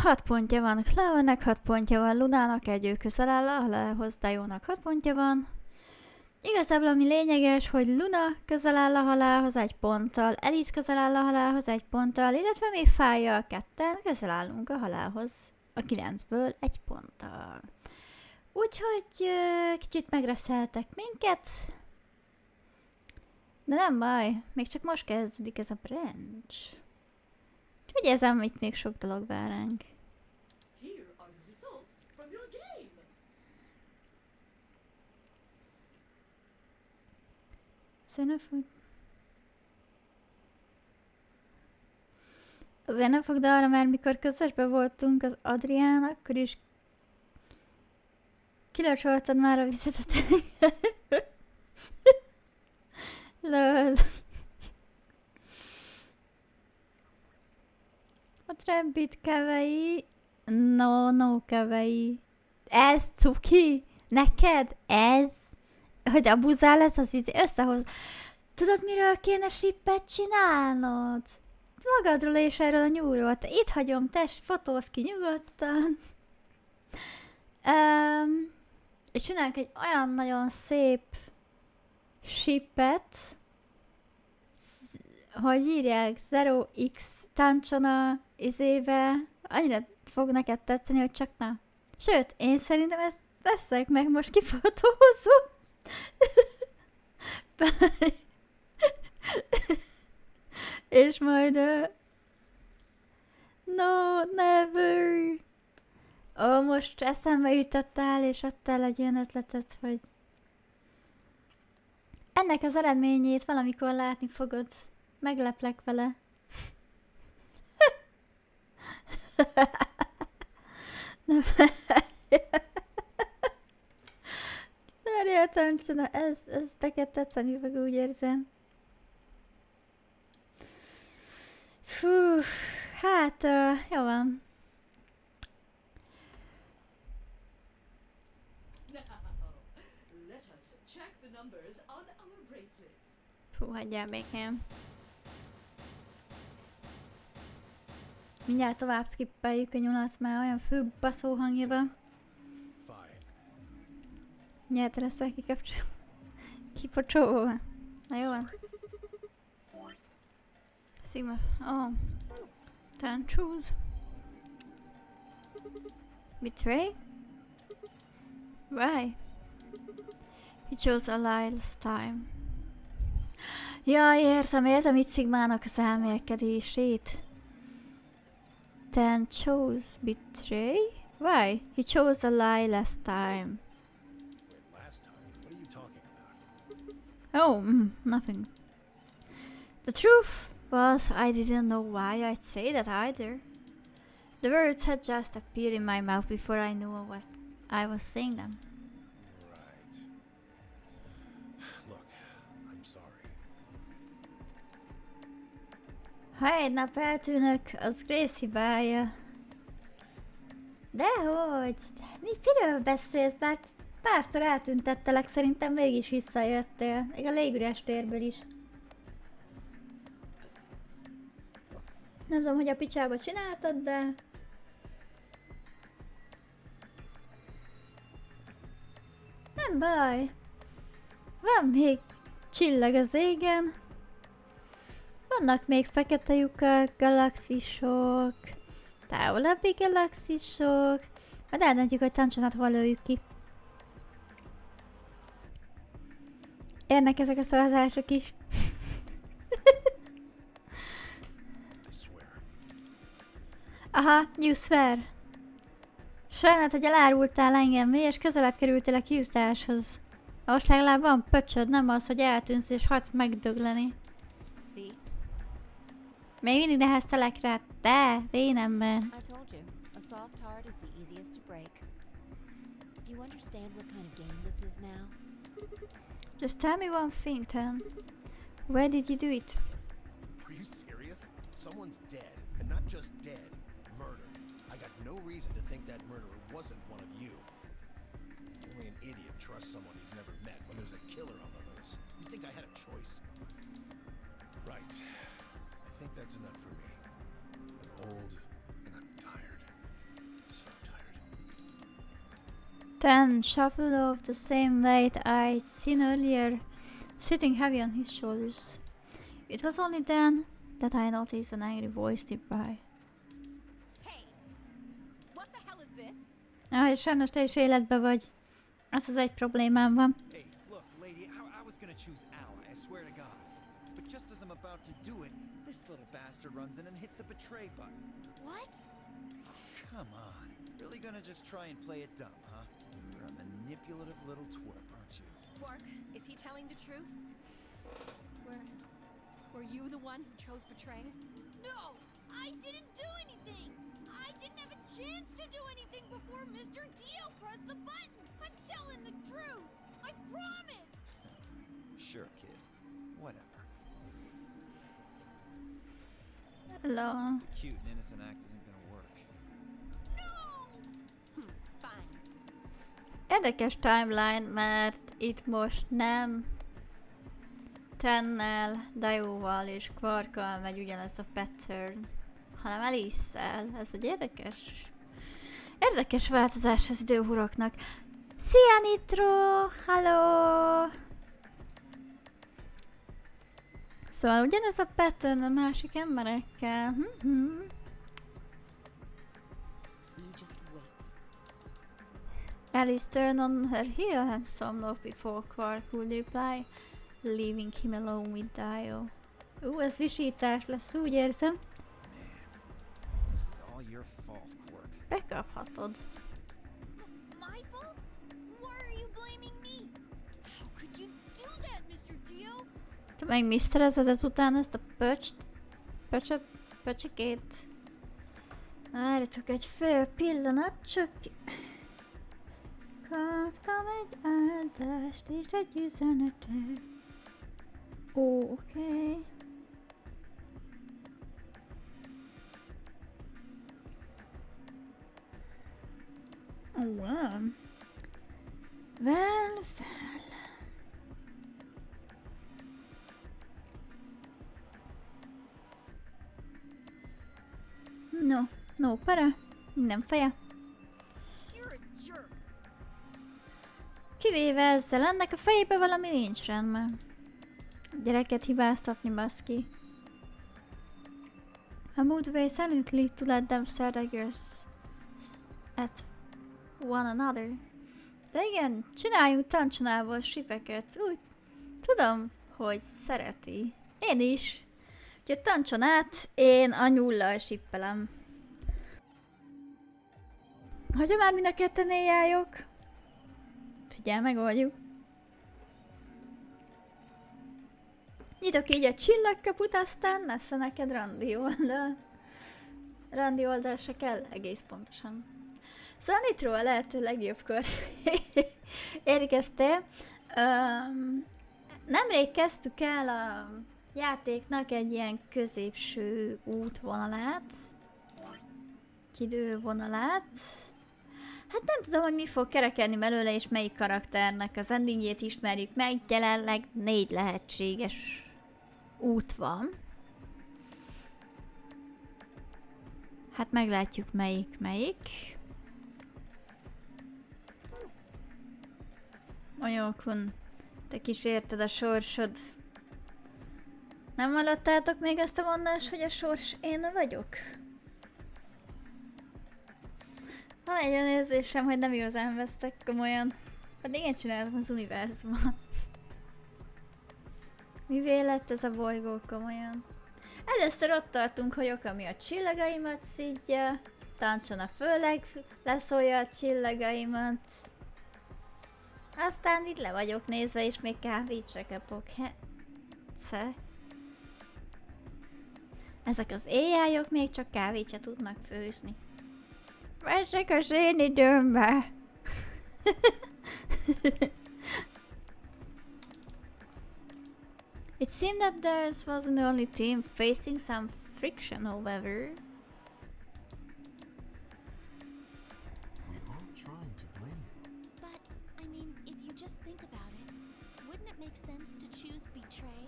6 pontja van, Clovernek 6 pontja van, Lunának egy közel áll a halálhoz, Dionak 6 pontja van. Igazából ami lényeges, hogy Luna közel áll a halálhoz 1 ponttal, Alice közel áll a halálhoz 1 ponttal, illetve mi Fájjal ketten közel állunk a halálhoz a 9-ből 1 ponttal. Úgyhogy kicsit megreszeltek minket, de nem baj, még csak most kezdődik ez a branch. Úgyhogy érzem, itt még sok dolog vár ránk. Here are the results from your game. Azért nem fog, de arra már mikor közösben voltunk az Adrián, akkor is kilocsoltad már a vizet a tengerről. Lol. A Trabbit kevei. No kevei. Ez cuki? Neked? Ez? Hogy abuzál ez az összehoz. Tudod, miről kéne sippet csinálnod? Magadról és erről a nyúlról. Te itt hagyom, tess, fotózz ki nyugodtan. És csinálunk egy olyan nagyon szép shippet, hogy írják 0x táncsona izébe, annyira fog neked tetszeni, hogy csak na. Sőt, én szerintem ezt veszek meg, most kifotózom. És majd no, never. Most eszembe jutottál, és adtál egy olyan ötletet, hogy ennek az eredményét valamikor látni fogod. Megleplek vele. Nem. Várjál, táncona, ez neked tetszeni fog, úgy érzem. Fú, hát, jó van. Let us check the numbers on our bracelets. Fú, hagyjál békén. Mindjárt tovább skippeljük a nyulat, már olyan fő baszó hangja van. Mindjárt leszel kipocsolva. Na jó van. Sigma. Oh. Turn choose. Betray? Why? He chose a lie last time. Ja, értem itt Sigmának az elmélkedését. Then chose betray? Why? He chose a lie last time. Wait, last time? What are you talking about? Oh, nothing. The truth was, I didn't know why I'd say that either. The words had just appeared in my mouth before I knew what I was saying them. Right. Look, I'm sorry. Ha egy nap eltűnök, az Grace hibája. Dehogy? Miről beszélsz? Bár párszor eltüntettelek, szerintem mégis visszajöttél. Még a légüres térből is. Nem tudom, hogy a picsába csináltad, de... Nem baj. Van még csillag az égen. Vannak még fekete lyukak, galaxisok, távolabbi galaxisok. Majd eldöntjük, hogy Tancsonat hol lőjük ki. Érnek ezek a szavazások is. Aha, you swear. Sajnálat, hogy elárultál engem, és közelebb kerültél a kiutáshoz. Most legalább van pöcsöd, nem az, hogy eltűnsz és hagysz megdögleni. See? Még mindig neheztelek rá, te, vénember. I told you, a soft heart is the easiest to break. Do you understand what kind of game this is now? Just tell me one thing, then. Where did you do it? Are you serious? Someone's dead, and not just dead, murdered. I got no reason to think that murderer wasn't one of you. Only an idiot trusts someone he's never met when there's a killer on the loose. You think I had a choice? Right. I think that's enough for me. I'm old, and Then shuffled off the same weight I'd seen earlier, sitting heavy on his shoulders. It was only then that I noticed an angry voice nearby. Hey, what the hell is this? És sajnos te is életbe vagy. Ez az egy problémám van. Hey, look, lady, I was gonna choose ally, I swear to God. But just as I'm about to do it, this little bastard runs in and hits the betray button. What? Come on. Really gonna just try and play it dumb, huh? You're a manipulative little twerp, aren't you? Quark, is he telling the truth? Were you the one who chose betray? No! I didn't do anything! I didn't have a chance to do anything before Mr. Dio pressed the button! I'm telling the truth! I promise! Sure, kid. Whatever. Hello. The cute and innocent act isn't gonna work. Fine. Érdekes timeline, mert itt most nem Tennel, Dioval és Quarkkal megy ugyanez a pattern, hanem Alice-szel. Ez egy érdekes változás az időhuroknak. Szia Nitro! Hello! Szóval ugyanez a pattern a másik emberekkel. You just wait. Alice turned on her heel and some look before Quark would reply, leaving him alone with Dio. Ez visítás lesz, úgy érzem. Man, this is all your fault, Quark. Bekaphatod. My fault? Why are you blaming me? How could you do that, Mr. Dio? Te meg miszterezed ezután ezt a pöcsikét? Várjatok egy fél pillanat, csak... Kaptam egy áldást és egy üzenetet. Oké. Wow. Well. No para. Nem feje. You're a jerk. Kivéve ezzel, ennek a fejébe valami nincs rendben. A gyereket hibáztatni, baszki. I moved away silently to let them stare daggers at one another. De igen, csináljunk tancsonából sipeket. Úgy tudom, hogy szereti. Én is. Úgyhogy tancsonát én a nyullal sippelem. Hogyha már mind a ketten éjjájok. Figyelj, megoldjuk. Nyitok így a csillagkaput, aztán lesz neked randi oldal. Randi oldal se kell, egész pontosan. Szóval Nitro a lehető legjobbkor érkeztél. Nemrég kezdtük el a játéknak egy ilyen középső útvonalát. Idővonalát. Hát nem tudom, hogy mi fog kerekedni belőle, és melyik karakternek az endingjét ismerjük meg. Jelenleg 4 lehetséges út van. Hát meglátjuk melyik. Anyókun, te kísérted a sorsod. Nem hallottátok még azt a mondást, hogy a sors én vagyok? Van egy olyan érzésem, hogy nem igazán vesztek komolyan. Pedig én csináltam az univerzumot. Mivé lett ez a bolygó komolyan? Először ott tartunk, hogy Okami a csillagaimat szidja, Tancsona főleg leszólja a csillagaimat. Aztán itt le vagyok nézve, és még kávét se kapok. Ezek az éjjájok még csak kávét se tudnak főzni. Vessek az én időmbe! It seemed that theirs wasn't the only team facing some friction, however. We aren't trying to blame you. But, I mean, if you just think about it, wouldn't it make sense to choose betray?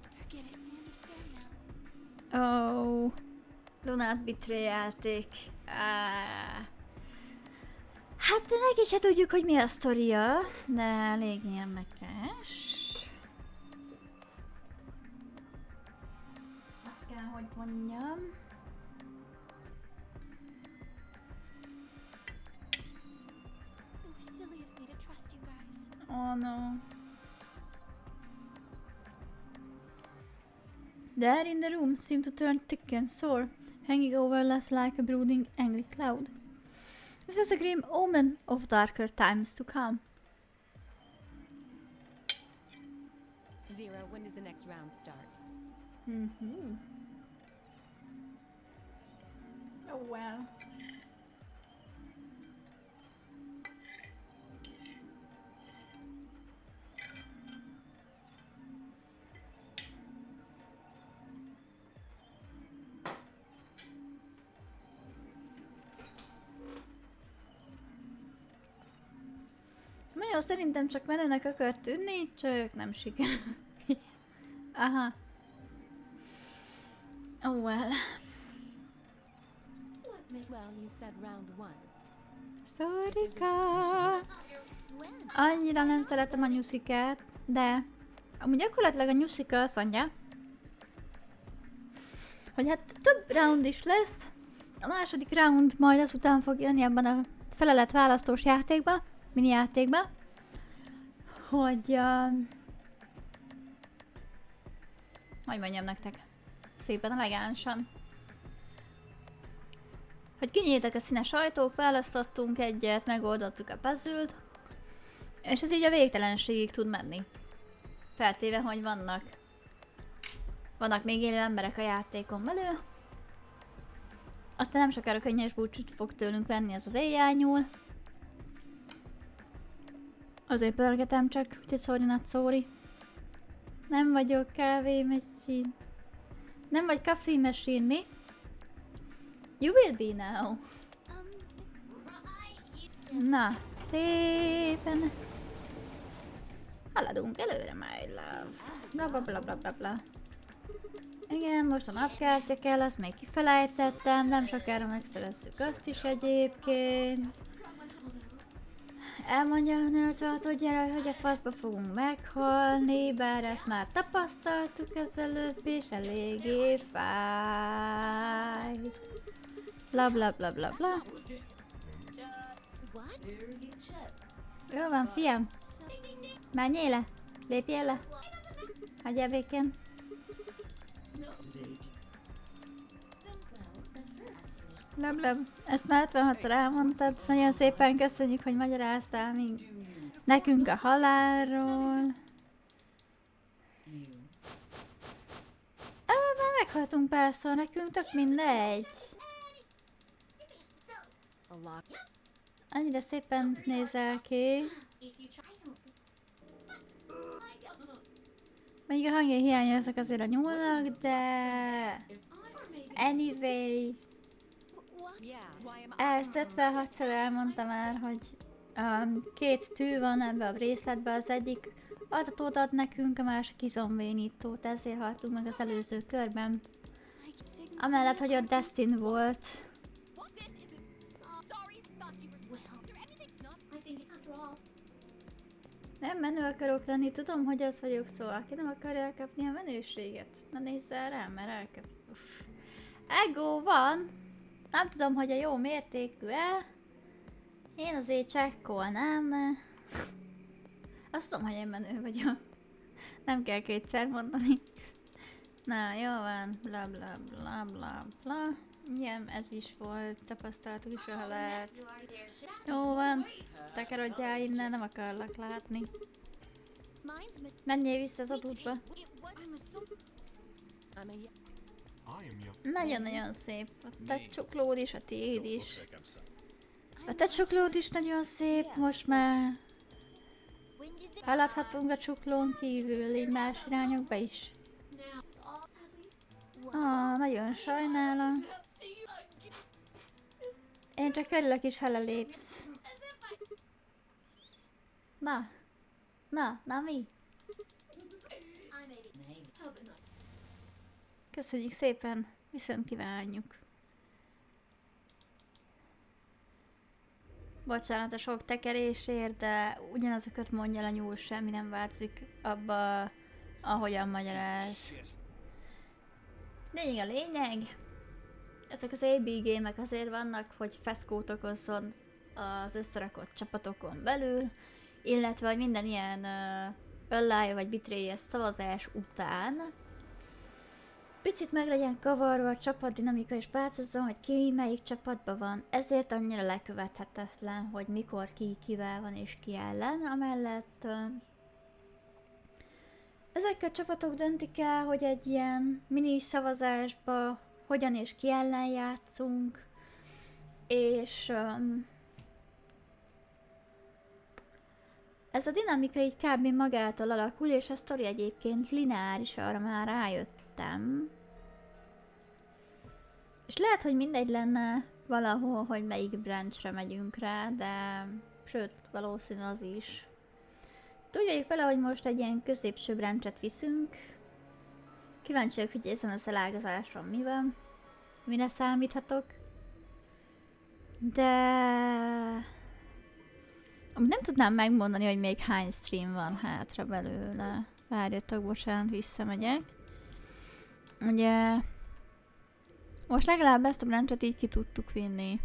I get it, I understand now. Oh, Lunát betray játék. Hát neki se tudjuk, hogy mi a sztoria, de elég érdekes. Azt kell, hogy mondjam. It was silly of me to trust you guys. Oh no. The air in the room seemed to turn thick and sore, hanging over us like a brooding, angry cloud. It was a grim omen of darker times to come. Zero, when does the next round start? Mm-hmm. Oh well. Nagyon szerintem csak menőnek akar tűnni, csak nem sikerült. Aha. Oh well. Well, you said round one. Szorika. Annyira nem szeretem a nyuszikát, de amúgy gyakorlatilag a nyuszika azt mondja, hogy hát több round is lesz. A második round majd azután fog jönni abban a felelet-választós játékba, mini játékba, hogy hogy mondjam nektek, szépen elegánsan, hogy kinyíltak a színes ajtók, választottunk egyet, megoldottuk a puzzle-t, és ez így a végtelenségig tud menni. Feltéve, hogy vannak még élő emberek a játékon belül. Aztán nem sokára könnyes búcsút fog tőlünk venni ez az éjjányúl. Azért pörgetem csak, úgyhogy sorry not sorry. Nem vagyok kávémachine. Nem vagy coffee machine, mi? You will be now. Na, szépen haladunk előre, my love. Bla bla bla bla bla bla. Igen, most a napkártya kell, azt még kifelejtettem, nem sokára megszerezzük azt is egyébként. Elmondja a nőcsatod, gyere, hogy a faszba fogunk meghalni, bár ezt már tapasztaltuk ezelőtt, és eléggé fáj. Bla bla bla bla bla. Jó van, fiam. Menjél le, lépjél le. Hagyjál békén. Blab. Ezt már 56-szor elmondtad. Nagyon szépen köszönjük, hogy magyaráztál nekünk a halálról. Már meghaltunk párszor, nekünk tök mindegy. Annyira szépen nézel ki. Még a hangjai hiányoznak azért a nyúlnak, de... Anyway... Ezt 56-szor elmondtam már, hogy két tű van ebbe a részletbe, az egyik adatot ad nekünk, a másik izomvénítót, ezért haltunk meg az előző körben. Amellett, hogy ott Destin volt. Nem menő akarok lenni, tudom, hogy az vagyok, szó, aki nem akarja elkapni a menőséget. Na nézzel rám, mert elkap. Ego van! Nem tudom, hogy a jó mértékű-e. Én azért csekkolnám, de... Azt tudom, hogy én menő vagyok. Nem kell kétszer mondani. Na, jó van. Bla bla bla bla bla. Igen, ez is volt. Tapasztalatuk is a halált. Jó van. Tekerodjál innen, nem akarlak látni. Menjél vissza az adódba. Nagyon-nagyon szép. A te csuklód is, a tiéd is. A te csuklód is nagyon szép, most már haladhatunk a csuklón kívül, így más irányokba is. Nagyon sajnálom. Én csak örülök is, ha lelépsz. Na mi? Köszönjük szépen, viszont kívánjuk. Bocsánat a sok tekerésért, de ugyanazokat mondja a nyúl, semmi nem változik abba, ahogyan magyaráz. Lényeg a lényeg. Ezek az AB gémek azért vannak, hogy feszkót okozzon az összerakott csapatokon belül, illetve hogy minden ilyen online vagy betray-es szavazás után picit meg legyen kavarva a csapatdinamika és változzon, hogy ki melyik csapatban van. Ezért annyira lekövethetetlen, hogy mikor ki kivel van és ki ellen. Amellett ezek a csapatok döntik el, hogy egy ilyen mini szavazásba hogyan és ki ellen játszunk, és ez a dinamika így kb. Magától alakul, és a sztori egyébként lineáris, arra már rájöttem. És lehet, hogy mindegy lenne valahol, hogy melyik branchre megyünk rá, de sőt, valószínű az is. Tudjuk vele, hogy most egy ilyen középső branchet viszünk. Kíváncsiak, hogy ezen az elágazáson mi van, mire számíthatok. De nem tudnám megmondani, hogy még hány stream van hátra belőle. Várjatok, bocsánat, visszamegyek. Ugye most legalább ezt a branchet így ki tudtuk vinni.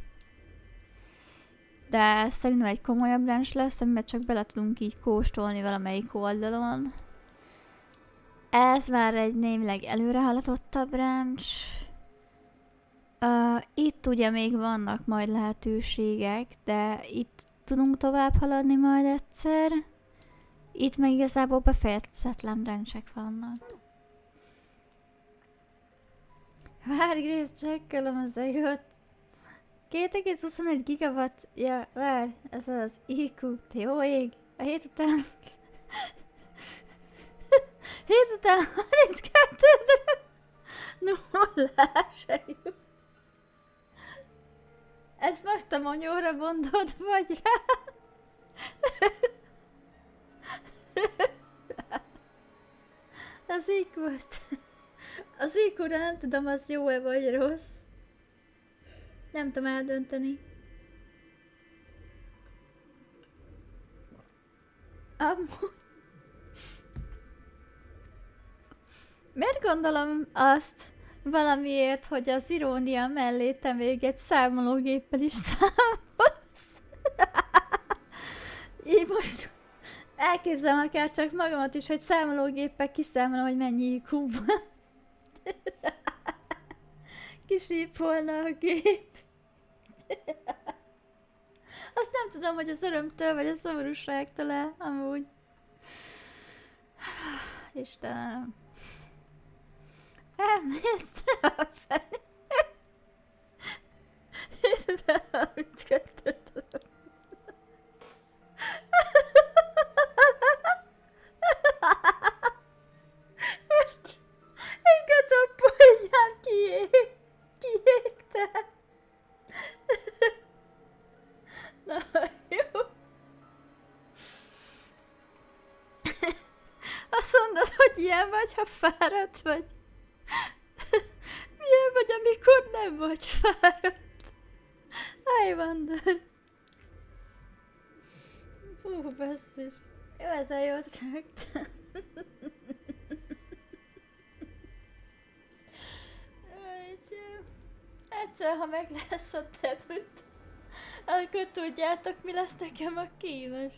De szerintem egy komolyabb branch lesz, amiben csak bele tudunk így kóstolni valamelyik oldalon. Ez már egy némileg előrehaladottabb branch. Itt ugye még vannak majd lehetőségek, de itt tudunk tovább haladni majd egyszer. Itt meg igazából befejezetlen branchek vannak. Várj, Grace, csekkelem az egot. 2,21 gigawatt. Ja, várj, ez az IQ. Te jó ég. A hét után... hét után 32-re... nullás. Ez most a monyóra mondod, vagy rá? Az IQ azt... Az IQ-ra nem tudom, az jó-e vagy rossz. Nem tudom eldönteni. Amúgy... Miért gondolom azt valamiért, hogy az irónia mellé te még egy számológéppel is számolsz? Így most elképzelem akár csak magamat is, hogy számológéppel kiszámolom, hogy mennyi IQ van. Kisípolna a gép. Azt nem tudom, hogy az örömtől vagy a szomorúságtól amúgy. Istenem. Elmész a felé. Mit kötött? Most egy gacok kiégte. Na jó. Azt mondod, hogy ilyen vagy, ha fáradt vagy. Milyen vagy, amikor nem vagy fáradt? I wonder. Fú, basszus. Jó, ezzel jót rágtam. Egyszer, ha meg lesz a debüt, akkor tudjátok, mi lesz nekem a kínos.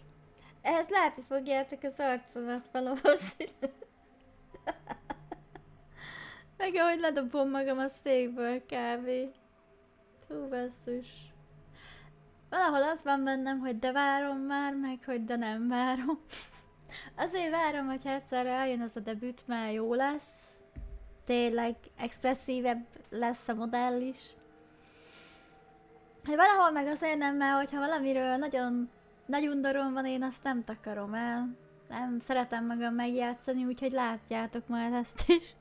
Ehhez látni fogjátok az arcomat valószínűleg. Meg ahogy ledobom magam a székből kb. Hú, basszus. Valahol az van bennem, hogy de várom már, meg hogy de nem várom. Azért várom, hogy egyszerre eljön az a debüt, mert jó lesz. Tényleg expresszívebb lesz a modell is. Hát valahol meg azért nem, mert hogyha valamiről nagyon nagy undorom van, én azt nem takarom el. Nem szeretem magam megjátszani, úgyhogy látjátok majd ezt is.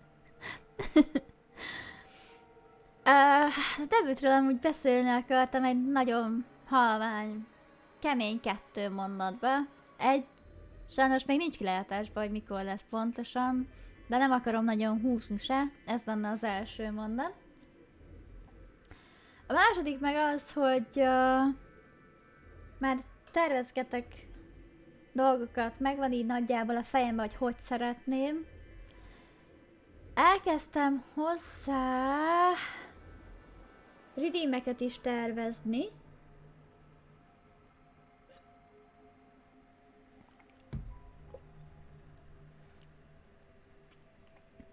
A debütről amúgy beszélni akartam egy nagyon halvány, kemény 2 mondatba. Sajnos még nincs kilátásban, hogy mikor lesz pontosan, de nem akarom nagyon húzni se, ez lenne az első mondat. A második meg az, hogy már tervezgetek dolgokat, megvan így nagyjából a fejemben, hogy szeretném. Elkezdtem hozzá redeemeket is tervezni.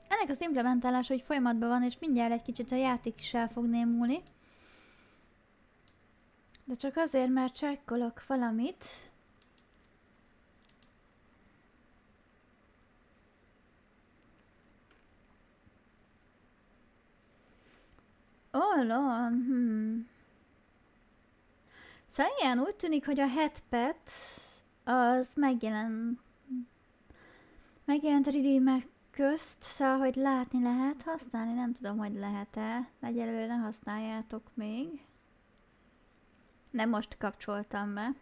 Ennek az implementálása, hogy folyamatban van, és mindjárt egy kicsit a játék is el fog némulni. De csak azért, mert csekkolok valamit. Szóval igen, úgy tűnik, hogy a headpad az megjelent a redeemek közt, szóval, hogy látni lehet használni, nem tudom, hogy lehet-e. Egyelőre ne használjátok még. Nem most kapcsoltam be.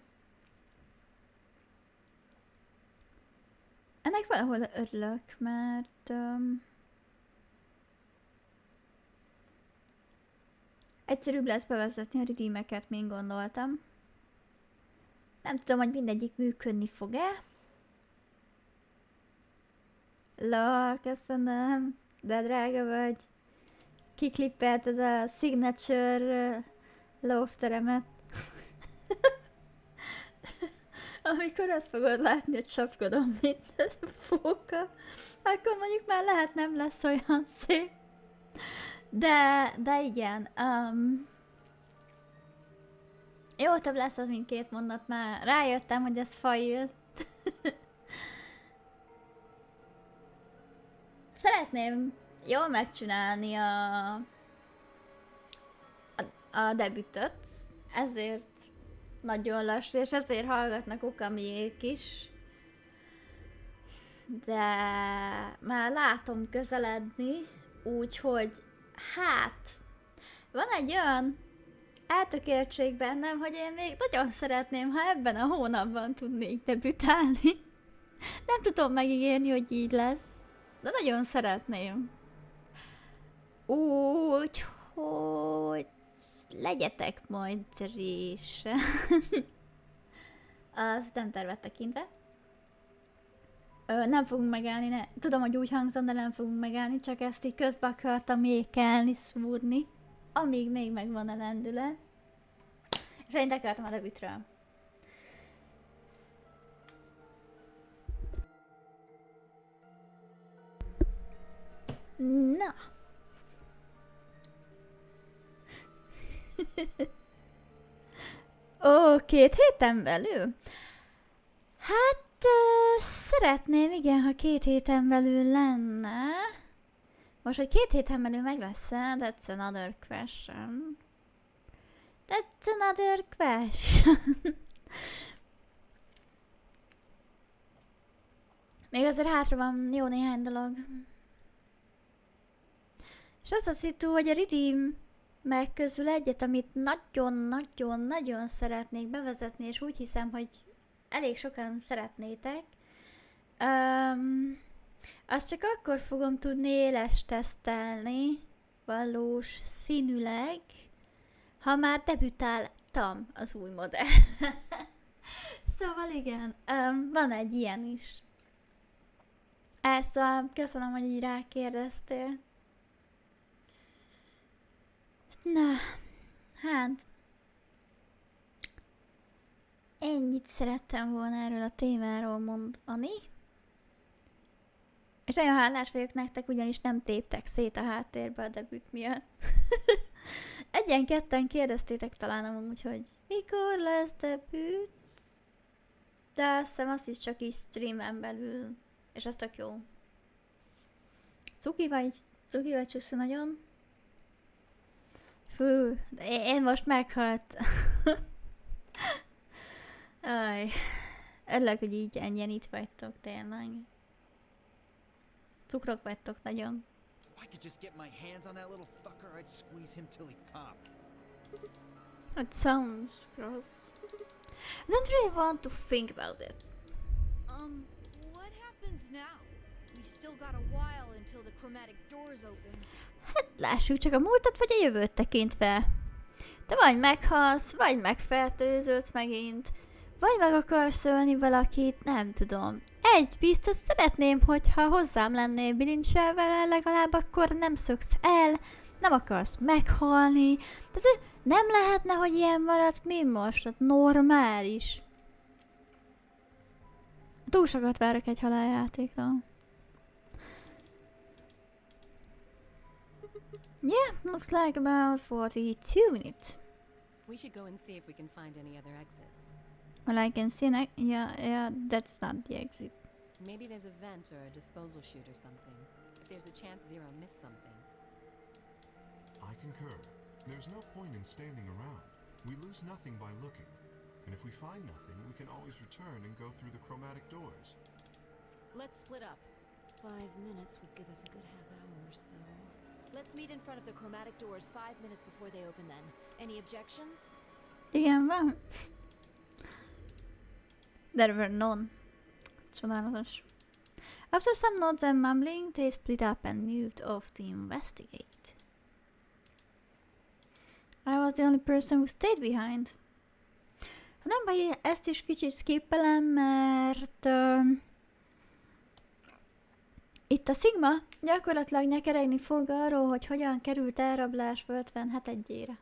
Ennek valahol örülök, mert egyszerűbb lesz bevezetni a redeemeket, mint gondoltam. Nem tudom, hogy mindegyik működni fog-e. Köszönöm, de drága vagy. Kiklippelted a signature lófteremet. Amikor azt fogod látni, hogy csapkodom, mint fóka, akkor mondjuk már lehet nem lesz olyan szép. De igen. Jó, több lesz az, mint 2 mondat, már rájöttem, hogy ez fail. Szeretném jól megcsinálni a debütöt, ezért nagyon lassú, és ezért hallgatnak okamiék is. De már látom közeledni, úgyhogy hát van egy olyan eltökéltség bennem, hogy én még nagyon szeretném, ha ebben a hónapban tudnék debütálni. Nem tudom megígérni, hogy így lesz, de nagyon szeretném. Úgyhogy legyetek majd része. Az nem tervet tekintve. Nem fogunk megállni, tudom, hogy úgy hangzom, de nem fogunk megállni, csak ezt így közbe akartam ékelni, szúrni, amíg még megvan a lendület. És én akartam a debütről. Na. Ó, 2 héten belül? Hát, szeretném, igen, ha 2 héten belül lenne. Most, hogy 2 héten belül meg lesz, that's another question. That's another question. Még azért hátra van jó néhány dolog. És az a szitu, hogy a redeem meg közül egyet, amit nagyon-nagyon-nagyon szeretnék bevezetni, és úgy hiszem, hogy elég sokan szeretnétek, azt csak akkor fogom tudni éles tesztelni, valós színűleg, ha már debütáltam az új modell. Szóval igen, van egy ilyen is. Szóval köszönöm, hogy így rákérdeztél. Na, hát ennyit szerettem volna erről a témáról mondani. És nagyon hálás vagyok nektek, ugyanis nem téptek szét a háttérbe a debüt miatt. Egyen-ketten kérdeztétek talán amúgy, hogy mikor lesz debüt? De azt hiszem azt is csak így streamen belül. És az tök jó. Cuki vagy Csuszi nagyon. Fú, de én most meghalt. Aj, örülök, hogy így ennyien itt vagytok, tényleg. Cukrok vagytok nagyon. If I could just get my hands on that little fucker, I'd squeeze him till he popped. It sounds gross. I don't really want to think about it. What happens now? We've still got a while until the chromatic doors open. Hát lássuk csak a múltat vagy a jövőt tekintve. De vagy meghalsz, vagy megfertőződsz megint, vagy meg akarsz ölni valakit, nem tudom. Egy biztos szeretném, hogyha hozzám lennél bilincselve, legalább akkor nem szöksz el, nem akarsz meghalni. Tehát nem lehetne, hogy ilyen maradsz, mi most? Hát normális. Túl sokat várok egy haláljátékra. Yeah, looks like about 42 minutes. We should go and see if we can find any other exits. Well, I can see yeah, that's not the exit. Maybe there's a vent or a disposal chute or something. If there's a chance Zero missed something. I concur. There's no point in standing around. We lose nothing by looking. And if we find nothing, we can always return and go through the chromatic doors. Let's split up. 5 minutes would give us a good half hour or so. Let's meet in front of the chromatic doors 5 minutes before they open then. Any objections? Igen, van. There were none. Csodálatos. After some nods and mumbling, they split up and moved off to investigate. I was the only person who stayed behind. Ha nem baj, ezt is kicsit skippelem, mert itt a Sigma gyakorlatilag nyekeregni fog arról, hogy hogyan került elrablásba 57-ére.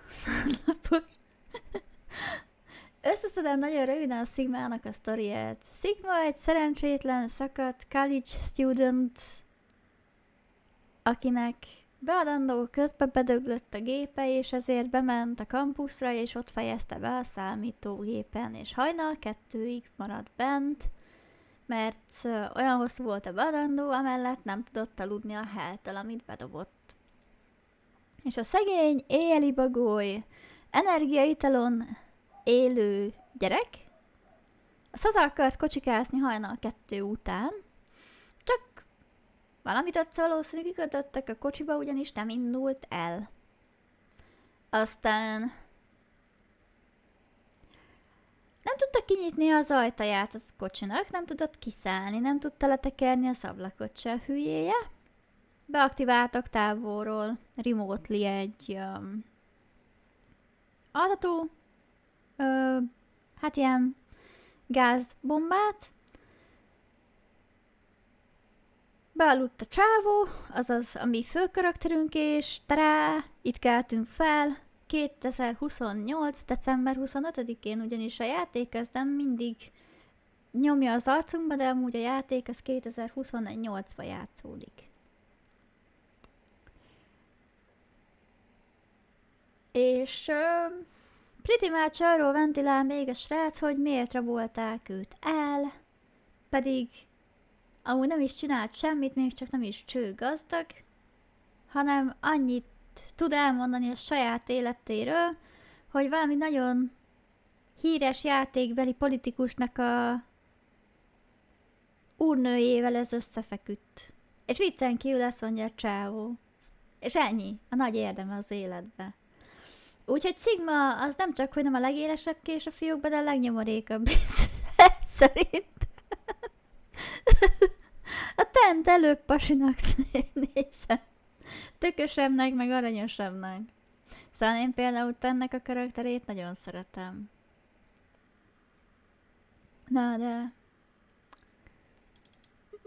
Szarlapos. Összeszedem nagyon röviden a Sigmának a sztoriát. Sigma egy szerencsétlen, szakadt college student, akinek beadandó közben bedöglött a gépe, és ezért bement a kampuszra, és ott fejezte be a számítógépen, és hajnal 2-ig maradt bent, mert olyan hosszú volt a beadandó, amellett nem tudott aludni a helltől, amit bedobott. És a szegény, éjjeli bagoly, energiaitalon élő gyerek, az haza akart kocsikászni hajnal 2 után, csak valamit ott valószínűleg kikötöttek a kocsiba, ugyanis nem indult el. Aztán nem tudta kinyitni az ajtaját az kocsinak, nem tudott kiszállni, nem tudta letekerni az ablakot se, hülyéje. Beaktiváltak távolról, remotely egy adható, hát ilyen gázbombát. Bealudt a csávó, azaz a mi főkarakterünk, és tará, itt keltünk fel 2028. december 25-én, ugyanis a játék az nem mindig nyomja az arcunkba, de amúgy a játék az 2028-ban játszódik. És pretty much arról ventilál még a srác, hogy miért rabolták őt el, pedig amúgy nem is csinált semmit, még csak nem is csőgazdag, hanem annyit tud elmondani a saját életéről, hogy valami nagyon híres játékbeli politikusnak a úrnőjével ez összefeküdt. És viccen kívül ezt mondja a csávó. És ennyi, a nagy érdeme az életbe. Úgyhogy Sigma az nem csak, hogy nem a legélesebb kés a fiúkban, de a legnyomorékabb is szerint. A tent előbb pasinak nézem. Tökösebbnek, meg aranyosabbnak. Szóval én például ennek a karakterét nagyon szeretem. Na de...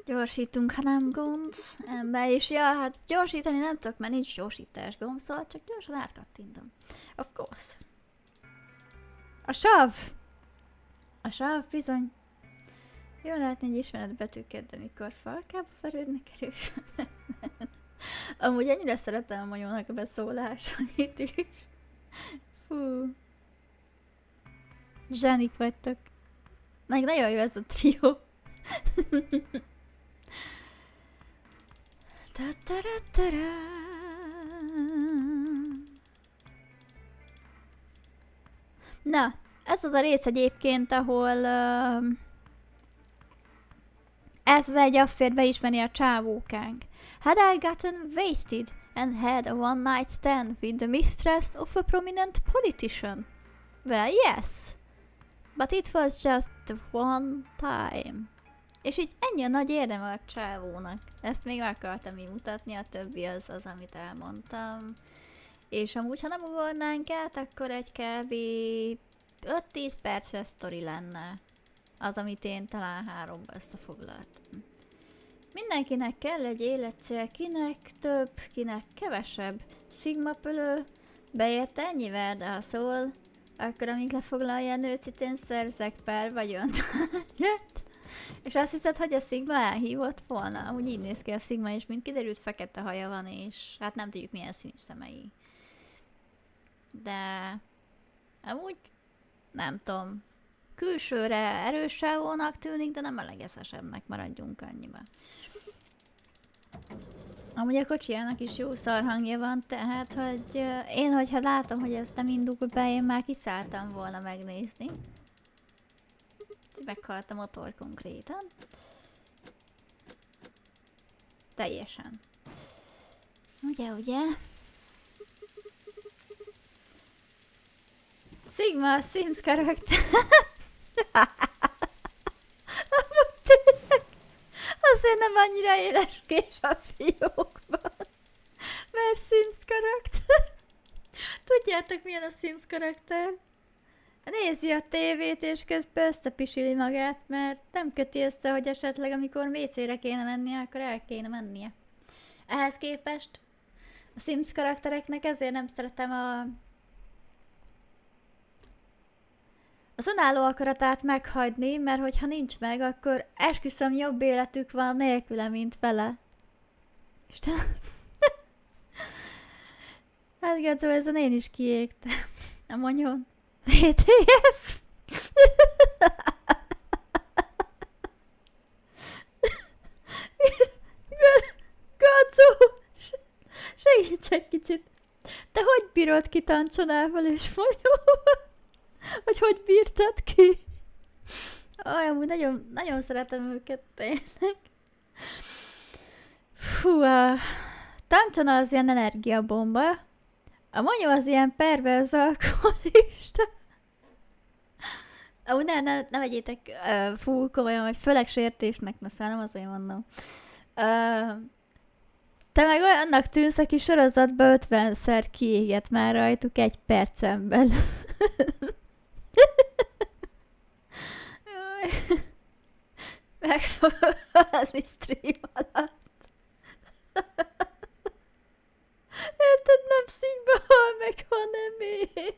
Gyorsítunk, ha nem gond. Ember is, ja, hát gyorsítani nem tudok, mert nincs gyorsítás gomb, szóval csak gyorsan átkattintom. Of course. A sav! A sav bizony. Jó látni egy ismert betűket, de mikor falkába verődnek erősen. Amúgy ennyire szeretem a Monyónak a beszólásait is. Fú. Zsenik vagytok. Nagyon jó ez a trió. Na, ez az a rész egyébként, ahol ez az egy affér beismeri a csávókánk. Had I gotten wasted and had a one-night stand with the mistress of a prominent politician? Well, yes. But it was just one time. És így ennyi a nagy érdeme a csávónak. Ezt még meg akartam így mutatni, a többi az, amit elmondtam. És amúgy, ha nem ugornánk át, akkor egy kb. 5-10 perces sztori lenne. Az, amit én talán 3-ba összefoglaltam. Mindenkinek kell egy életcél, kinek több, kinek kevesebb. Szigmapölő beérte ennyivel, de ha szól, akkor amíg lefoglalja a nőcit, én szerzek pár vagyont. És azt hiszed, hogy a Sigma elhívott volna? Amúgy így néz ki a Sigma, és mint kiderült, fekete haja van, és hát nem tudjuk milyen színű szemei. De amúgy nem tudom. Külsőre erősávónak tűnik, de nem a legeszesebbnek, maradjunk annyiba. Amúgy a kocsijának is jó szarhangja van, tehát, hogy én, hogyha látom, hogy ez nem indul be, én már kiszálltam volna megnézni. Meghalt a motor konkrétan. Teljesen. Ugye? Sigma a Sims karakter. Azért nem annyira éleskés a fiókban. Mert Sims karakter. Tudjátok, milyen a Sims karakter? Nézi a tévét, és közben összepisili magát, mert nem köti össze, hogy esetleg amikor WC-re kéne mennie, akkor el kéne mennie. Ehhez képest a Sims karaktereknek ezért nem szeretem az önálló akaratát meghagyni, mert hogyha nincs meg, akkor esküszöm jobb életük van nélküle, mint vele. Istenem. Hát Gadzó, ezen én is kiégtem. A monyon. VTF? Gadzó! Segíts egy kicsit. Te hogy bírod ki Tancsonával és Monyóval? Vagy hogy bírtad ki? Amúgy nagyon, nagyon szeretem őket tényleg. Fú, a Tancsona az ilyen energiabomba. A Monyó az ilyen perverz alkoholista. Amúgy ne vegyétek fú, komolyan, hogy főleg sértésnek, na szóval nem azért mondom. Te meg olyannak tűnsz, aki sorozatban 50-szer kiégett már rajtuk 1 percen belül. Meg fogok halni stream alatt. Érted, nem Sigma hal meg, hanem én.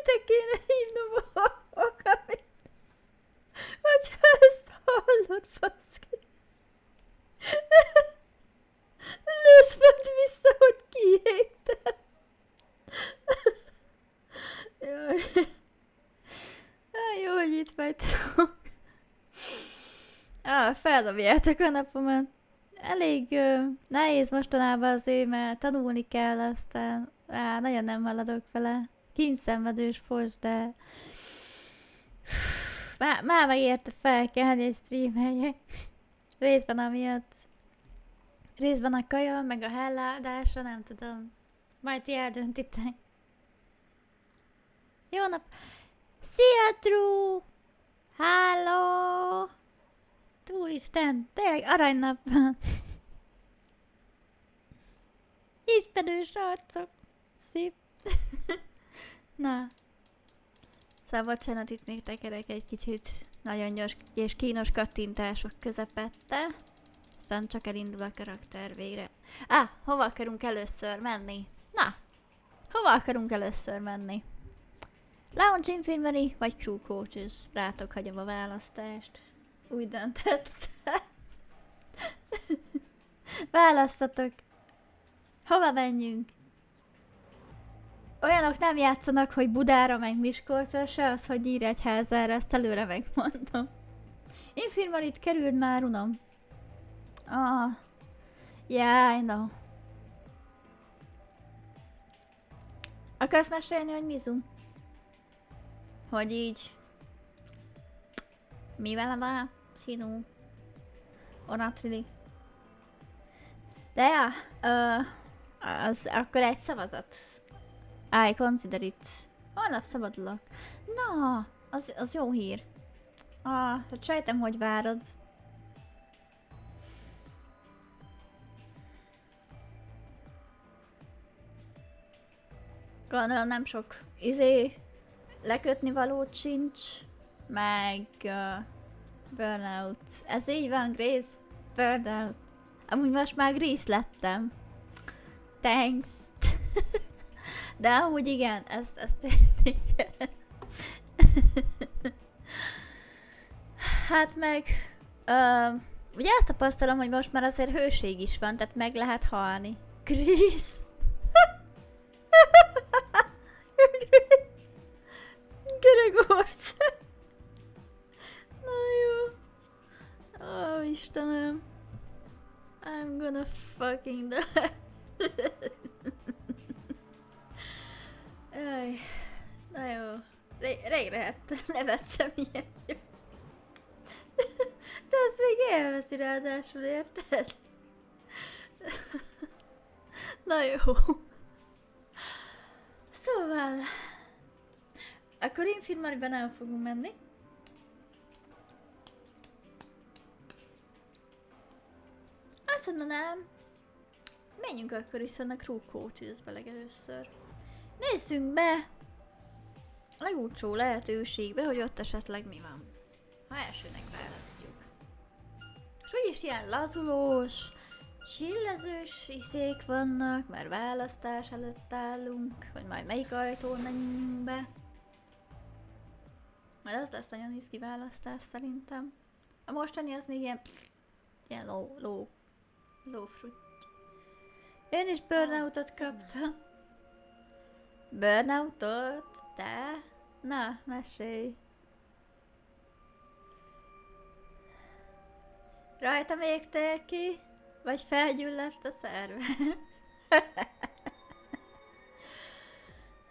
De kéne hívnom magam, hogyha ezt hallod, baszki. Nézd majd vissza, hogy kiégtem. Jaj. Jó, hogy itt vagytok. Feldobjátok a napomat. Elég nehéz mostanában azért, mert tanulni kell, aztán nagyon nem haladok vele. Kínyszenvedős fos, de már megérte felkelni, hogy streameljek. Részben amiatt. Részben a kaja, meg a helláldása, nem tudom. Majd ti eldöntitek. Jó nap! Szia, True! Halló! Úristen, tényleg aranynap van. Ismerős arcok. Szép. Na. Szóval bocsánat, itt még tekerek egy kicsit nagyon gyors és kínos kattintások közepette. Aztán csak elindul a karakter végre. Hova akarunk először menni? Na, hova akarunk először menni? Lounge Infirmary vagy Crew Coaches? Rátok hagyom a választást. Úgy döntött. Választatok. Hova menjünk? Olyanok nem játszanak, hogy Budára meg Miskolcra, se az, hogy Nyíregyházára, ezt előre megmondom. Infirmarit került már, unom. Yeah, I know. Akarsz mesélni, hogy mizu? Hogy így... Mivel a színú? Onatrili. De ja, az akkor egy szavazat. I consider it Holnap szabadulok. Na, az jó hír. Hát sejtem, hogy várod. Gondolom nem sok lekötni valót sincs, meg burnout. Ez így van, Grace, burnout. Amúgy most már Grace lettem. Thanks. De amúgy igen, ezt tényleg. Hát meg, ugye azt tapasztalom, hogy most már azért hőség is van, tehát meg lehet halni. Grace. Görögország. Na jó. Ó, Istenem. I'm gonna fucking die. Jaj. Na jó. Régre nevettem ilyet. De ezt még élveszi ráadásul, érted? Na jó. Szóval... Akkor infirmariban nem fogunk menni. Azt mondanám, menjünk akkor viszont a crew coaches-be legelőször. Nézzünk be a legúcsó lehetőségbe, hogy ott esetleg mi van. Ha elsőnek választjuk. És úgyis ilyen lazulós, chillezős izék vannak, mert választás előtt állunk, hogy majd melyik ajtón menjünk be. Majd az lesz nagyon izgi választás szerintem. A mostani az még ilyen low fruit. Én is burnoutot kaptam. Burnoutot? Te? Na, mesélj. Rajtam égtél ki? Vagy felgyulladt a szerve?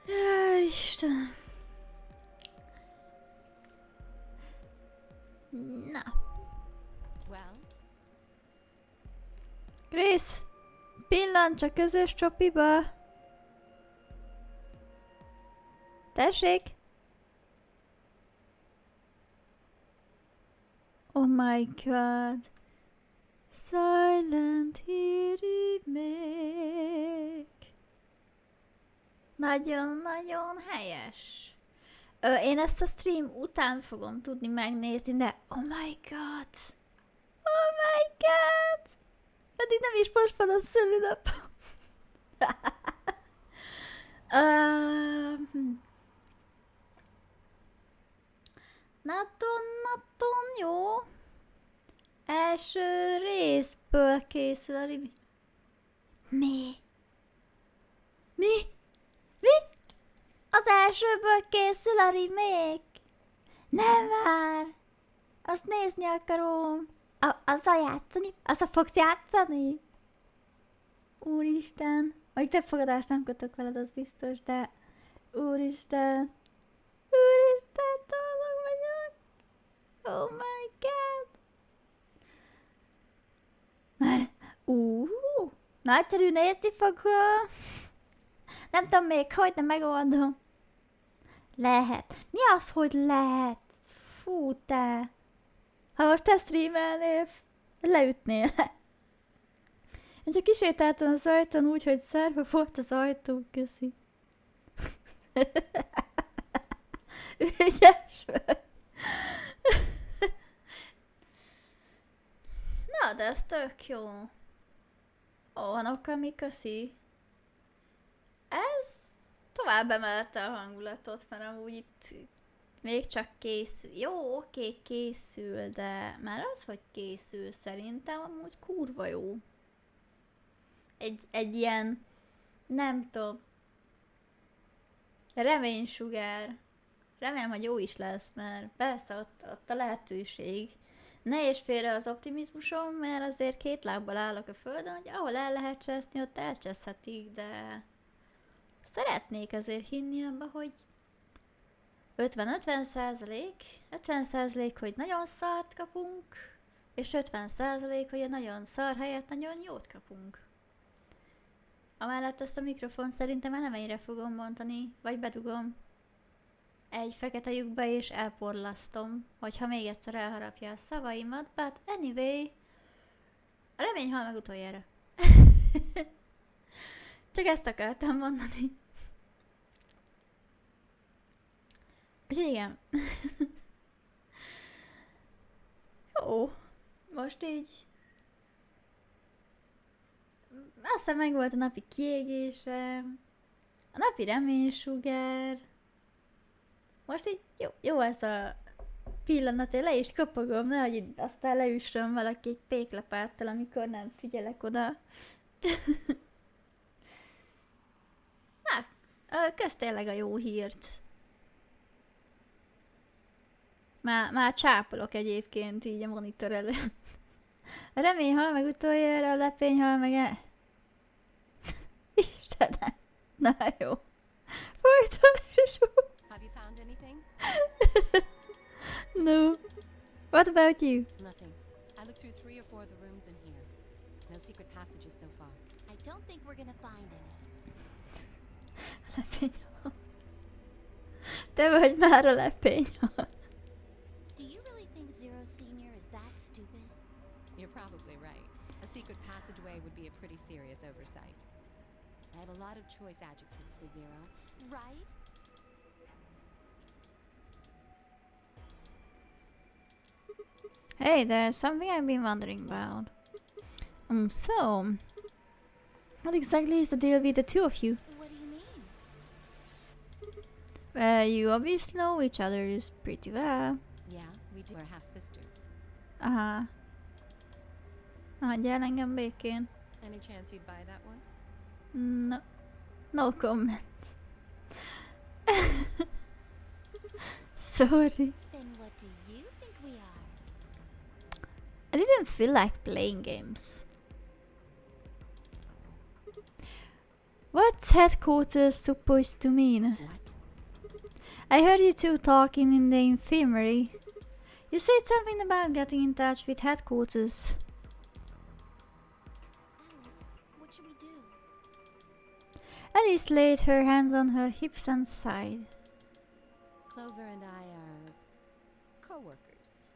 Jaj, Istenem. Na. Well. Grace, pillancs a közös csopiba. Tessék? Oh my god. Silent Hill remake. Nagyon-nagyon helyes. Én ezt a stream után fogom tudni megnézni, de oh my god! Oh my god! Pedig nem is most van a szülőnap. Naton jó. Első részből készül a review. Mi? Az elsőből készül a remake? Nem már! Azt nézni akarom. Azzal játszani? Azzal fogsz játszani? Úristen. Vagy több fogadást nem kötök veled, az biztos, de... Úristen. Úristen, tolog vagyok. Oh my god. Már... Nagyszerű, nézni fogom. Nem tudom még, hogy nem megoldom. Lehet. Mi az, hogy lehet? Fú, te. Ha most te streamelnél, leütnél. Én csak kisétáltam az ajtón úgy, hogy szárva volt az ajtó, köszi. Ügyes vagy. Na, de ez tök jó. Okami, köszi. Ez tovább emelte a hangulatot, mert amúgy itt még csak készül. Jó, oké, készül, de már az, hogy készül, szerintem amúgy kurva jó. Egy ilyen, nem tudom, reménysugár. Remélem, hogy jó is lesz, mert persze ott a lehetőség. Ne és félre az optimizmusom, mert azért két lábbal állok a földön, hogy ahol el lehet cseszni, ott elcseszhetik, de szeretnék azért hinni abba, hogy 50-50%, hogy nagyon szart kapunk, és 50%, hogy a nagyon szar helyett nagyon jót kapunk. Amellett ezt a mikrofon szerintem elemeire fogom bontani, vagy bedugom. egy fekete lyukba és elporlasztom, hogyha még egyszer elharapja a szavaimat, but anyway, a remény hal meg utoljára. Csak ezt akartam mondani. Úgyhogy igen. Ó, most így. Aztán meg volt a napi kiégésem, a napi reménysugár. Most így jó ez a pillanat, én le is kapogom, nehogy itt aztán leüssön valaki egy péklapáttal, amikor nem figyelek oda. Na, kösz tényleg a jó hírt. Már csápolok egyébként így a monitor előtt. A remény hal meg utoljára, a lepény hal meg el. Istenem. Na jó. Folytassuk. Have you found anything? No. What about you? Nothing. I looked through 3 or 4 of the rooms in here. No secret passages so far. I don't think we're gonna find any. Lepényhal. Te vagy már a lepényhal. Do you really think Zero Senior is that stupid? You're probably right. A secret passageway would be a pretty serious oversight. I have a lot of choice adjectives for Zero. Right? Hey, there's something I've been wondering about. So, what exactly is the deal with the two of you? What do you mean? Well, you obviously know each other is pretty well. Yeah, we do. We're half sisters. Aha. Hagyjál engem békén. Any chance you'd buy that one? No. No comment. Sorry. Then what do you think we are? I didn't feel like playing games. What's headquarters supposed to mean? What? I heard you two talking in the infirmary. You said something about getting in touch with headquarters. Alice, what should we do? Alice laid her hands on her hips and sighed. Clover and I are co-workers.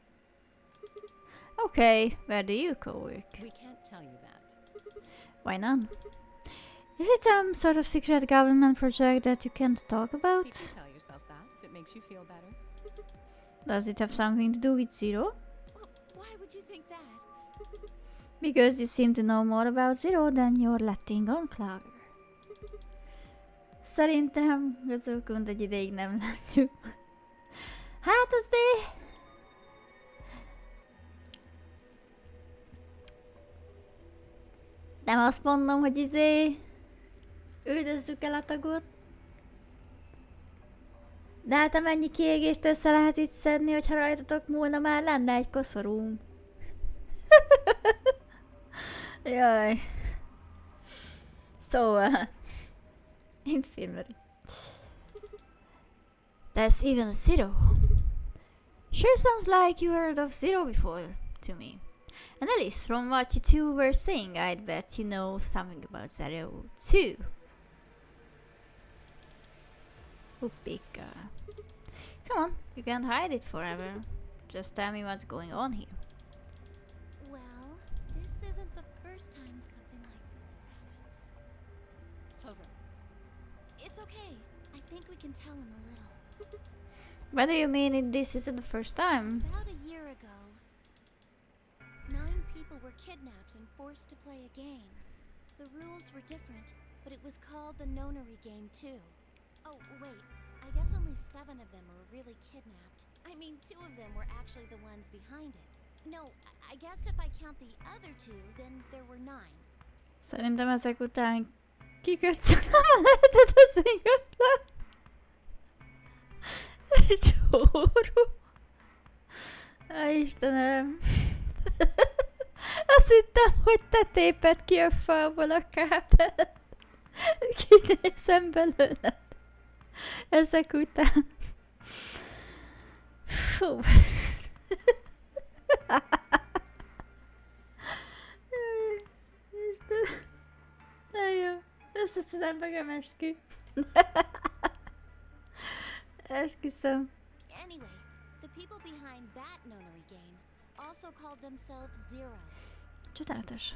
Okay, where do you co-work? We can't tell you that. Why not? Is it some sort of secret government project that you can't talk about? You can tell yourself that if it makes you feel better. Does it have something to do with Zero? Well, why would you think that? Because you seem to know more about Zero than you're letting on, Clover. Szerintem gazdagokon egy ideig nem látjuk. Hát azért... Nem azt mondom, hogy üldözzük el a tagot. De hát amennyi kiégést össze lehet itt szedni, hogyha rajtatok múlna, már lenne egy koszorúm. Jaj. Szóval... Infirmary. There's even a Zero. Sure sounds like you heard of Zero before to me. And at least from what you two were saying, I'd bet you know something about Zero too. Upika. Come on, you can't hide it forever. Just tell me what's going on here. Well, this isn't the first time something like this has happened. Clover. It's okay. I think we can tell him a little. What do you mean this isn't the first time? About a year ago, 9 people were kidnapped and forced to play a game. The rules were different, but it was called the nonary game too. Oh, wait. I guess only 7 of them were really kidnapped. I mean, 2 of them were actually the ones behind it. No, I guess if I count the other 2, then there were 9. Szerintem ezek után kiköttem a lehetet az ingatlan. Csóró. Istenem. Azt hittem, hogy te téped ki a falból a kábelt. Kinézem belőle. Ezek után. Fú. Istenem. Na jó. Ezt a szülembe gemest ki. Esküszöm. Anyway, the people behind that nonary game also called themselves Zero. Csodálatos.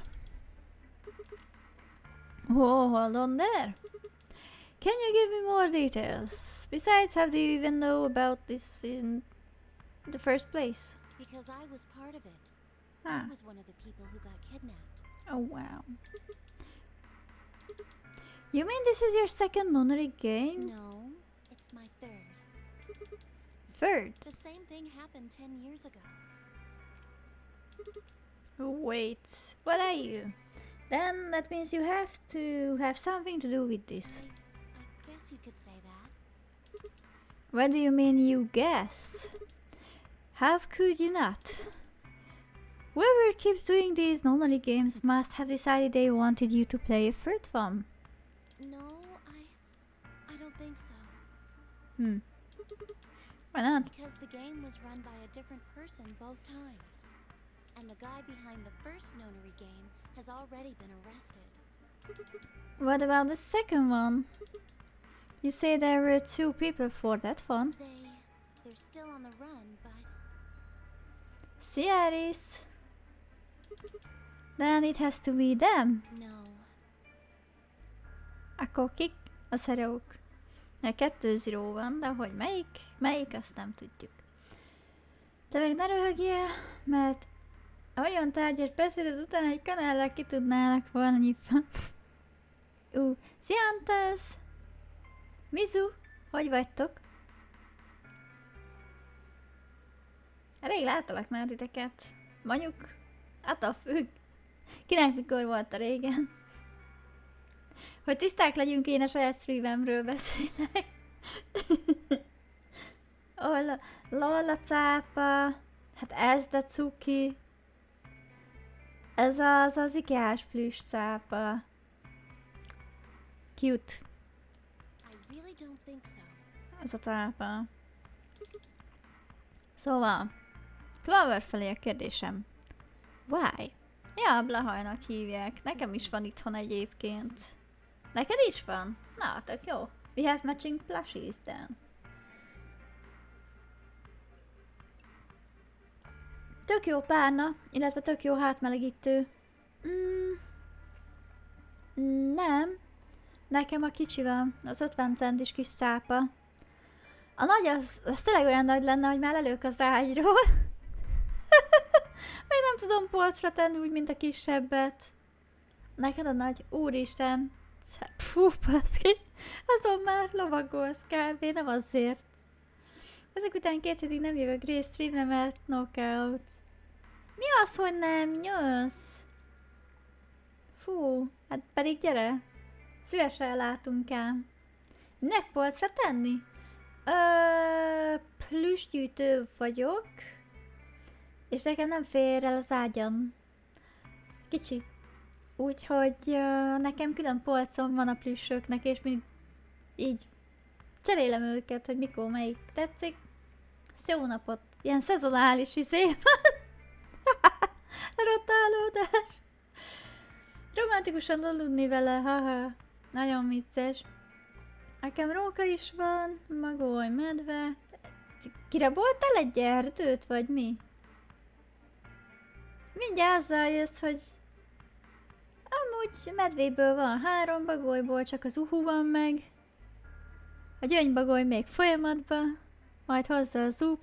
Oh, hold on there. Can you give me more details? Besides, how do you even know about this in the first place? Because I was part of it. Ah. I was one of the people who got kidnapped. Oh, wow. You mean this is your second nonary game? No, it's my third. Third? The same thing happened 10 years ago. Wait, what are you? Then that means you have to have something to do with this. I guess you could say that. What do you mean you guess? How could you not? Whoever keeps doing these nonary games must have decided they wanted you to play a third one. No, I don't think so. Why not? Because the game was run by a different person both times. And the guy behind the first nonary game has already been arrested. What about the second one? You say there were 2 people for that one. They're still on the run, but... Sieris. Then it has to be them. No. Akkor kik a szereók? 2 zero van, de hogy melyik, azt nem tudjuk. Te meg ne röhögjél, mert olyan tárgyas beszéded után egy kanállal ki tudnának volna nyitva. Sziantas! Mizu, hogy vagytok? Rég láttalak már titeket. Mondjuk, attól függ. Kinek mikor volt a régen. Hogy tiszták legyünk, én a saját streamemről beszélek. Lola cápa. Hát ez de cuki. Ez az ikás plüss cápa. Cute. I really don't think so. Ez a cápa. Szóval, Clover felé a kérdésem. Why? Ja, Blahajnak hívják. Nekem is van itthon egyébként. Neked is van? Na, tök jó. We have matching plushies then. Tök jó párna, illetve tök jó hátmelegítő. Nem. Nekem a kicsi van, az 50 centis kis szápa. A nagy az tényleg olyan nagy lenne, hogy már lelők az ágyról. Még nem tudom polcra tenni úgy, mint a kisebbet. Neked a nagy, úristen. Fú, baszki. Azon már lovagolsz kb. Nem azért. Ezek után 2 hétig nem jövök rész streamre, mert knockout. Mi az, hogy nem jössz? Fú, hát pedig gyere. Szívesen látunk ám. Minek polcra tenni? Plüssgyűjtő vagyok. És nekem nem fér el az ágyam. Kicsi. Úgyhogy nekem külön polcom van a plüssöknek, és mindig így cserélem őket, hogy mikor melyik tetszik. Jó napot! Ilyen szezonális izé van. Rotálódás. Romantikusan aludni vele, haha. Nagyon vicces. Nekem róka is van, magoly, medve. Kiraboltál egy erdőt, vagy mi? Mindjárt azzal jössz, hogy amúgy medvéből van 3, bagolyból csak az uhu van meg. A gyöngybagoly még folyamatban, majd hozzá az U+.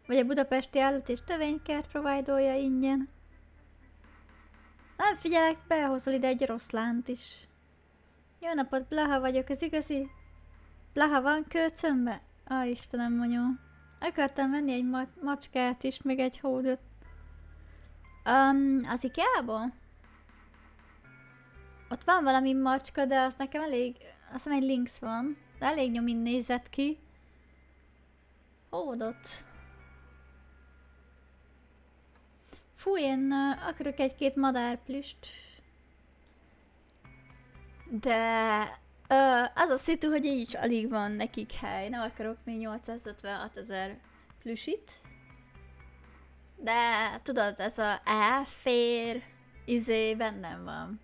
Vagy a budapesti állat és növénykert provide-olja ingyen. Nem figyelek, behozol ide egy oroszlánt is. Jó napot, Blaha vagyok, az igazi? Blaha van kölcsönbe? Istenem, monyó. Akartam venni egy macskát is, meg egy hódot. Az IKEA-ból? Ott van valami macska, de az nekem elég... Azt hiszem egy Lynx van, de elég nyomin nézett ki. Hódot. Fú, én akarok 1-2 madárplüst. De az a szitu, hogy így is alig van nekik hely. Nem akarok még 856 000 plüsit. De tudod, ez a elfér izé bennem van.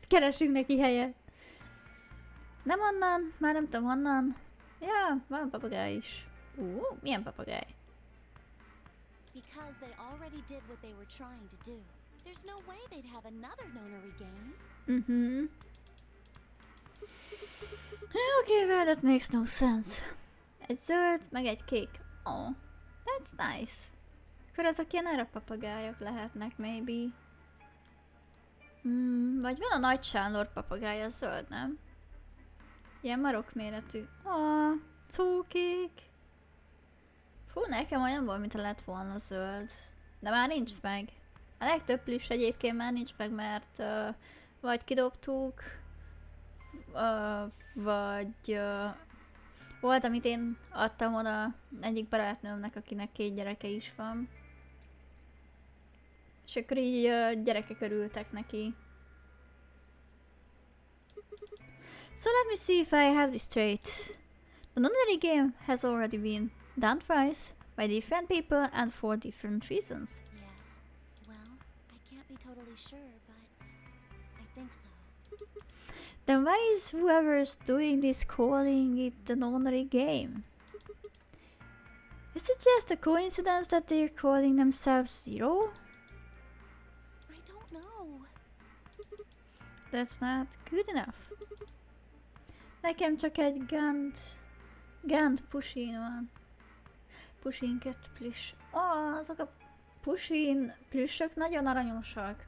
Keresünk neki helyet. Nem onnan, már nem tudom honnan. Ja, van papagáj is. Milyen papagáj? Because they already did what they were trying to do. There's no way they'd have another nonary game. Okay, well that makes no sense. Egy zöld, meg egy kék. Oh, that's nice. Akkor azok ilyen arapapagályok lehetnek, maybe. Vagy van a nagy sándor papagáj, a zöld, nem? Ilyen marok méretű. Cukik. Fú, nekem olyan volt, mintha lett volna zöld. De már nincs meg. A legtöbb plüss egyébként már nincs meg, mert vagy kidobtuk, vagy volt, amit én adtam oda egyik barátnőmnek, akinek 2 gyereke is van. És akkor így gyerekek örültek neki. So let me see if I have this straight. The nonary game has already been done twice by different people and for different reasons. Yes. Well, I can't be totally sure, but I think so. Then why is whoever's doing this calling it the nonary game? Is it just a coincidence that they're calling themselves Zero? I don't know. That's not good enough. Nekem csak egy Gant Pusin van. Pusin 2 plüss. Azok a Pusin plüssök nagyon aranyosak.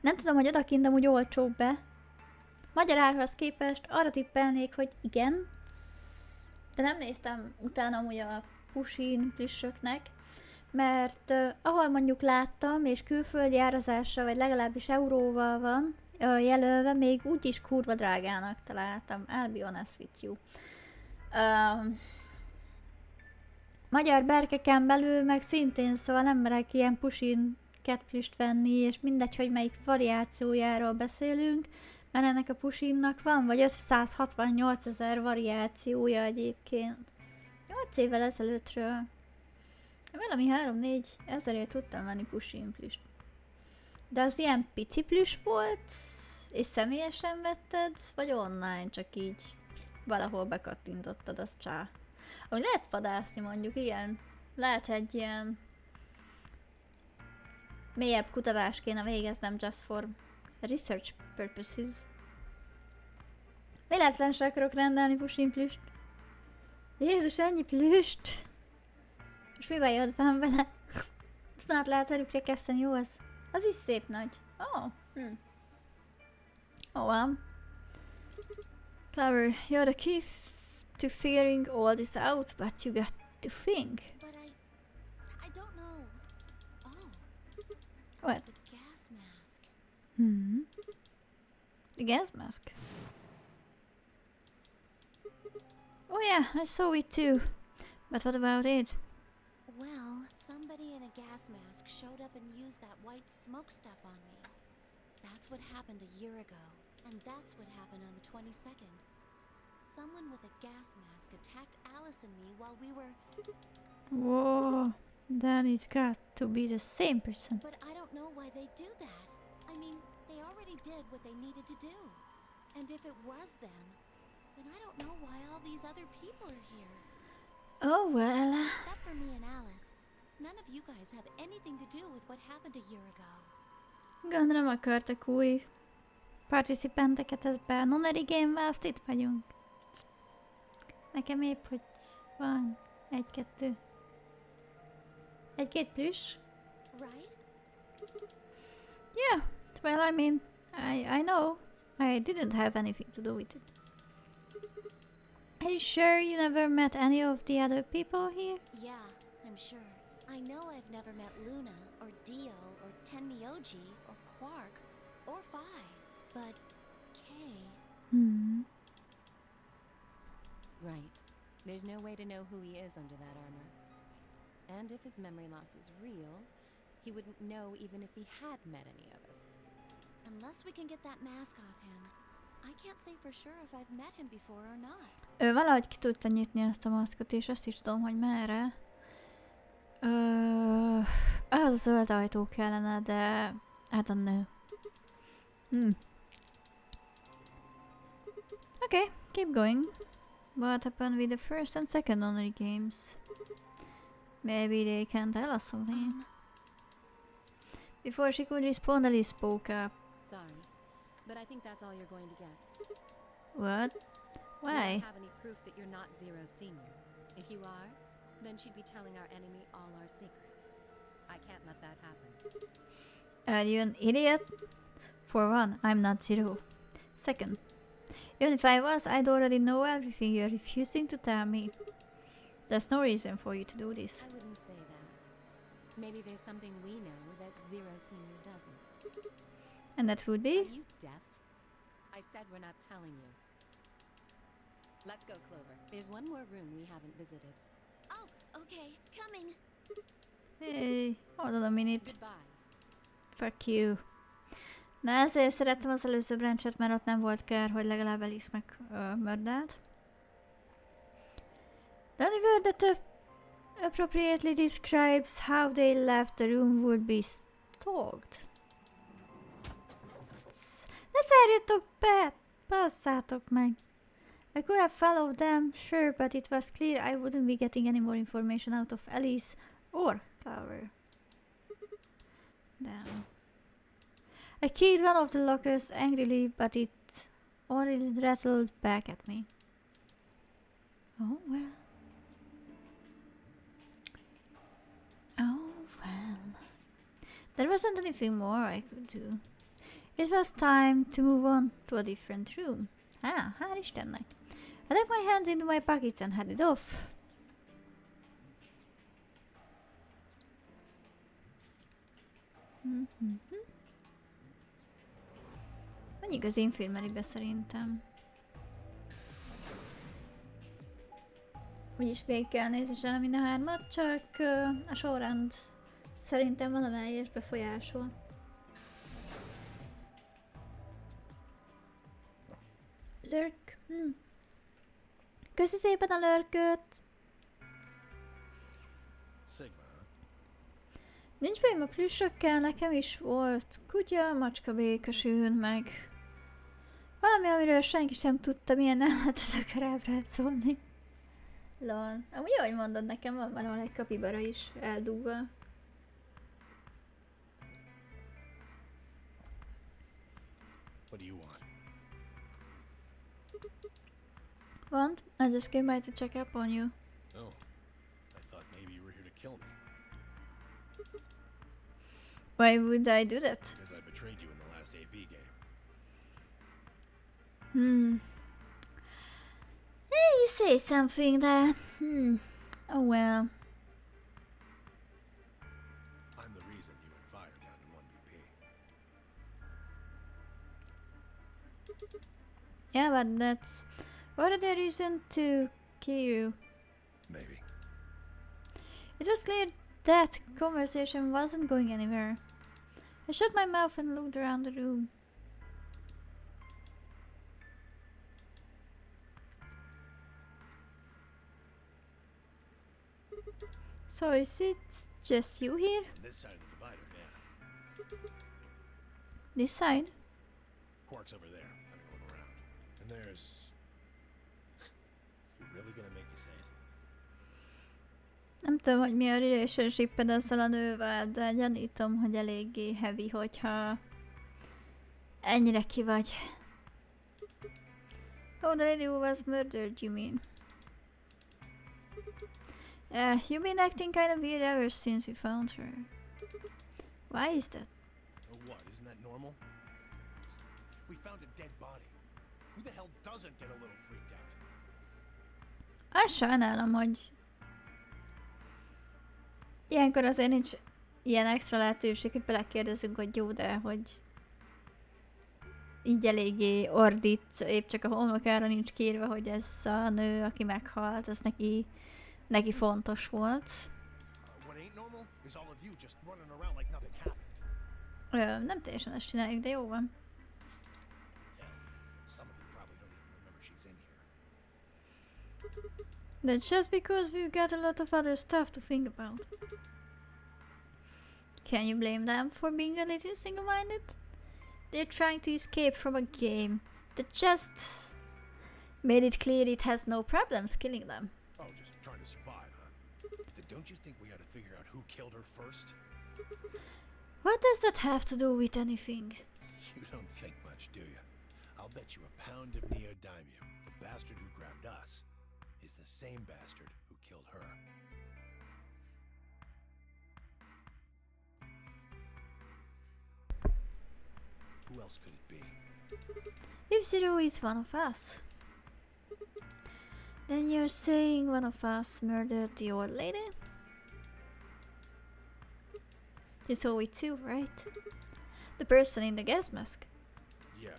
Nem tudom, hogy odakint amúgy olcsóbb-e. Magyar árhoz képest arra tippelnék, hogy igen. De nem néztem utána amúgy a Pusin plüssöknek. Mert ahol mondjuk láttam, és külföldi árazással, vagy legalábbis euróval van jelölve, még úgyis kurva drágának találtam. I'll be honest with you. Magyar berkeken belül meg szintén, szóval nem merek ilyen Pusin kettplüst venni, és mindegy, hogy melyik variációjáról beszélünk, mert ennek a Pusinnak van, vagy 568 000 variációja egyébként. 8 évvel ezelőttről. Valami 3-4 ezerért tudtam venni Pusin plüst. De az ilyen pici plüss volt, és személyesen vetted, vagy online, csak így valahol bekattintottad, az csá. Ahogy lehet vadászni mondjuk, igen. Lehet egy ilyen mélyebb kutatást kéne végeznem just for research purposes. Véletlenül akarok rendelni Pusin plüst. Jézus, ennyi plüst! És mivel jött van vele? Tudod, lehet velük rekeszteni, jó az? Az is szép nagy. Well. Clever, you're the key to figuring all this out, but you got to think. But I don't know. What? The gas mask. The gas mask. Oh yeah, I saw it too. But what about it? Well, somebody in a gas mask showed up and used that white smoke stuff on me. That's what happened a year ago. And that's what happened on the 22nd. Someone with a gas mask attacked Alice and me while we were... Whoa, then it's got to be the same person. But I don't know why they do that. I mean, they already did what they needed to do. And if it was them, then I don't know why all these other people are here. Oh well. Except for me and Alice. None of you guys have anything to do with what happened a year ago. Gondolom akartak új participanteket ezbe a nonary game-be, azt itt vagyunk. Nekem épp, hogy van egy-két plüss. Right? Yeah, well, I mean, I know. I didn't have anything to do with it. Are you sure you never met any of the other people here? Yeah, I'm sure. I know I've never met Luna, or Dio, or Tenmyoji, or Quark, or Phi, but Kay... Right. There's no way to know who he is under that armor. And if his memory loss is real, he wouldn't know even if he had met any of us. Unless we can get that mask off him, I can't say for sure if I've met him before or not. Ő valahogy ki tudta nyitni ezt a maszkot, és azt is tudom, hogy merre. Az a zöld ajtó kellene, de I don't know. Okay, keep going. What happened with the first and second Honorary games? Maybe they can tell us something. Before she could respond, Ellie spoke up. Sorry, but I think that's all you're going to get. What? We Why? don't have any proof that you're not Zero Senior. If you are, then she'd be telling our enemy all our secrets. I can't let that happen. Are you an idiot? For one, I'm not Zero. Second, even if I was, I'd already know everything you're refusing to tell me. There's no reason for you to do this. I wouldn't say that. Maybe there's something we know that Zero Senior doesn't. And that would Are be? you deaf? I said we're not telling you. Let's go, Clover. There's one more room we haven't visited. Oh, okay, coming. Hey, hold on a minute. Goodbye. Fuck you. Na ezért szerettem az előző branchet, mert ott nem volt kár, hogy legalább Alice meg mördelt. The only word that appropriately describes how they left the room would be stalked. Ne szárjatok be! Basszátok meg! I could have followed them, sure, but it was clear I wouldn't be getting any more information out of Alice or Clover. Damn. I keyed one of the lockers angrily, but it only rattled back at me. Oh well. Oh well. There wasn't anything more I could do. It was time to move on to a different room. Hál' Istennek. I took my hands into my pockets and headed off. Mondjuk az infirmeribe szerintem. Úgyis végig kell nézni sem mind a hármat, csak a sorrend szerintem valamelyes befolyásol. Lurk. Köszi szépen a lurköt! Sigma, huh? Nincs bajom a plüssökkel, nekem is volt kutya, macska, békasűn, meg valami, amiről senki sem tudta, milyen állatot akar ábrázolni. Lol. Amúgy ahogy mondod, nekem van valahol egy kapibara is eldugva. What do you want? Want? I just came by to check up on you. Oh, I thought maybe you were here to kill me. Why would I do that? Because I betrayed you in the last AP game. Hey, you say something there. Oh well. I'm the reason you and Fire down to 1BP. Yeah, but that's already a reason to kill you. Maybe. It was clear that conversation wasn't going anywhere. I shut my mouth and looked around the room. So is it just you here? On this side of the divider, yeah. This side? Quark's over there, having a look around. And there's... You really gonna make me say it? Nem tudom, hogy mi a relationship-ed ezzel a nővel, de gyanítom, hogy eléggé heavy, hogyha ennyire ki vagy. Oh, the lady who was murdered, you mean? You've been acting kind of weird ever since we found her. Why is that? Oh, what? Isn't that normal? We found a dead body. Who the hell doesn't get a little freaked out? Azt sajnálom, hogy ilyenkor azért nincs ilyen extra lehetőség, hogy belekérdezünk, hogy jó, de hogy így eléggé ordít, épp csak a homlokára nincs kiírva, hogy ez a nő, aki meghalt, az neki fontos volt. What ain't normal is all of you just running around like nothing happened. Nem teljesen ezt csináljuk, de jó van. Hell, some of you probably don't even remember she's in here. That's just because we've got a lot of other stuff to think about. Can you blame them for being a little single-minded? They're trying to escape from a game that just Made it clear it has no problems killing them. Oh, just trying to survive, huh? Then don't you think we ought to figure out who killed her first? What does that have to do with anything? You don't think much, do you? I'll bet you a pound of neodymium. The bastard who grabbed us is the same bastard who killed her. Who else could it be? If Zero is one of us, then you're saying one of us murdered the old lady? You saw it too, right? The person in the gas mask. Yeah,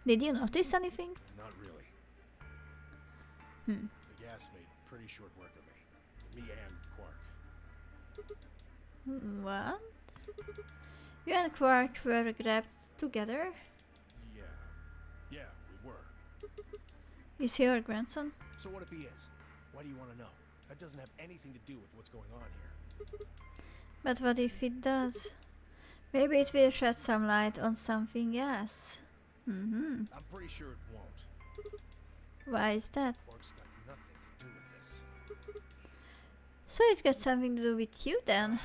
Did you notice anything? not really. Hmm. The gas made pretty short work of me. Me and Quark. What? You and Quark were grabbed together? Yeah, we were. Is he your grandson? So what if he is? Why do you want to know? That doesn't have anything to do with what's going on here. But what if it does? Maybe it will shed some light on something else. I'm pretty sure it won't. Why is that? Quark's got nothing to do with this. So it's got something to do with you then?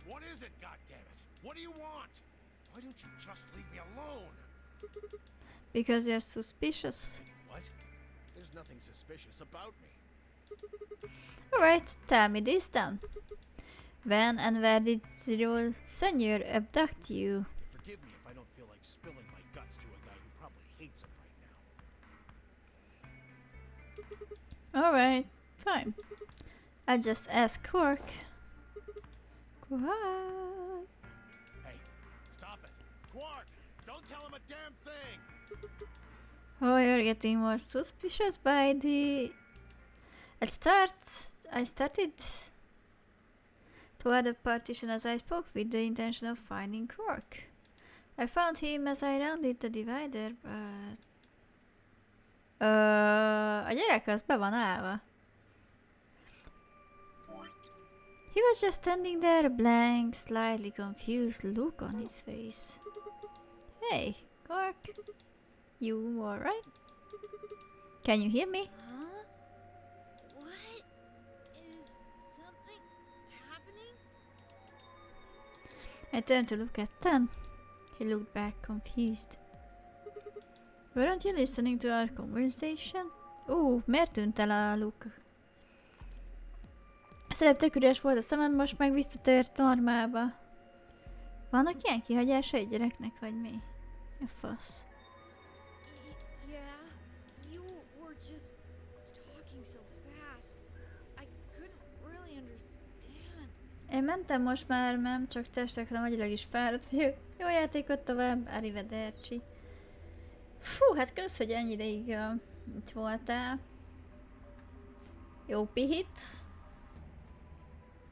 What is it, goddammit? What do you want? Why don't you just leave me alone? Because you're suspicious. What? There's nothing suspicious about me. Alright, tell me this then. When and where did Zero Senior abduct you? Forgive me if I don't feel like spilling my guts to a guy who probably hates him right now. Alright, fine. I just asked Quark. Quark. Hey, stop it. Quark, don't tell him a damn thing. Oh, you're getting more suspicious by the... I started toward the partition as I spoke with the intention of finding Quark. I found him as I rounded the divider, but... a gyerek az be van állva. He was just standing there, a blank, slightly confused look on his face. Hey, Quark. You alright? Can you hear me? Huh? What? Is something happening? I turned to look at Tan. He looked back confused. Weren't you listening to our conversation? Miért tűnt el a Luke? Szerep tök üres volt a szemed, most meg visszatért normába. Vannak ilyen kihagyása egy gyereknek, vagy mi? A fasz. Yeah, you were just talking so fast. I couldn't really understand. Én mentem most már, nem csak testekre, agyilag is fáradt vagyok. Jó játékot tovább, arrivederci. Fú, hát kösz, hogy ennyi ideig itt voltál. Jó pihit.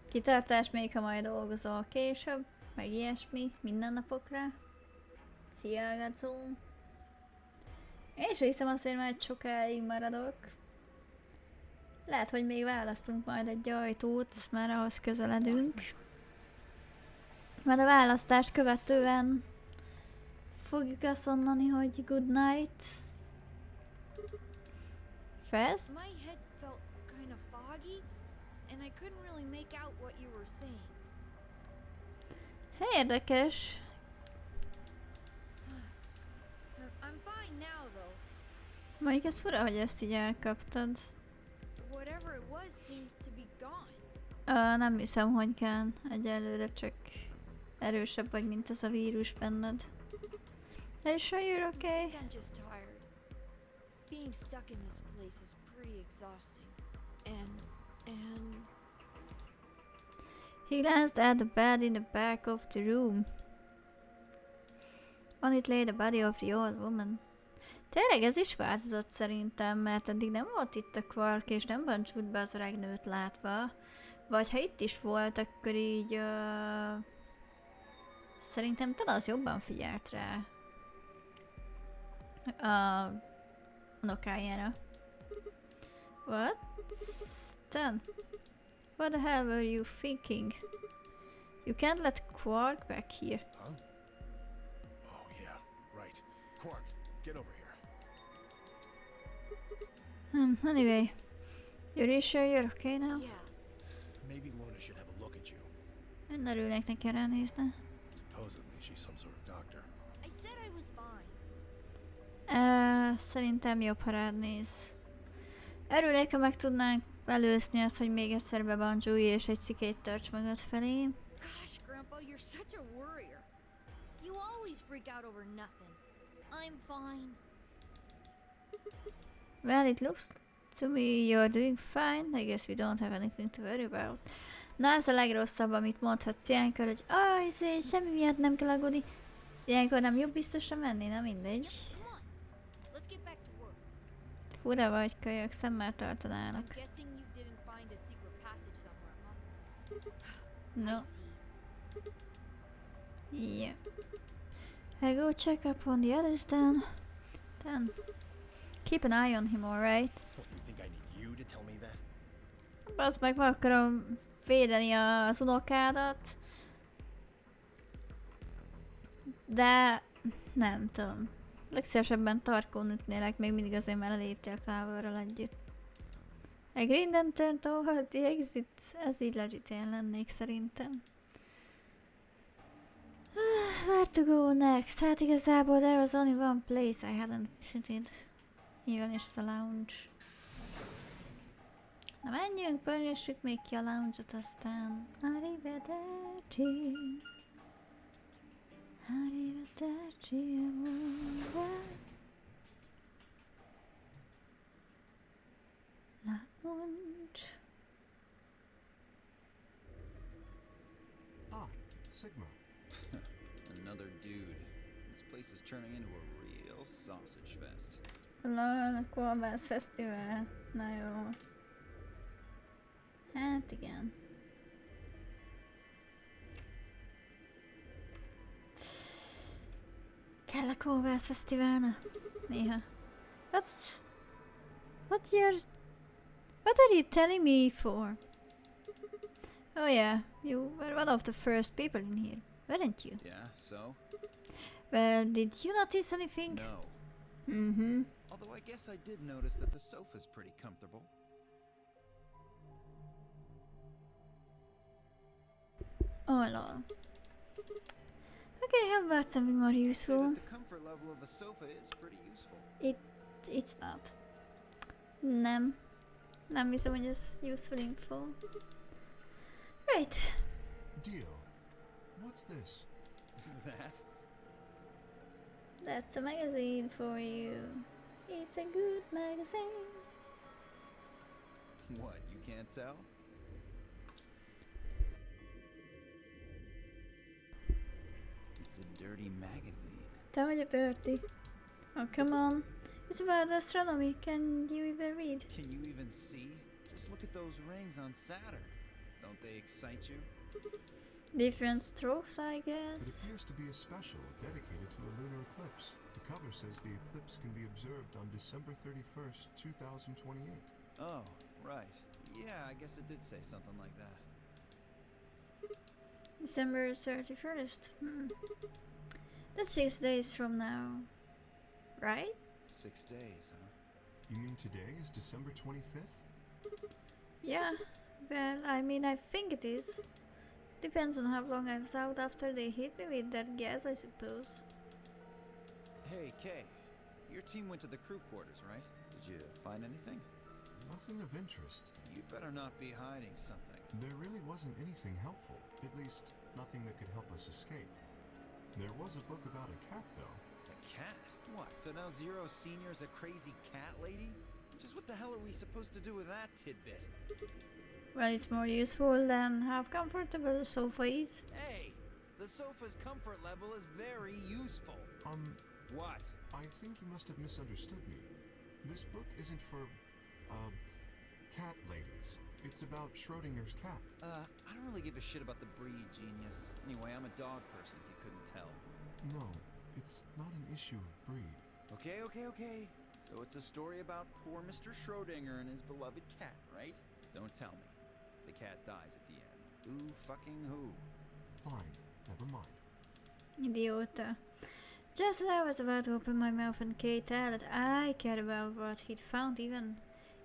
Kitartás még, ha majd dolgozol később, meg ilyesmi, mindennapokra. Szia, Gacó. Én is hiszem azért már sokáig maradok. Lehet, hogy még választunk majd egy ajtót, mert ahhoz közeledünk. Majd a választást követően fogjuk azt mondani, hogy good night. Fast? My head felt kind of foggy, and I couldn't really make out what you were saying. Érdekes. I'm fine now, though. Mondjuk ez fura, hogy ezt így elkaptad. Whatever it was seems to be gone. Nem hiszem, hogy kell. Egyelőre csak erősebb vagy, mint az a vírus benned. Are you sure you're okay? I think I'm just tired. Being stuck in this place is pretty exhausting. And... He glanced at the bed in the back of the room. On it lay the body of the old woman. Tényleg ez is változott szerintem, mert eddig nem volt itt a Quark, és nem bancsult be az öreg nőt látva. Vagy ha itt is volt, akkor így... szerintem talán az jobban figyelt rá. A unokájára. What? Stan? What the hell were you thinking? You can't let Quark back here. Huh? Oh, yeah, right. Quark, get over here. Anyway, you're sure you're okay now? Yeah. Maybe Luna should have a look at you. Én örülnék neki ránézni. Supposedly she's some sort of doctor. I said I was fine. Szerintem jobb, ha rád néz. Örülnék, ha meg tudnánk előzni azt, hogy még egyszer bebandzsúlj és egy szikét tarts magad felé. Gosh, Grandpa, you're such a worrier. You always freak out over nothing. I'm fine. Well, it looks to me you're doing fine. I guess we don't have anything to worry about. Na, ez a legrosszabb, amit mondhatsz ilyenkor, hogy semmi miatt nem kell aggódni. Ilyenkor nem jobb biztosra menni, na mindegy. Come on. Let's get back to work. Fura vagy, kölyök, szemmel tartanának. I'm guessing you didn't find a secret passage somewhere, huh? No. I see. Yeah. I go check up on the others then. Keep an eye on him, alright? What, you think I need you to tell me that? Bazd meg, meg akarom védeni az unokádat. De nem tudom. Legszívesebben tarkón ütnélek, még mindig azért már eléptél Cloverral együtt. Agreed and turned toward the exit. Ez így legit én lennék szerintem. Where to go next? Hát igazából there was only one place I hadn't visited. Even és ez a lounge. Na menjünk, pörgessük még ki a lounge-ot, aztán arrivederci. Arrivederci, amore. Lounge. Ah, Sigma. Another dude. This place is turning into a real sausage fest. Na, a Kolbász Fesztivál. Na jó. Hát igen. Kell a Kolbász Fesztiválna? Néha. What are you telling me for? Oh yeah, you were one of the first people in here, weren't you? Yeah, so? Well, did you notice anything? No. Mm-hmm. Although I guess I did notice that the sofa's pretty comfortable. Oh lol. Okay, how about something more I'd say useful? that the comfort level of a sofa is pretty useful. It's not. Nem hiszem, hogy ez useful info. Right. Dio, what's this? That? That's a magazine for you. It's a good magazine. What, you can't tell? It's a dirty magazine. Te vagy a dirty. Oh, come on. It's about astronomy. Can you even read? Can you even see? Just look at those rings on Saturn. Don't they excite you? Different strokes, I It guess. appears to be a special dedicated to a lunar eclipse. The cover says the eclipse can be observed on December 31st, 2028. Oh, right. Yeah, I guess it did say something like that. December 31st. That's 6 days from now. Right? 6 days, huh? You mean today is December 25th? Yeah. Well, I mean, I think it is. Depends on how long I was out after they hit me with that gas, I suppose. Hey, Kay. Your team went to the crew quarters, right? Did you find anything? Nothing of interest. You'd better not be hiding something. There really wasn't anything helpful. At least, nothing that could help us escape. There was a book about a cat, though. A cat? What, so now Zero Senior's a crazy cat lady? Just what the hell are we supposed to do with that tidbit? Well, it's more useful than how comfortable the sofa is. Hey! The sofa's comfort level is very useful. What? I think you must have misunderstood me. This book isn't for, cat ladies. It's about Schrodinger's cat. I don't really give a shit about the breed, genius. Anyway, I'm a dog person, if you couldn't tell. No, it's not an issue of breed. Okay. So it's a story about poor Mr. Schrodinger and his beloved cat, right? Don't tell me. The cat dies at the end. Who fucking who? Fine, never mind. Idiota. Just as I was about to open my mouth and Kay tell that I cared about what he'd found, even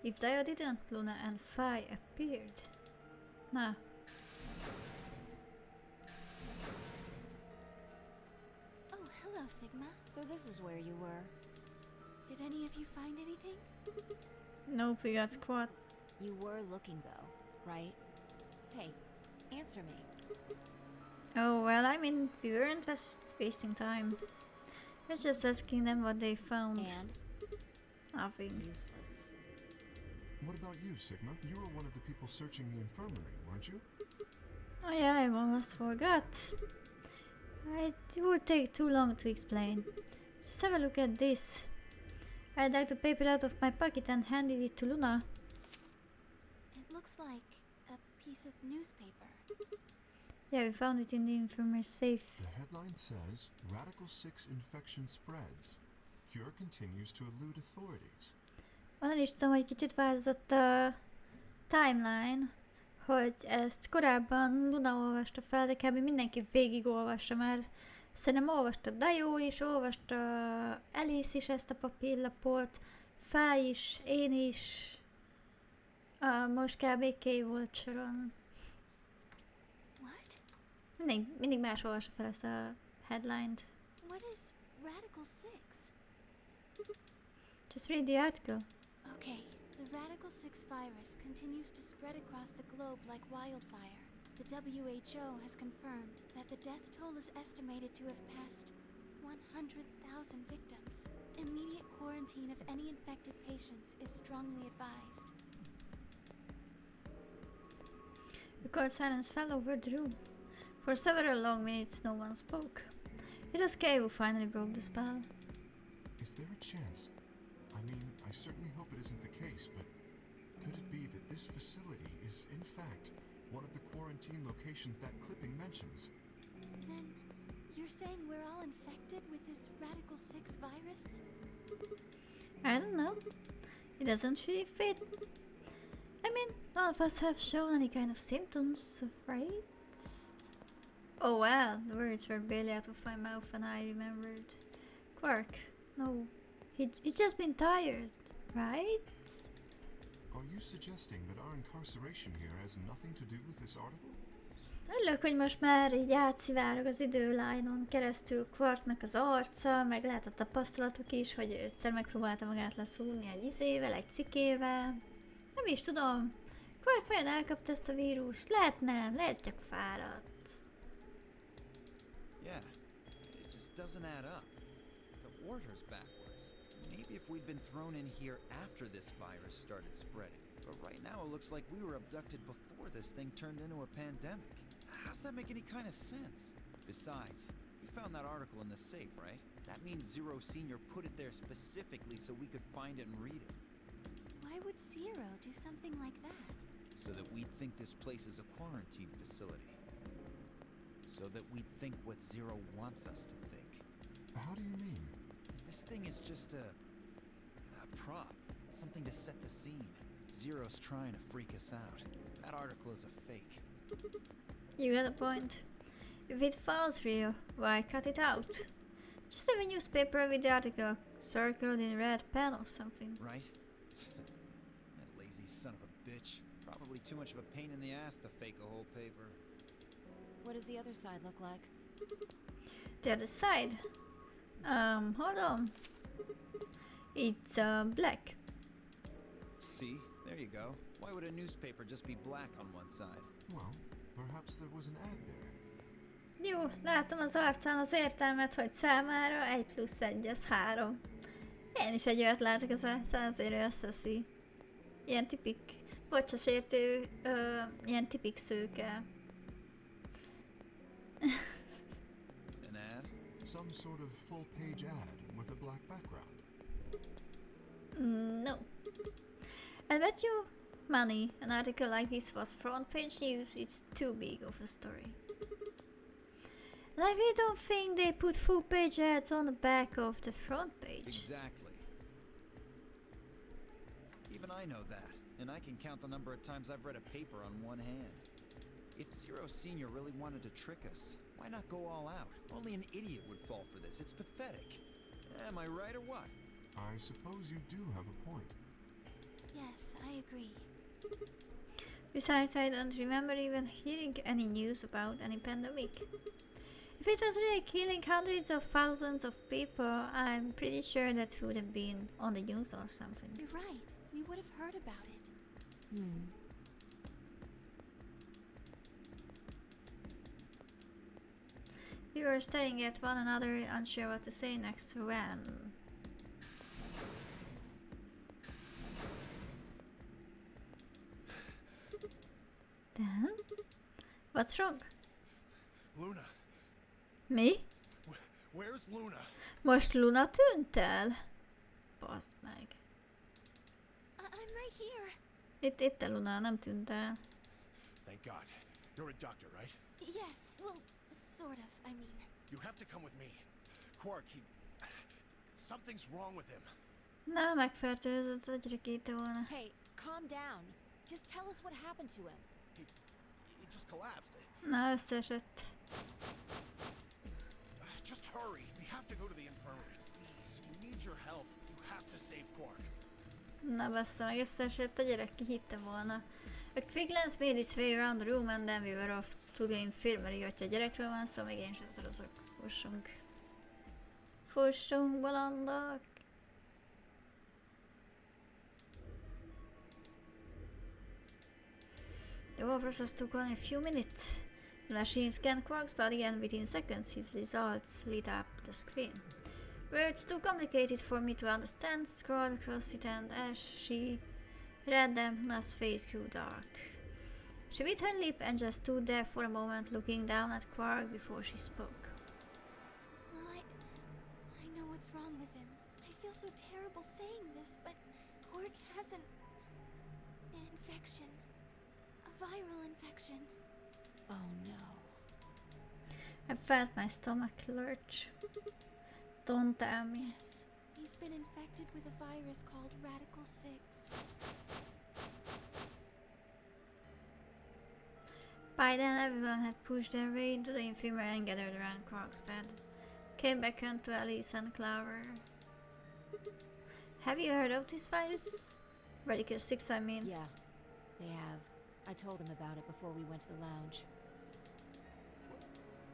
If Dio didn't, Luna and Phi appeared. Nah. Oh, hello, Sigma. So this is where you were. Did any of you find anything? Nope, we got squat. You were looking though, right? Hey, answer me. Oh, well, I mean, we weren't wasting time. We're just asking them what they found. And? Nothing. Useless. What about you, Sigma? You were one of the people searching the infirmary, weren't you? Oh yeah, I almost forgot. It would take too long to explain. Just have a look at this. I dug the paper out of my pocket and handed it to Luna. It looks like a piece of newspaper. Yeah, we found it in the infirmary safe. The headline says, Radical 6 infection spreads. Cure continues to elude authorities. Onnan is tudom, hogy kicsit változott a timeline, hogy ezt korábban Luna olvasta fel, de kb. Mindenki végigolvassa már. Szerintem olvasta Dio is, olvasta Alice is ezt a papírlapot, Fáj is, én is. Most kb. Kay volt soron. What? Mindig más olvassa fel ezt a headline-t. What is Radical 6? Just read the article. Okay, the Radical 6 virus continues to spread across the globe like wildfire. The WHO has confirmed that the death toll is estimated to have passed 100,000 victims. Immediate quarantine of any infected patients is strongly advised. The cold silence fell over the room. For several long minutes no one spoke. It was Kay who finally broke the spell. Is there a chance? I mean, I certainly hope it isn't the case, but could it be that this facility is, in fact, one of the quarantine locations that clipping mentions? Then, you're saying we're all infected with this Radical 6 virus? I don't know. It doesn't really fit. I mean, none of us have shown any kind of symptoms, right? Oh well, the words were barely out of my mouth and I remembered. Quark, no. He'd just been tired, right? Are you suggesting that our incarceration here has nothing to do with this article? Örülök, hogy most már így átszivárog az időlájnon keresztül Quarknak az arca, meg lehet a tapasztalatok is, hogy egyszer megpróbálta magát leszúrni egy izével, egy cikével. Nem is tudom. Quark vajon elkapta ezt a vírust? Lehet nem, lehet csak fáradt. Yeah, it just doesn't add up. The order's backwards. Maybe if we'd been thrown in here after this virus started spreading. But right now it looks like we were abducted before this thing turned into a pandemic. How's that make any kind of sense? Besides, you found that article in the safe, right? That means Zero Senior put it there specifically so we could find it and read it. Why would Zero do something like that? So that we'd think this place is a quarantine facility. So that we'd think what Zero wants us to think. How do you mean? This thing is just a prop. Something to set the scene. Zero's trying to freak us out. That article is a fake. You got a point. If it was real, why cut it out? Just have a newspaper with the article circled in red pen or something. Right? That lazy son of a bitch. Probably too much of a pain in the ass to fake a whole paper. What does the other side look like? The other side? Hold on. It's black. See? There you go. Why would a newspaper just be black on one side? Well, perhaps there was an ad there. Jó, látom az arcán az értelmet, hogy számára 1 + 1 az 3. Én is egy olyat látok az arcán, azért ő összeszi. Ilyen tipik, bocsás értő, ilyen tipik szőke. An ad? Some sort of full-page ad with a black background. No. I bet you money an article like this was front page news, it's too big of a story. And I really don't think they put full page ads on the back of the front page. Exactly. Even I know that, and I can count the number of times I've read a paper on one hand. If Zero Senior really wanted to trick us, why not go all out? Only an idiot would fall for this. It's pathetic. Am I right or what? I suppose you do have a point. Yes, I agree. Besides, I don't remember even hearing any news about any pandemic. If it was really killing hundreds of thousands of people, I'm pretty sure that would have been on the news or something. You're right. We would have heard about it. We were staring at one another, unsure what to say next when... Dan? What's wrong? Luna, Mi? where's Luna? Most Luna tűnt el? Baszd meg. I'm right here. Itt a Luna, nem tűnt el. Thank God. You're a doctor, right? Yes, well, sort of, I mean. You have to come with me. Quark, something's wrong with him. Na, megfertőzött, egyre kéte volna. Hey, calm down. Just tell us what happened to him. He just collapsed. Na, összeesett. Just hurry. We have to go to the infirmary. Please, we need your help. You have to save Quark. Na, bassza meg, összeesett, a gyerek ki hitte volna. A Quiglance made its way around the room and then we were off to the infirmary, hogyha a gyerekről van szó, még én sem szorozok. Fussunk. Fussunk, bolondok! The war process took only a few minutes. The machine scanned Quark's body and within seconds his results lit up the screen. Words too complicated for me to understand scrawled across it, and as she read them, Luna's face grew dark. She bit her lip and just stood there for a moment looking down at Quark before she spoke. Well, I know what's wrong with him. I feel so terrible saying this, but Quark has an infection. A viral infection. Oh no. I felt my stomach lurch. Don't tell me. Yes, he's been infected with a virus called Radical 6. By then, everyone had pushed their way into the infirmary and gathered around Quark's bed. Came back on to Alice and Clover. Have you heard of this virus? Radical 6, I mean. Yeah, they have. I told them about it before we went to the lounge.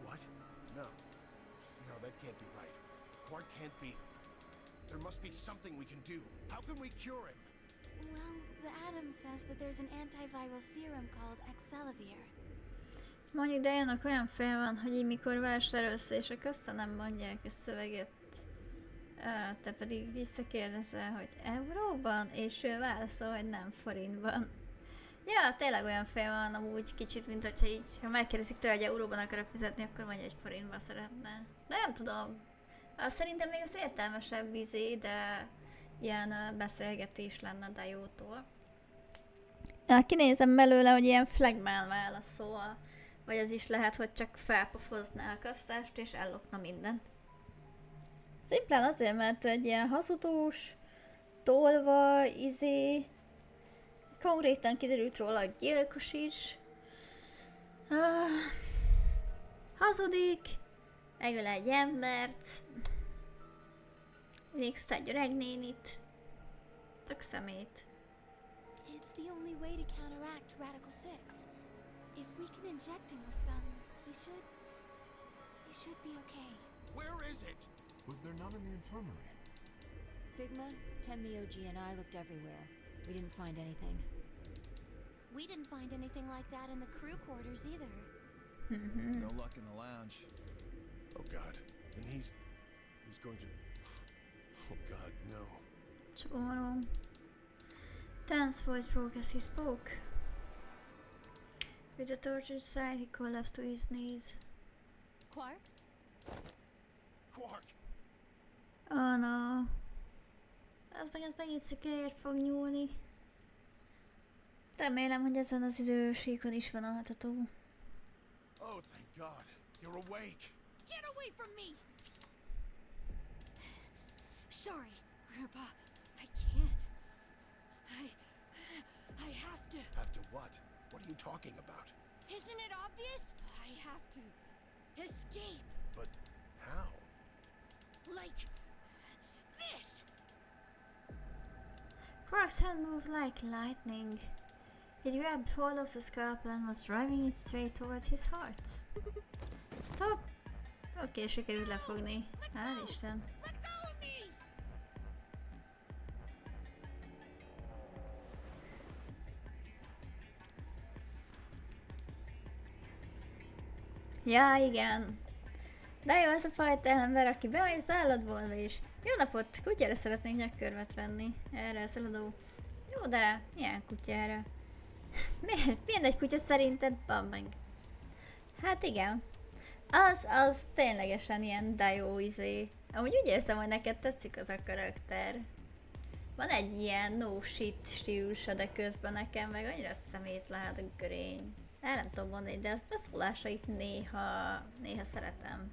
What? No. No, that can't be right. Quark can't be... There must be something we can do. How can we cure him? Well, the Atom says that there's an antiviral serum called Excelavir. Mondjuk, de ennek olyan fel van, hogy így mikor vásárolsz és a közt nem mondják a szöveget, te pedig visszakérdezel, hogy euróban, és ő válaszol, hogy nem forintban. Ja, tényleg olyan fel van amúgy kicsit, mint hogyha így, ha megkérdezik tőle, hogy euróban akar fizetni, akkor mondja, hogy forintban szeretne. De nem tudom. Szerintem még az értelmesebb izé, de ilyen beszélgetés lenne Dajótól. Kinézem belőle, hogy ilyen flagmán válaszol, vagy az is lehet, hogy csak felpofozná a kasszást és ellopna mindent. Szimplán azért, mert egy ilyen hazudós, tolva, izé, konkrétan kiderült róla a gyilkos is. Hazudik, megöl egy embert, végighozzá egy öreg nénit, tök szemét. It's the only way to counteract Radical 6. If we can inject him with some, he should be okay. Where is it? Was there none in the infirmary? Sigma, Tenmyoji, and I looked everywhere. We didn't find anything. We didn't find anything like that in the crew quarters either. No luck in the lounge. Oh God. Then he's going to... Oh God, no. Csónom. Dan's voice broke as he spoke. With a tortured sigh, he collapsed to his knees. Quark? Quark! Oh no. Ez megint szekélyért fog nyúlni. Remélem, hogy ezen az idősíkon is van altató. Oh, thank God. You're awake. Get away from me! Sorry, Grandpa. I can't. I have to. Have to what? What are you talking about? Isn't it obvious? I have to escape. But how? Like this. Frog's hand moved like lightning. He grabbed hold of the scalpel and was driving it straight toward his heart. Stop! Oké, sikerült lefogni. Hál' Isten. Ja, igen. De jó az a fajta ember, aki bemegy az állatboltba is. Jó napot! Kutyára szeretnék nyakkörvet venni. Erre a szaladó. Jó, de milyen kutyára? Milyen egy kutya szerinted? Van meg. Hát igen. Az ténylegesen ilyen dajó izé. Amúgy úgy érzem, hogy neked tetszik az a karakter. Van egy ilyen no shit stílusa, de közben nekem meg annyira szemét lát a görény. El nem tudom mondani, de a beszólásait néha szeretem.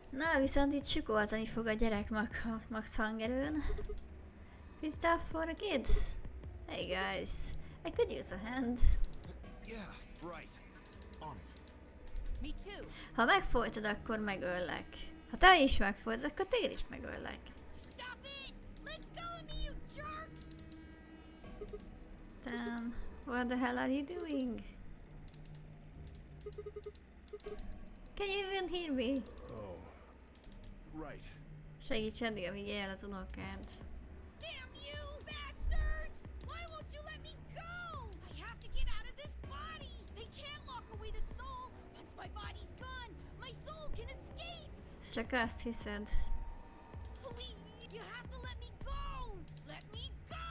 Na, viszont itt sikoltani fog a gyerek max hangerőn. Pretty tough for a kid? Hey guys, I could use a hand. Yeah, right. On it. Me too. Ha megfojtod, akkor megöllek. Ha te is megfojtod, akkor téged is megöllek. Stop it! Let go of me, you jerks! Damn, what the hell are you doing? Can you even hear me? Oh. Right. Segíts eddig, amíg él az unokád. Damn you, bastards! Why won't you let me go? I have to get out of this body! They can't lock away the soul! Once my body's gone, my soul can escape! Csak azt hiszed. Please, you have to let me go! Let me go!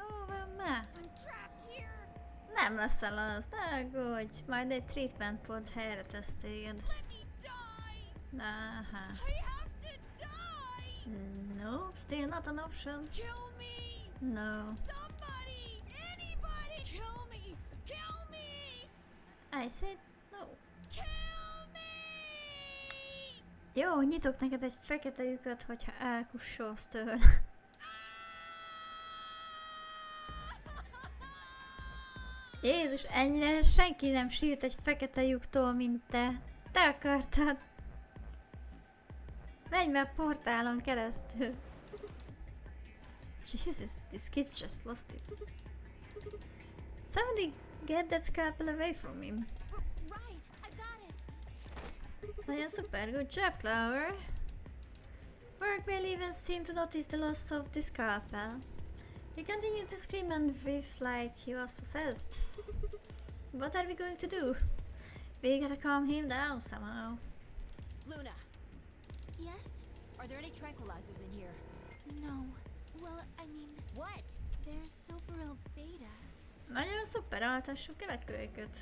Ó, van már. I'm trapped here! Nem leszel az, ne aggódj. Majd egy treatment pont helyre tesz téged. Let me die! Aha. I have to die! No, still not an option. Kill me! No. Somebody! Anybody! Kill me! Kill me! I said no. Kill me! Jó, nyitok neked egy fekete lyukat, hogyha elkussolsz tőle. Jézus, ennyire senki nem sírt egy fekete lyuktól, mint te. Te akartad. Menj már portálon keresztül. Jesus, this kid's just lost it. Somebody get that scalpel away from him. Right, I got it. Nagyon szuper, good job, Clover. Frog will even seem to notice the loss of the scalpel. He continued to scream and whiff like he was possessed. What are we going to do? We gotta calm him down somehow. Luna, Yes? are there any tranquilizers in here? No. Well, I mean, What? there's Soparil Beta. Nagyon szuper, altassuk el a kölyköt.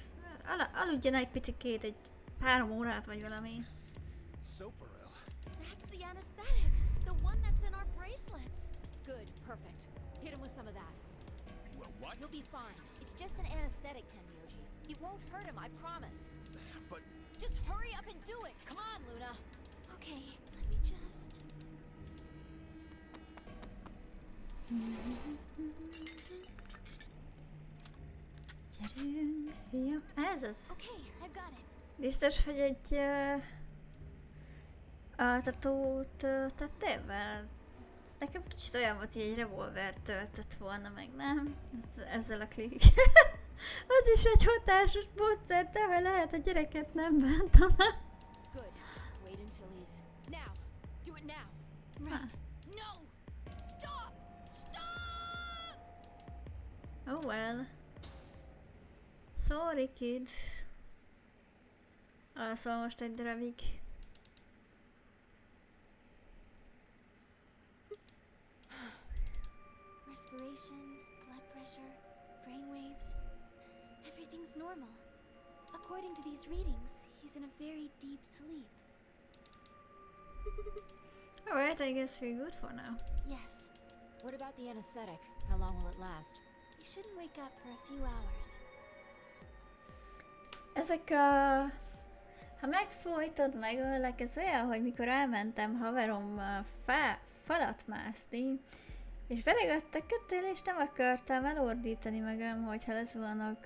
Aludjon egy picikét, egy 3 órát vagy valami. Soparil. That's the anesthetic. The one that's in our bracelets. Good, perfect. Hit him with some of that. Well, what? You'll be fine. It's just an anesthetic, Tenmyoji. It won't hurt him, I promise. But Just hurry up and do it! Come on, Luna! Okay, let me just... Gyerünk, fiam. Ez az. Okay, I've got it. Biztos, hogy egy altatót tettél be? Nekem kicsit olyan volt, hogy egy revolvert töltött volna meg, nem? Ezzel a klik. Az is egy hatásos módszer, de hogy lehet a gyereket nem bántana. Good. Wait until he's... Now! Do it now! Right. No! Stop! Stop! Oh well. Sorry, kid. Alszol most egy darabig. Respiration, blood pressure, brain waves. Everything's normal. According to these readings, he's in a very deep sleep. Alright, I guess we're good for now. Yes, What about the anesthetic? How long will it last? he shouldn't wake up for a few hours. Ezek a... Ha megfojtod, megöllek, ez olyan, hogy mikor elmentem haverommal falat mászni, és beregadt a kötél, és nem akartam elordítani magam, hogyha lezuhanok,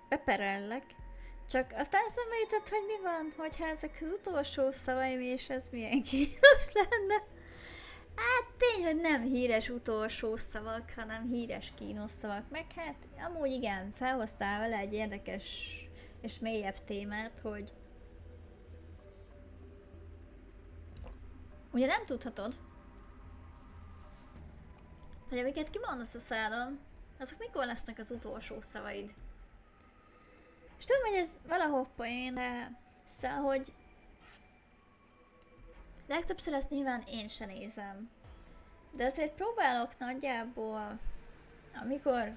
beperellek. Csak aztán eszembe jutott, hogy mi van, hogyha ezek az utolsó szavaim, és ez milyen kínos lenne. Hát tény, hogy nem híres utolsó szavak, hanem híres kínos szavak. Meg hát amúgy igen, felhoztál vele egy érdekes és mélyebb témát, hogy ugye nem tudhatod, hogy amiket kimondasz a szádon, azok mikor lesznek az utolsó szavaid. És tudom, hogy ez valahol poén, de szóval, hogy legtöbbször ezt nyilván én se nézem. De azért próbálok nagyjából, amikor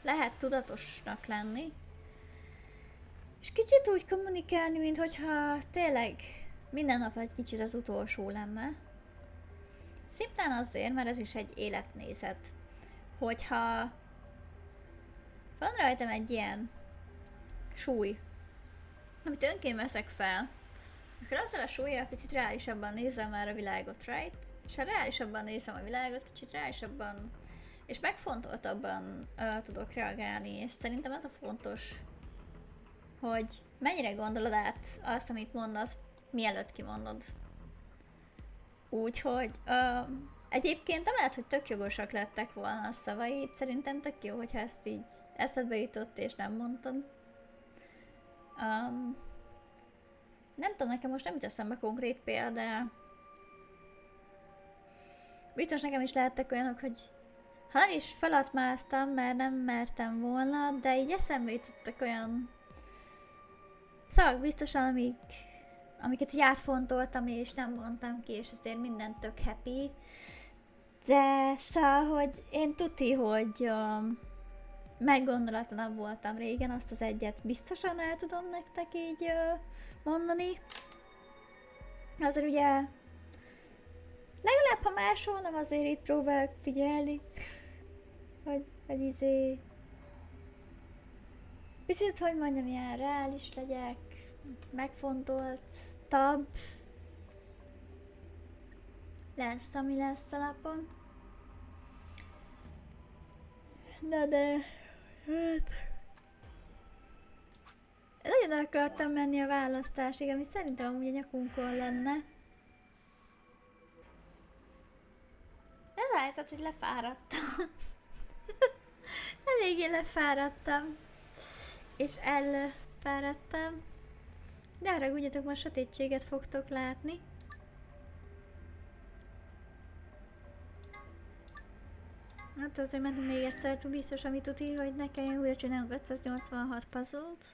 lehet tudatosnak lenni, és kicsit úgy kommunikálni, minthogyha tényleg minden nap egy kicsit az utolsó lenne. Szimplán azért, mert ez is egy életnézet. Hogyha van rajtam egy ilyen súly, amit önként veszek fel, akkor azzal a súlyjal picit reálisabban nézem már a világot, right? És ha reálisabban nézem a világot, kicsit reálisabban és megfontoltabban tudok reagálni, és szerintem ez a fontos, hogy mennyire gondolod át azt, amit mondasz, mielőtt kimondod. Úgyhogy egyébként amellett, hogy tök jogosak lettek volna a szavaid, szerintem tök jó, hogyha ezt így eszedbe jutott és nem mondtad. Nem tudom, nekem most nem jut eszembe konkrét példa, de biztos nekem is lehettek olyanok, hogy ha nem is feladmáztam, mert nem mertem volna, de így eszembe jutottak olyan szavak biztosan, amiket így átfontoltam, és nem mondtam ki, és azért minden tök happy. De szóval, hogy én tuti, hogy meggondolatlanabb voltam régen, azt az egyet biztosan el tudom nektek így mondani. Azért ugye legalább, ha máshol nem, azért itt próbálok figyelni, hogy picit, hogy mondjam, ilyen reális legyek, megfontoltabb lesz, ami lesz alapon. Na de, hát... Nagyon akartam menni a választásig, ami szerintem amúgy a nyakunkon lenne. Ez a helyzet, hogy lefáradtam. Eléggé lefáradtam. És elfáradtam. De arra gudjatok, most sötétséget fogtok látni. Hát azért mentem még egyszer, túl biztos, amit tuti, hogy ne kelljen újra csinálnunk 586 puzzle-t.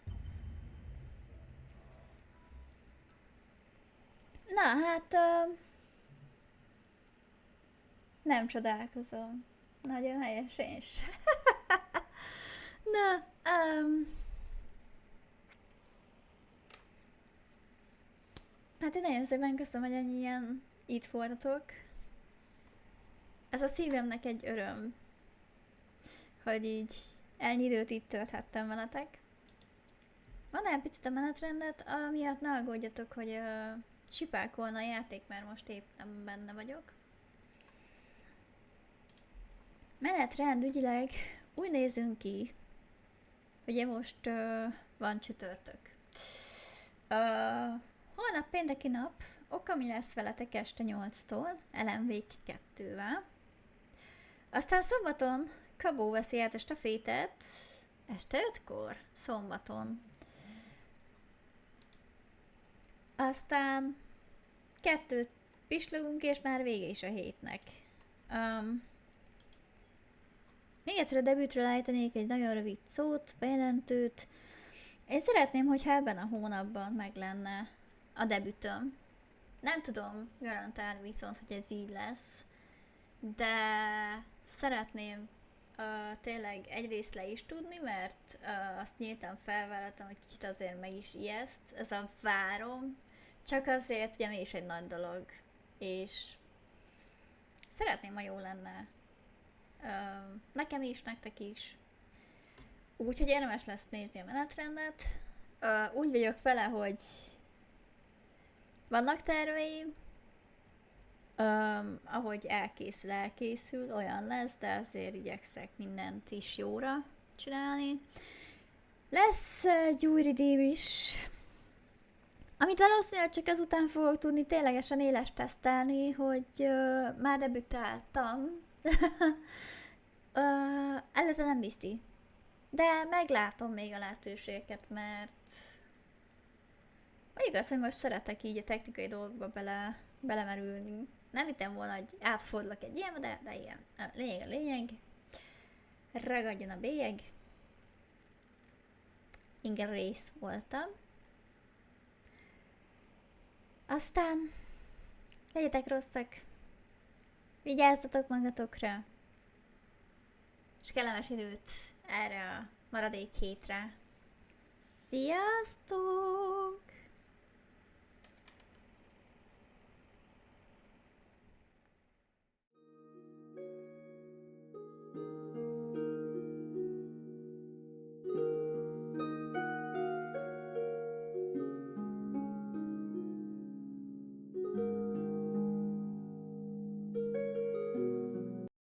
Na hát... nem csodálkozom. Nagyon helyes én is. Na, hát én nagyon szépen köszönöm, hogy ennyien itt voltatok. Ez a szívemnek egy öröm, hogy így ennyi időt itt tölthettem veletek. Mondanám picit a menetrendet, amiatt ne aggódjatok, hogy sipákolna a játék, mert most épp nem benne vagyok. Menetrend ügyileg úgy nézünk ki, ugye most van csütörtök. Holnap pénteki nap, Okami lesz veletek este 8-tól, LMV 2-vel. Aztán szombaton Kabó veszi át a stafétet, este 5-kor, szombaton. Aztán 2 pislogunk, és már vége is a hétnek. Még egyszer a debütről állítanék egy nagyon rövid szót, bejelentőt. Én szeretném, hogyha ebben a hónapban meg lenne a debütöm. Nem tudom garantálni viszont, hogy ez így lesz, de szeretném tényleg egyrészt le is tudni, mert azt nyíltan felvállaltam, hogy kicsit azért meg is ijeszt. Ez a várom, csak azért ugye mégis egy nagy dolog, és szeretném, ha jó lenne. Nekem is, nektek is. Úgyhogy érdemes lesz nézni a menetrendet. Úgy vagyok vele, hogy vannak terveim, ahogy elkészül, olyan lesz, de azért igyekszek mindent is jóra csinálni. Lesz egy új redeem is, Amit valószínűleg csak ezután fogok tudni ténylegesen éles tesztelni, hogy már debütáltam. Előtte nem bizti. De meglátom még a lehetőségeket, mert igaz, hogy most szeretek így a technikai dolgokba belemerülni. Nem hittem volna, hogy átfordulok egy ilyenbe, de igen. A lényeg. Ragadjon a bélyeg. Igen, rész voltam. Aztán legyetek rosszak. Vigyázzatok magatokra. És kellemes időt erre a maradék hétre. Sziasztok!